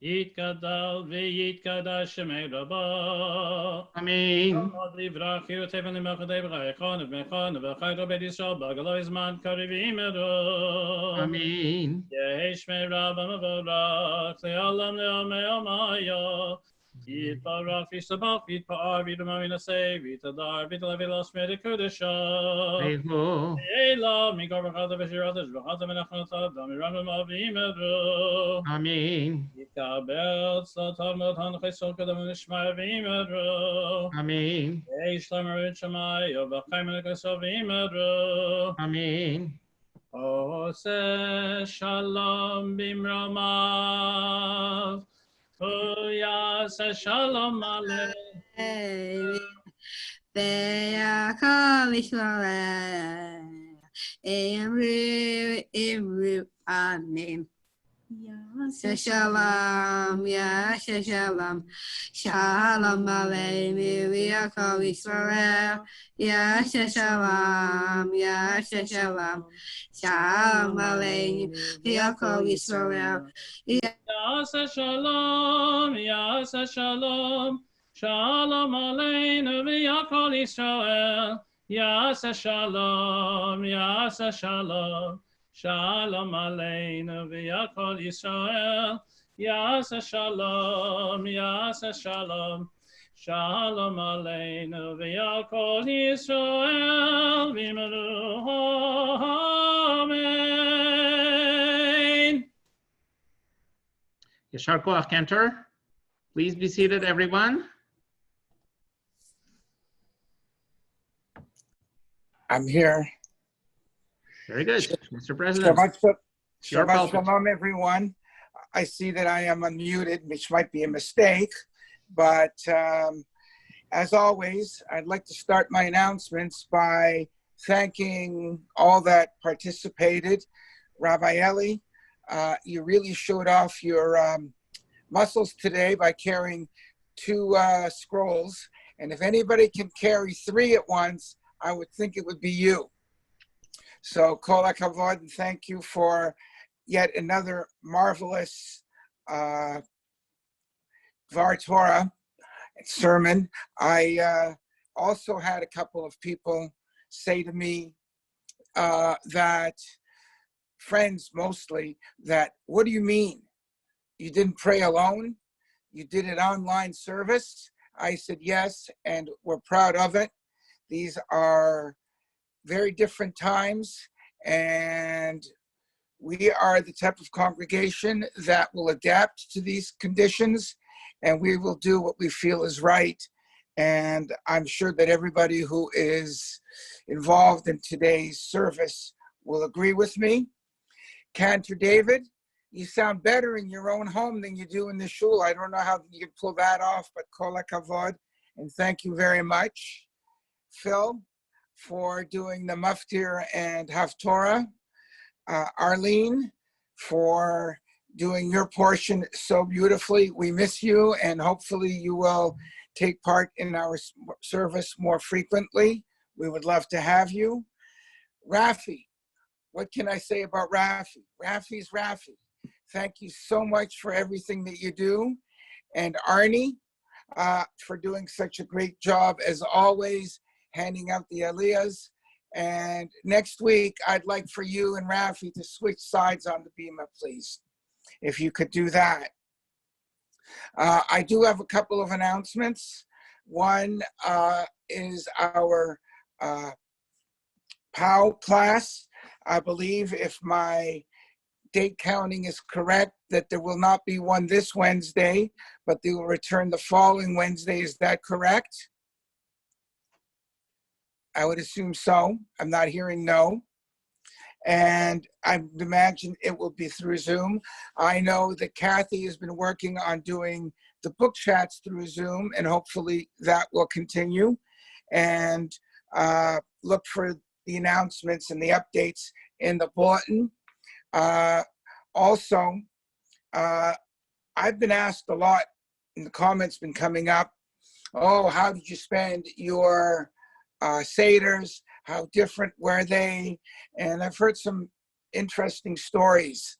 Yitkadal v'yitkadash shemei Rabba. Amen. Amad livrach yirteven l'mechadei v'chayechon v'mechon v'chayro b'et Yisrael b'agalo izman karivim edo. Amen. Yehi shmei Rabba mevorach le'olam le'omei omayo. Yitbarach v'yistabach v'yitpa'ar v'yidamar v'yinasei v'yitadar v'yitalevi l'osmei d'kudesha. Eho. Eila mikor v'chata v'shiratash v'chata v'nachnatat v'amiram v'mavim edo. Amen. Yikabel Satarmot Hanchesol Kadam Nishmai Vimedro. Amen. Eishlamar Shamai Yovachaimanakasov Vimedro. Amen. Ose Shalom Bimramav. Oyase Shalom Aleichem. Be'akol Yisrael. Emru Amen. Shalom, Shalom, Shalom Aleinu v'Yakov Yisrael. Shalom, Shalom, Shalom Aleinu v'Yakov Yisrael. Yase Shalom, Shalom, Shalom Aleinu v'Yakov Yisrael. Yase Shalom, Shalom. Shalom Aleinu v'Yakol Yisrael. Yase Shalom, Shalom. Shalom Aleinu v'Yakol Yisrael. V'imru Amen. Yashar Koach Cantor. Please be seated, everyone. I'm here. Very good, Mr. President. Shabbat Shalom, everyone. I see that I am unmuted, which might be a mistake, but as always, I'd like to start my announcements by thanking all that participated. Rabbi Eli, you really showed off your muscles today by carrying 2 scrolls, and if anybody can carry 3 at once, I would think it would be you. So, Kol HaKavod, and thank you for yet another marvelous Dvar Torah sermon. I also had a couple of people say to me that, friends mostly, that, what do you mean? You didn't pray alone? You did an online service? I said yes, and we're proud of it. These are very different times, and we are the type of congregation that will adapt to these conditions, and we will do what we feel is right. And I'm sure that everybody who is involved in today's service will agree with me. Cantor David, you sound better in your own home than you do in the shul. I don't know how you can pull that off, but Kol HaKavod, and thank you very much. Phil, for doing the Muftir and Haftarah. Arlene, for doing your portion so beautifully. We miss you, and hopefully you will take part in our service more frequently. We would love to have you. Rafi, what can I say about Rafi? Rafi's Rafi. Thank you so much for everything that you do. And Arnie, for doing such a great job as always, handing out the aliyahs. And next week, I'd like for you and Rafi to switch sides on the bima, please, if you could do that. I do have a couple of announcements. One is our POW class. I believe, if my date counting is correct, that there will not be one this Wednesday, but they will return the following Wednesday. Is that correct? I would assume so. I'm not hearing no. And I imagine it will be through Zoom. I know that Kathy has been working on doing the book chats through Zoom, and hopefully that will continue. And look for the announcements and the updates in the bulletin. Also, I've been asked a lot, and the comments been coming up, oh, how did you spend your Seders? How different were they? And I've heard some interesting stories.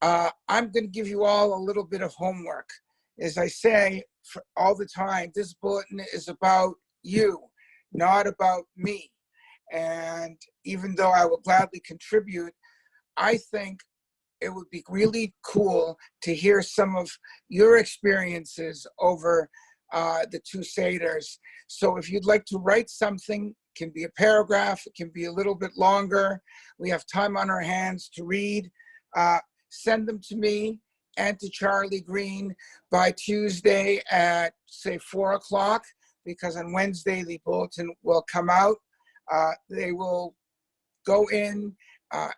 I'm going to give you all a little bit of homework. As I say for all the time, this bulletin is about you, not about me. And even though I will gladly contribute, I think it would be really cool to hear some of your experiences over the 2 Seders. So if you'd like to write something, it can be a paragraph, it can be a little bit longer. We have time on our hands to read. Send them to me and to Charlie Green by Tuesday at, say, 4 o'clock, because on Wednesday the bulletin will come out. They will go in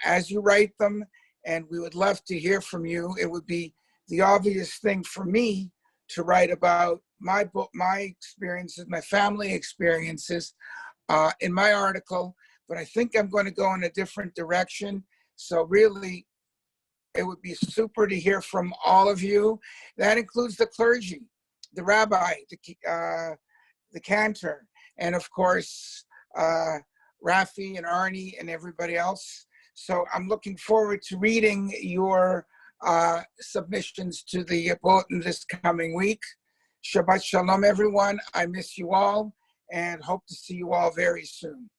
as you write them, and we would love to hear from you. It would be the obvious thing for me to write about my book, my experiences, my family experiences in my article, but I think I'm going to go in a different direction. So really, it would be super to hear from all of you. That includes the clergy, the rabbi, the cantor, and of course, Rafi and Arnie and everybody else. So I'm looking forward to reading your submissions to the bulletin this coming week. Shabbat Shalom, everyone. I miss you all and hope to see you all very soon.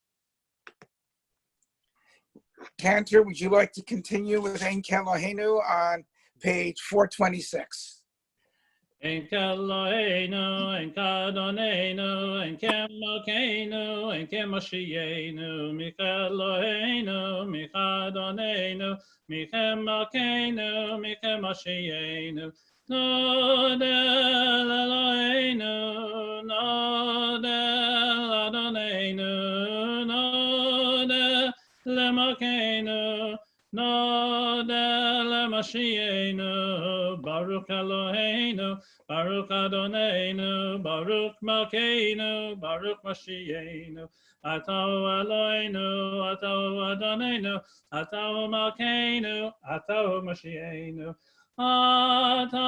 Cantor, would you like to continue with Ein Kelohenu on page 426? Ein Kelohenu, Ein Kadonenu, Ein Kemokeinu, Ein Kemoshienu, Michelohenu, Michadonenu, Michemokeinu, Michemoshienu, Nodel Eloheinu, Nodel Adonenu, Nodel Lemakenu, Nodel Lemashienu, Baruch Eloheinu, Baruch Adonenu, Baruch Malkeinu, Baruch Mashienu, Atau Eloheinu, Atau Adonenu, Atau Malkeinu, Atau Mashienu, Atau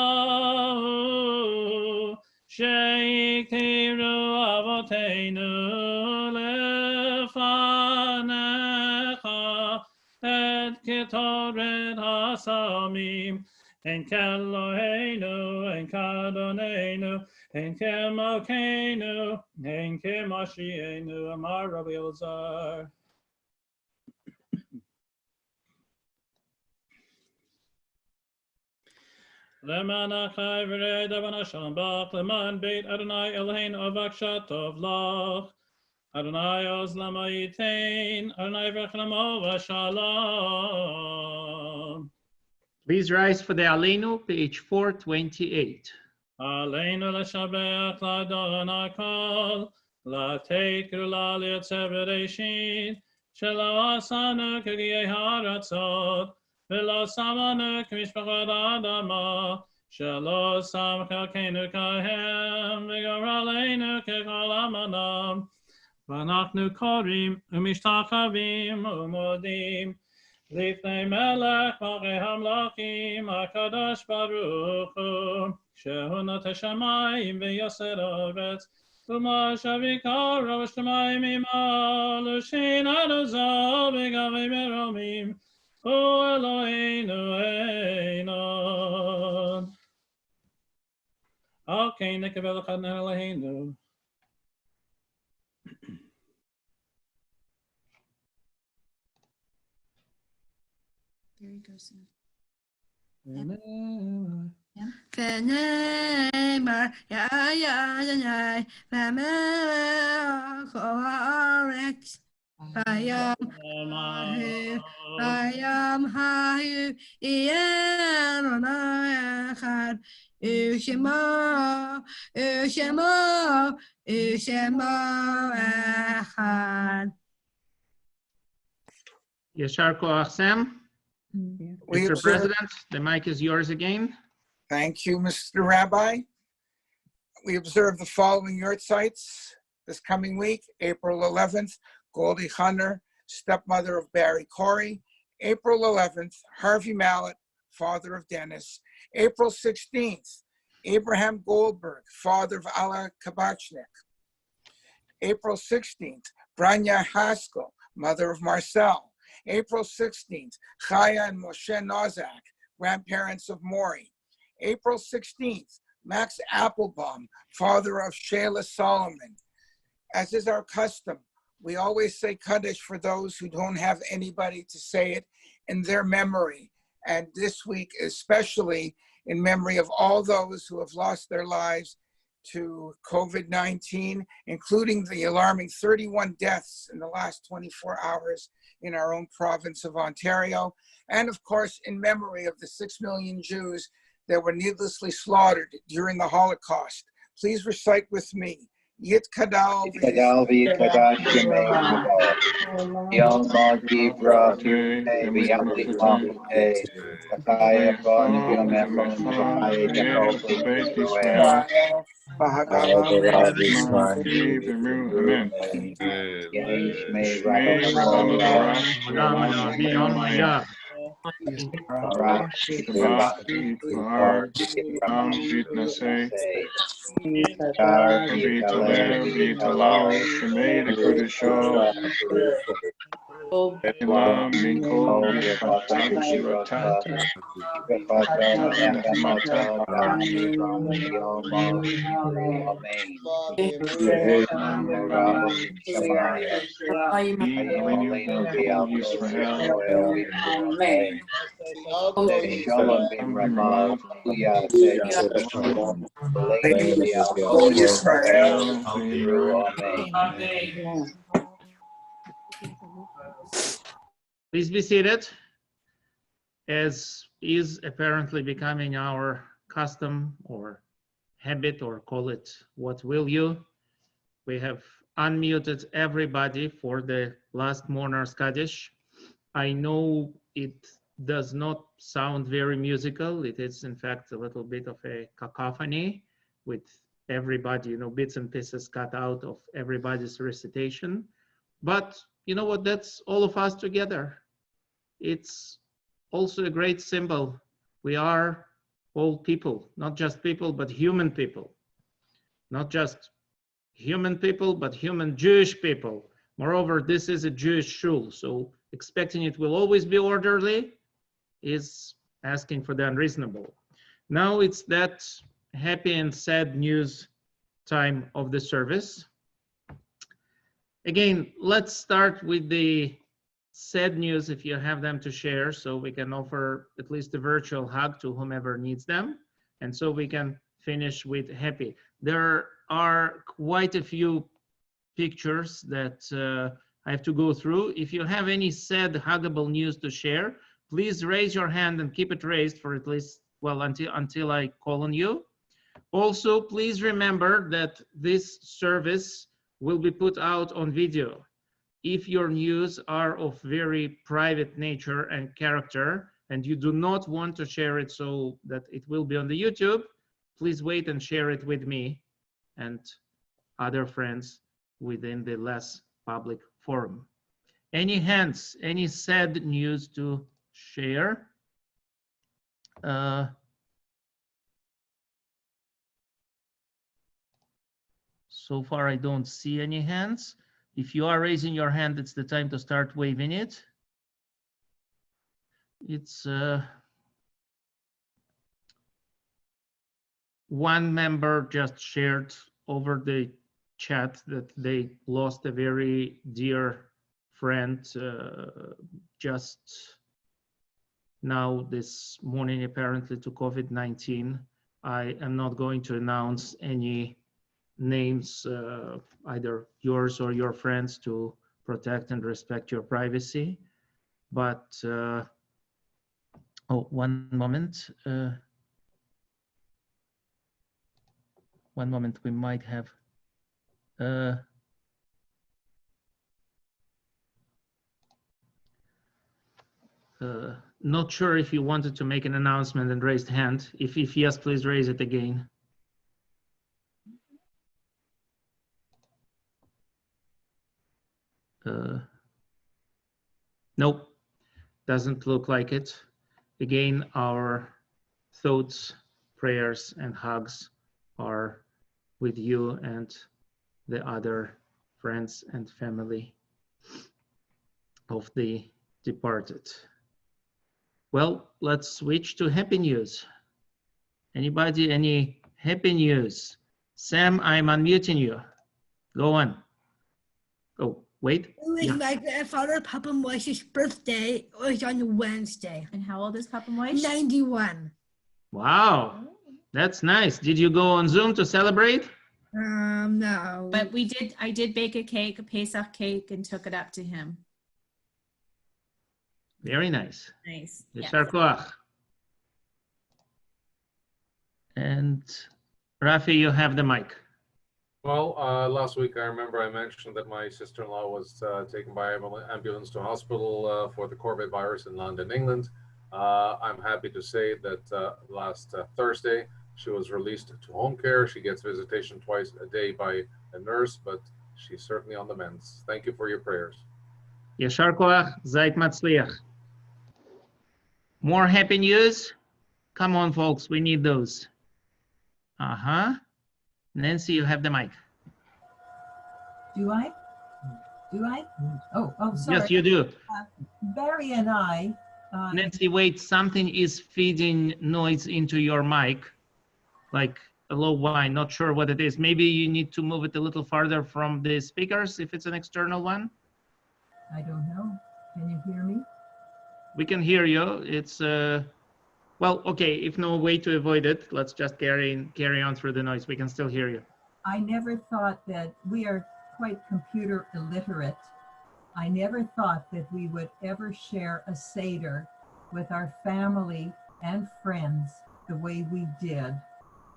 Sheiktiru Avoteinu Lefanecha Et Ketoret Hasamim En Keloheinu, En Kadonenu, En Kemalkeinu, En Kemashienu, Amar Rabbi Lodzer. Leman achai v'rei davan Hashem bach, leman beit Adonai Eloheinu avak shatov lach. Adonai oz lama yitain, Adonai v'chnamo v'shalom. Please rise for the Aleinu, page 428. Aleinu l'shabeach l'Adonai kol, l'teit krula li'yotzer b'reishit, shelo asanu k'giyei haratzot, v'lo samanu k'mishpachot adama, shelo sam chalkeinu kahem, v'goraleinu k'chol amanam, v'anachnu korim u'mishtachavim u'modim, Lifnei melech malchei hamlachim, HaKadosh Baruch Hu, shehu notei shamayim v'yoser oretz, u'moshav yikar rosh shamayim imo, l'shin adozo v'gavei meromim, hu Eloheinu einon. Okay, nekavel echad Eloheinu. There he goes. V'ne'emar Adonai v'melech haaretz Hayam hayu yeh Adonai echad u'shemo echad. Yashar Koach Sam. Mr. President, the mic is yours again. Thank you, Mr. Rabbi. We observe the following yurtzites this coming week. April 11th, Goldie Hunter, stepmother of Barry Corey. April 11th, Harvey Mallet, father of Dennis. April 16th, Abraham Goldberg, father of Alla Kabachnik. April 16th, Branya Haskell, mother of Marcel. April 16th, Chaya and Moshe Nozak, grandparents of Maury. April 16th, Max Applebaum, father of Shayla Solomon. As is our custom, we always say Kaddish for those who don't have anybody to say it in their memory. And this week, especially in memory of all those who have lost their lives to COVID-19, including the alarming 31 deaths in the last 24 hours in our own province of Ontario, and of course in memory of the 6 million Jews that were needlessly slaughtered during the Holocaust. Please recite with me. Yit Kadal V'Yitadash Shemei Yom Magi Brati V'Yamli Machutei V'Chaya Bon Yom Echon V'Chaya Dechol V'Yisrael V'Hagalav Yisrael Yehi Shmei Rabbi Torah Shabbat, Shalom bin Ramal, Uya Shalom, All Yisrael. Amen. Please be seated, as is apparently becoming our custom or habit, or call it what will you. We have unmuted everybody for the last Mourner's Kaddish. I know it does not sound very musical. It is, in fact, a little bit of a cacophony with everybody, you know, bits and pieces cut out of everybody's recitation. But you know what? That's all of us together. It's also a great symbol. We are all people, not just people, but human people. Not just human people, but human Jewish people. Moreover, this is a Jewish shul, so expecting it will always be orderly is asking for the unreasonable. Now it's that happy and sad news time of the service. Again, let's start with the sad news if you have them to share, so we can offer at least a virtual hug to whomever needs them, and so we can finish with happy. There are quite a few pictures that I have to go through. If you have any sad huggable news to share, please raise your hand and keep it raised for at least, well, until I call on you. Also, please remember that this service will be put out on video. If your news are of very private nature and character, and you do not want to share it so that it will be on the YouTube, please wait and share it with me and other friends within the less public forum. Any hands, any sad news to share? So far, I don't see any hands. If you are raising your hand, it's the time to start waving it. It's one member just shared over the chat that they lost a very dear friend just now this morning, apparently, to COVID-19. I am not going to announce any names, either yours or your friends, to protect and respect your privacy. But, oh, one moment. One moment, we might have. Not sure if you wanted to make an announcement and raised hand. If yes, please raise it again. Nope, doesn't look like it. Again, our thoughts, prayers, and hugs are with you and the other friends and family of the departed. Well, let's switch to happy news. Anybody, any happy news? Sam, I'm unmuting you. Go on. Oh, wait. It was my grandfather, Papa Moishe's birthday. It was on Wednesday. And how old is Papa Moish? 91. Wow, that's nice. Did you go on Zoom to celebrate? No. But I did bake a cake, a Pesach cake, and took it up to him. Very nice. Nice. Yeshar koach. And Rafi, you have the mic. Well, last week I remember I mentioned that my sister-in-law was taken by ambulance to hospital for the COVID virus in London, England. I'm happy to say that last Thursday she was released to home care. She gets visitation twice a day by a nurse, but she's certainly on the mends. Thank you for your prayers. Yeshar koach, zayit matzliach. More happy news? Come on, folks, we need those. Nancy, you have the mic. Do I? Do I? Oh, sorry. Yes, you do. Barry and I. Nancy, wait, something is feeding noise into your mic, like a low whine, not sure what it is. Maybe you need to move it a little farther from the speakers if it's an external one. I don't know. Can you hear me? We can hear you. It's, well, okay, if no way to avoid it, let's just carry on through the noise. We can still hear you. I never thought that we are quite computer illiterate. I never thought that we would ever share a Seder with our family and friends the way we did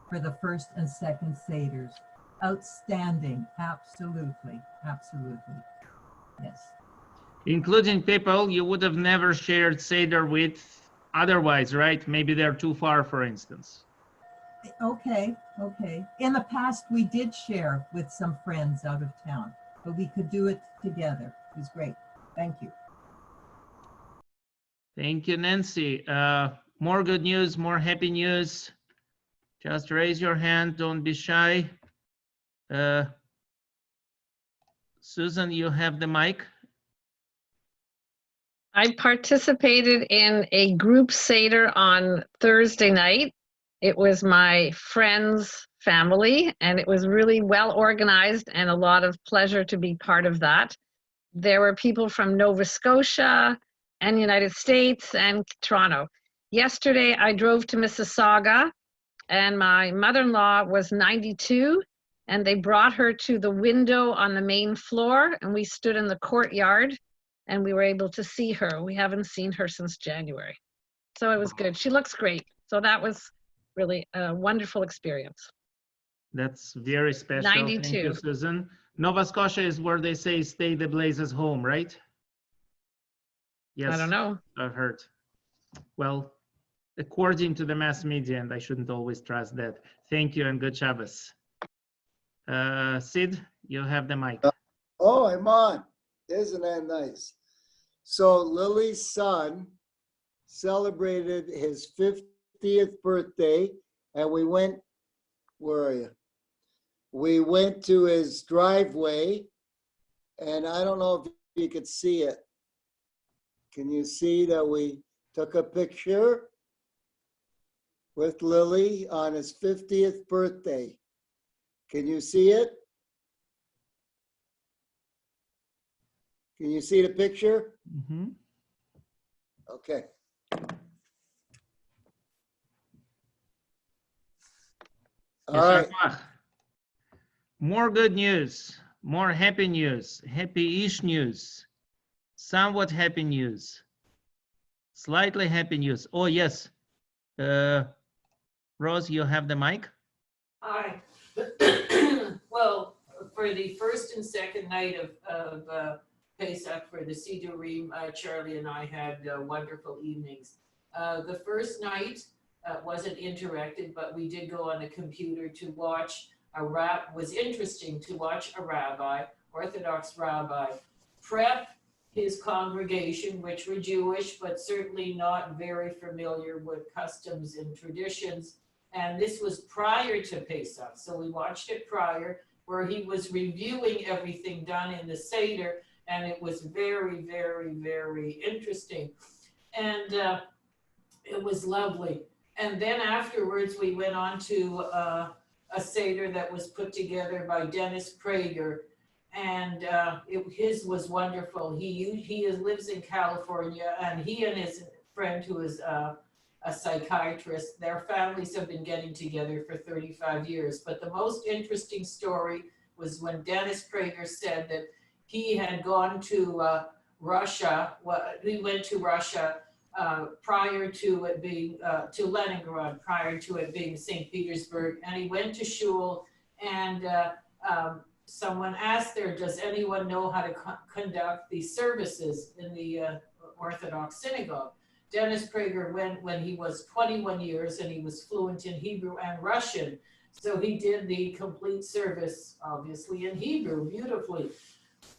for the first and second Seders. Outstanding, absolutely, absolutely, yes. Including people you would have never shared Seder with otherwise, right? Maybe they're too far, for instance. Okay. In the past, we did share with some friends out of town, but we could do it together. It was great. Thank you. Thank you, Nancy. More good news, more happy news. Just raise your hand, don't be shy. Susan, you have the mic. I participated in a group Seder on Thursday night. It was my friend's family, and it was really well organized and a lot of pleasure to be part of that. There were people from Nova Scotia and United States and Toronto. Yesterday, I drove to Mississauga, and my mother-in-law was 92, and they brought her to the window on the main floor, and we stood in the courtyard, and we were able to see her. We haven't seen her since January. So it was good. She looks great. So that was really a wonderful experience. That's very special. 92. Thank you, Susan. Nova Scotia is where they say stay the blazes home, right? Yes. I don't know. I've heard. Well, according to the mass media, and I shouldn't always trust that. Thank you and good Shabbos. Sid, you have the mic. Oh, I'm on. Isn't that nice? So Lily's son celebrated his 50th birthday, and we went, where are you? We went to his driveway, and I don't know if you could see it. Can you see that we took a picture with Lily on his 50th birthday? Can you see it? Can you see the picture? Mm-hmm. Okay. All right. More good news, more happy news, happy-ish news, somewhat happy news, slightly happy news. Oh, yes. Rose, you have the mic? Hi. Well, for the first and second night of Pesach for the Sidurim, Charlie and I had wonderful evenings. The first night wasn't interactive, but we did go on a computer to watch was interesting to watch a rabbi, Orthodox rabbi, prep his congregation, which were Jewish, but certainly not very familiar with customs and traditions. And this was prior to Pesach. So we watched it prior, where he was reviewing everything done in the Seder, and it was very, very, very interesting. And it was lovely. And then afterwards, we went on to a Seder that was put together by Dennis Prager, and his was wonderful. He lives in California, and he and his friend, who is a psychiatrist, their families have been getting together for 35 years. But the most interesting story was when Dennis Prager said that he had gone to Russia. He went to Russia prior to it being, to Leningrad, prior to it being St. Petersburg. And he went to shul, and someone asked there, does anyone know how to conduct these services in the Orthodox synagogue? Dennis Prager went when he was 21 years, and he was fluent in Hebrew and Russian. So he did the complete service, obviously, in Hebrew, beautifully.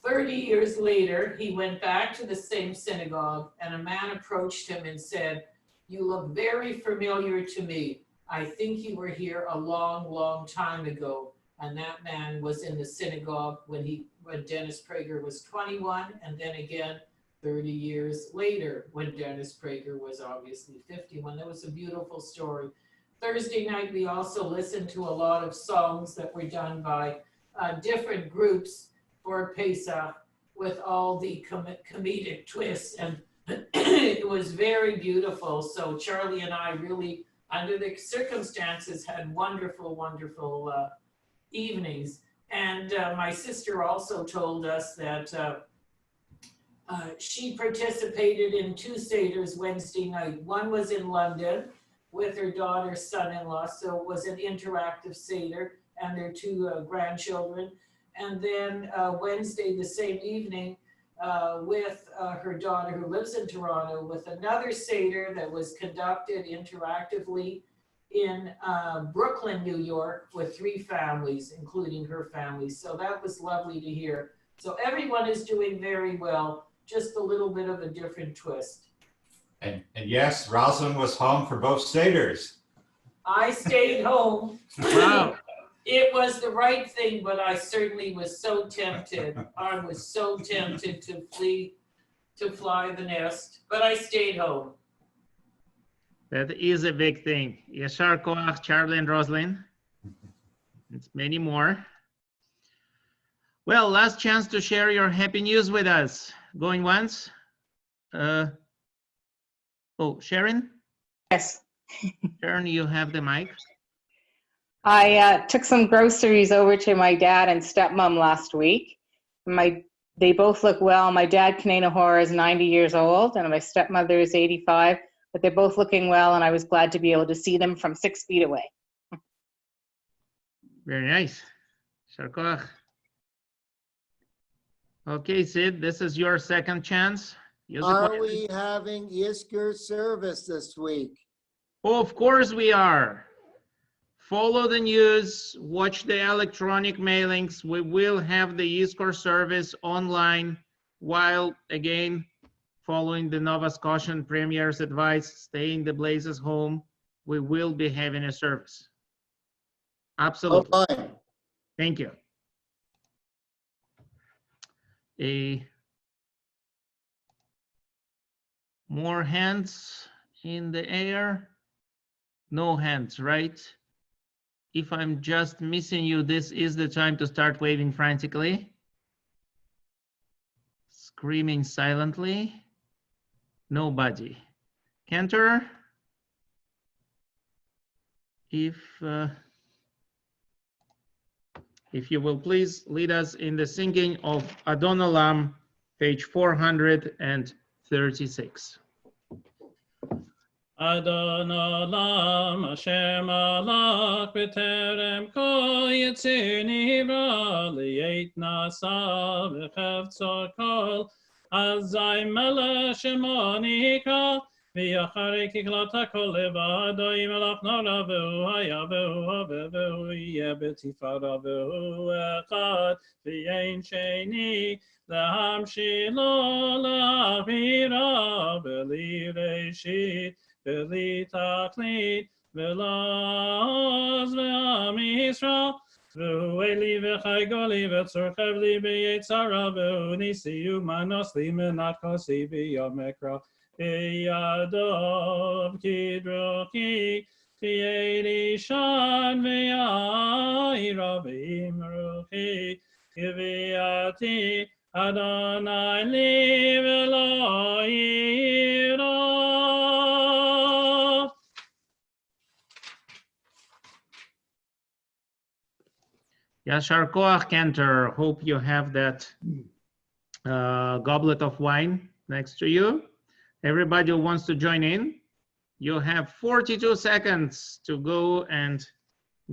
30 years later, he went back to the same synagogue, and a man approached him and said, "You look very familiar to me. I think you were here a long, long time ago." And that man was in the synagogue when Dennis Prager was 21, and then again 30 years later when Dennis Prager was obviously 51. That was a beautiful story. Thursday night, we also listened to a lot of songs that were done by different groups for Pesach, with all the comedic twists, and it was very beautiful. So Charlie and I really, under the circumstances, had wonderful, wonderful evenings. And my sister also told us that she participated in two Seders Wednesday night. One was in London, with her daughter's son-in-law. So it was an interactive Seder and their two grandchildren. And then Wednesday, the same evening, with her daughter who lives in Toronto, with another Seder that was conducted interactively in Brooklyn, New York, with 3 families, including her family. So that was lovely to hear. So everyone is doing very well, just a little bit of a different twist. And yes, Rosalind was home for both Seders. I stayed home. Wow. It was the right thing, but I certainly was so tempted. I was so tempted to fly the nest, but I stayed home. That is a big thing. Yashar Koach, Charlie and Rosalind. It's many more. Well, last chance to share your happy news with us. Going once? Oh, Sharon? Yes. Sharon, you have the mic. I took some groceries over to my dad and stepmom last week. They both look well. My dad, Kanena Hora, is 90 years old, and my stepmother is 85, but they're both looking well, and I was glad to be able to see them from 6 feet away. Very nice. Sharkoach. Okay, Sid, this is your second chance. Are we having Yizkor service this week? Oh, of course we are. Follow the news, watch the electronic mailings. We will have the Yizkor service online while, again, following the Nova Scotian Premier's advice, stay in the blazes home. We will be having a service. Absolutely. Oh, thank you. More hands in the air? No hands, right? If I'm just missing you, this is the time to start waving frantically. Screaming silently. Nobody. Cantor, if you will please lead us in the singing of Adon Olam, page 436. Adon Olam Asher Malach B'terem Kol Yitzir Nivra Li'et Nasa V'chevtzor Kol Azai Melech Shemo Nikra V'yachare Kiklata Kol Levado Yimelach Nora V'hu Haya V'hu Hove V'hu Yeh B'tifara V'hu Echad V'yein Sheni L'hamshilo L'avira B'li Reshit B'li Tachlit V'la'oz V'am Yisrael V'hu Eli V'chai Goli V'tzorchev Li B'yetzara V'hu Nisi Umanos Li Menat Kosi V'yomekra V'yadov Kidroki V'yedi Shan V'yayra V'imruchi Kiviyati Adonai Li V'lo Yira. Yashar Koach, Cantor. Hope you have that goblet of wine next to you. Everybody who wants to join in, you have 42 seconds to go and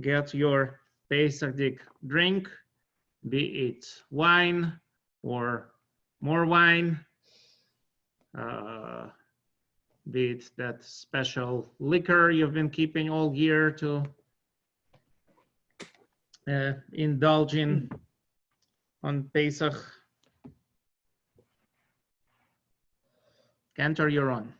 get your Pesach drink, be it wine or more wine, be it that special liquor you've been keeping all year to indulge in on Pesach. Cantor, you're on.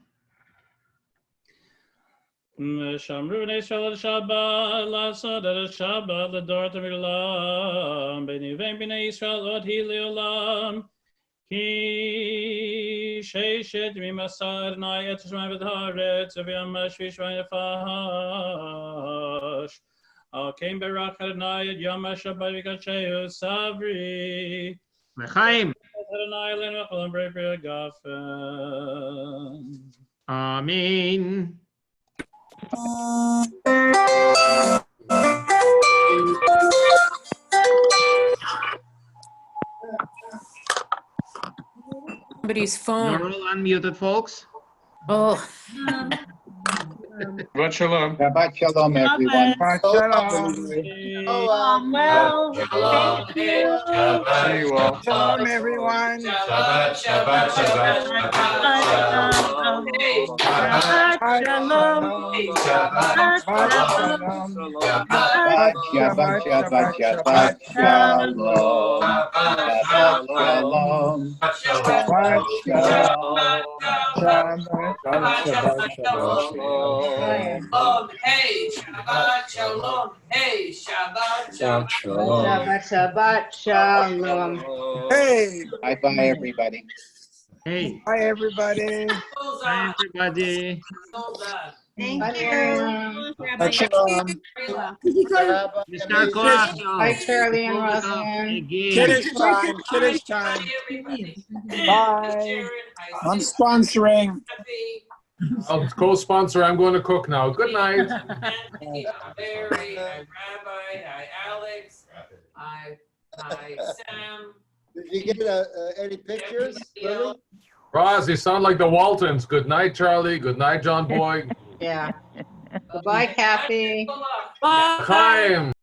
Shamru Yisrael Shabbat, Lasod Shabbat, L'dor Tamilam, B'nei B'nei Yisrael Od Hiliolam, Ki Sheishet Mimasar Nayet Shmai V'Haretz, V'yam Mashvi Shmai Fahash, Akeim Berach Adonai Yom HaShabbat V'Kacheu Savri, L'chaim. Adonai Elenu V'cholam Brei Gafen. Amen. Somebody's phone. You're all unmuted, folks. Oh. Shabbat shalom. Shabbat shalom, everyone. Shabbat shalom. Well, thank you. See you all. Shalom, everyone. Shabbat, Shabbat, Shabbat, Shabbat, Shalom. Shabbat shalom. Shabbat Shabbat shalom. shalom. Shabbat, Shabbat, Shabbat, shalom. Shabbat shalom. Shabbat shalom. Shabbat shalom. Hey, Shabbat shalom. Hey, Shabbat shalom. Shabbat shalom. Hey. Bye-bye, everybody. Hey. Hi, everybody. Bye, everybody. Thank you. Shabbat shalom. Bye, Charlie and Roseanne. Kiddush time. Kiddush time. Bye. I'm sponsoring. I'll co-sponsor. I'm going to cook now. Good night. Hi, Barry. Hi, Rabbi. Hi, Alex. Hi, Sam. Did you get any pictures, Lily? Roz, you sound like the Waltons. Good night, Charlie. Good night, John Boy. Yeah. Goodbye, Kathy. Chaim.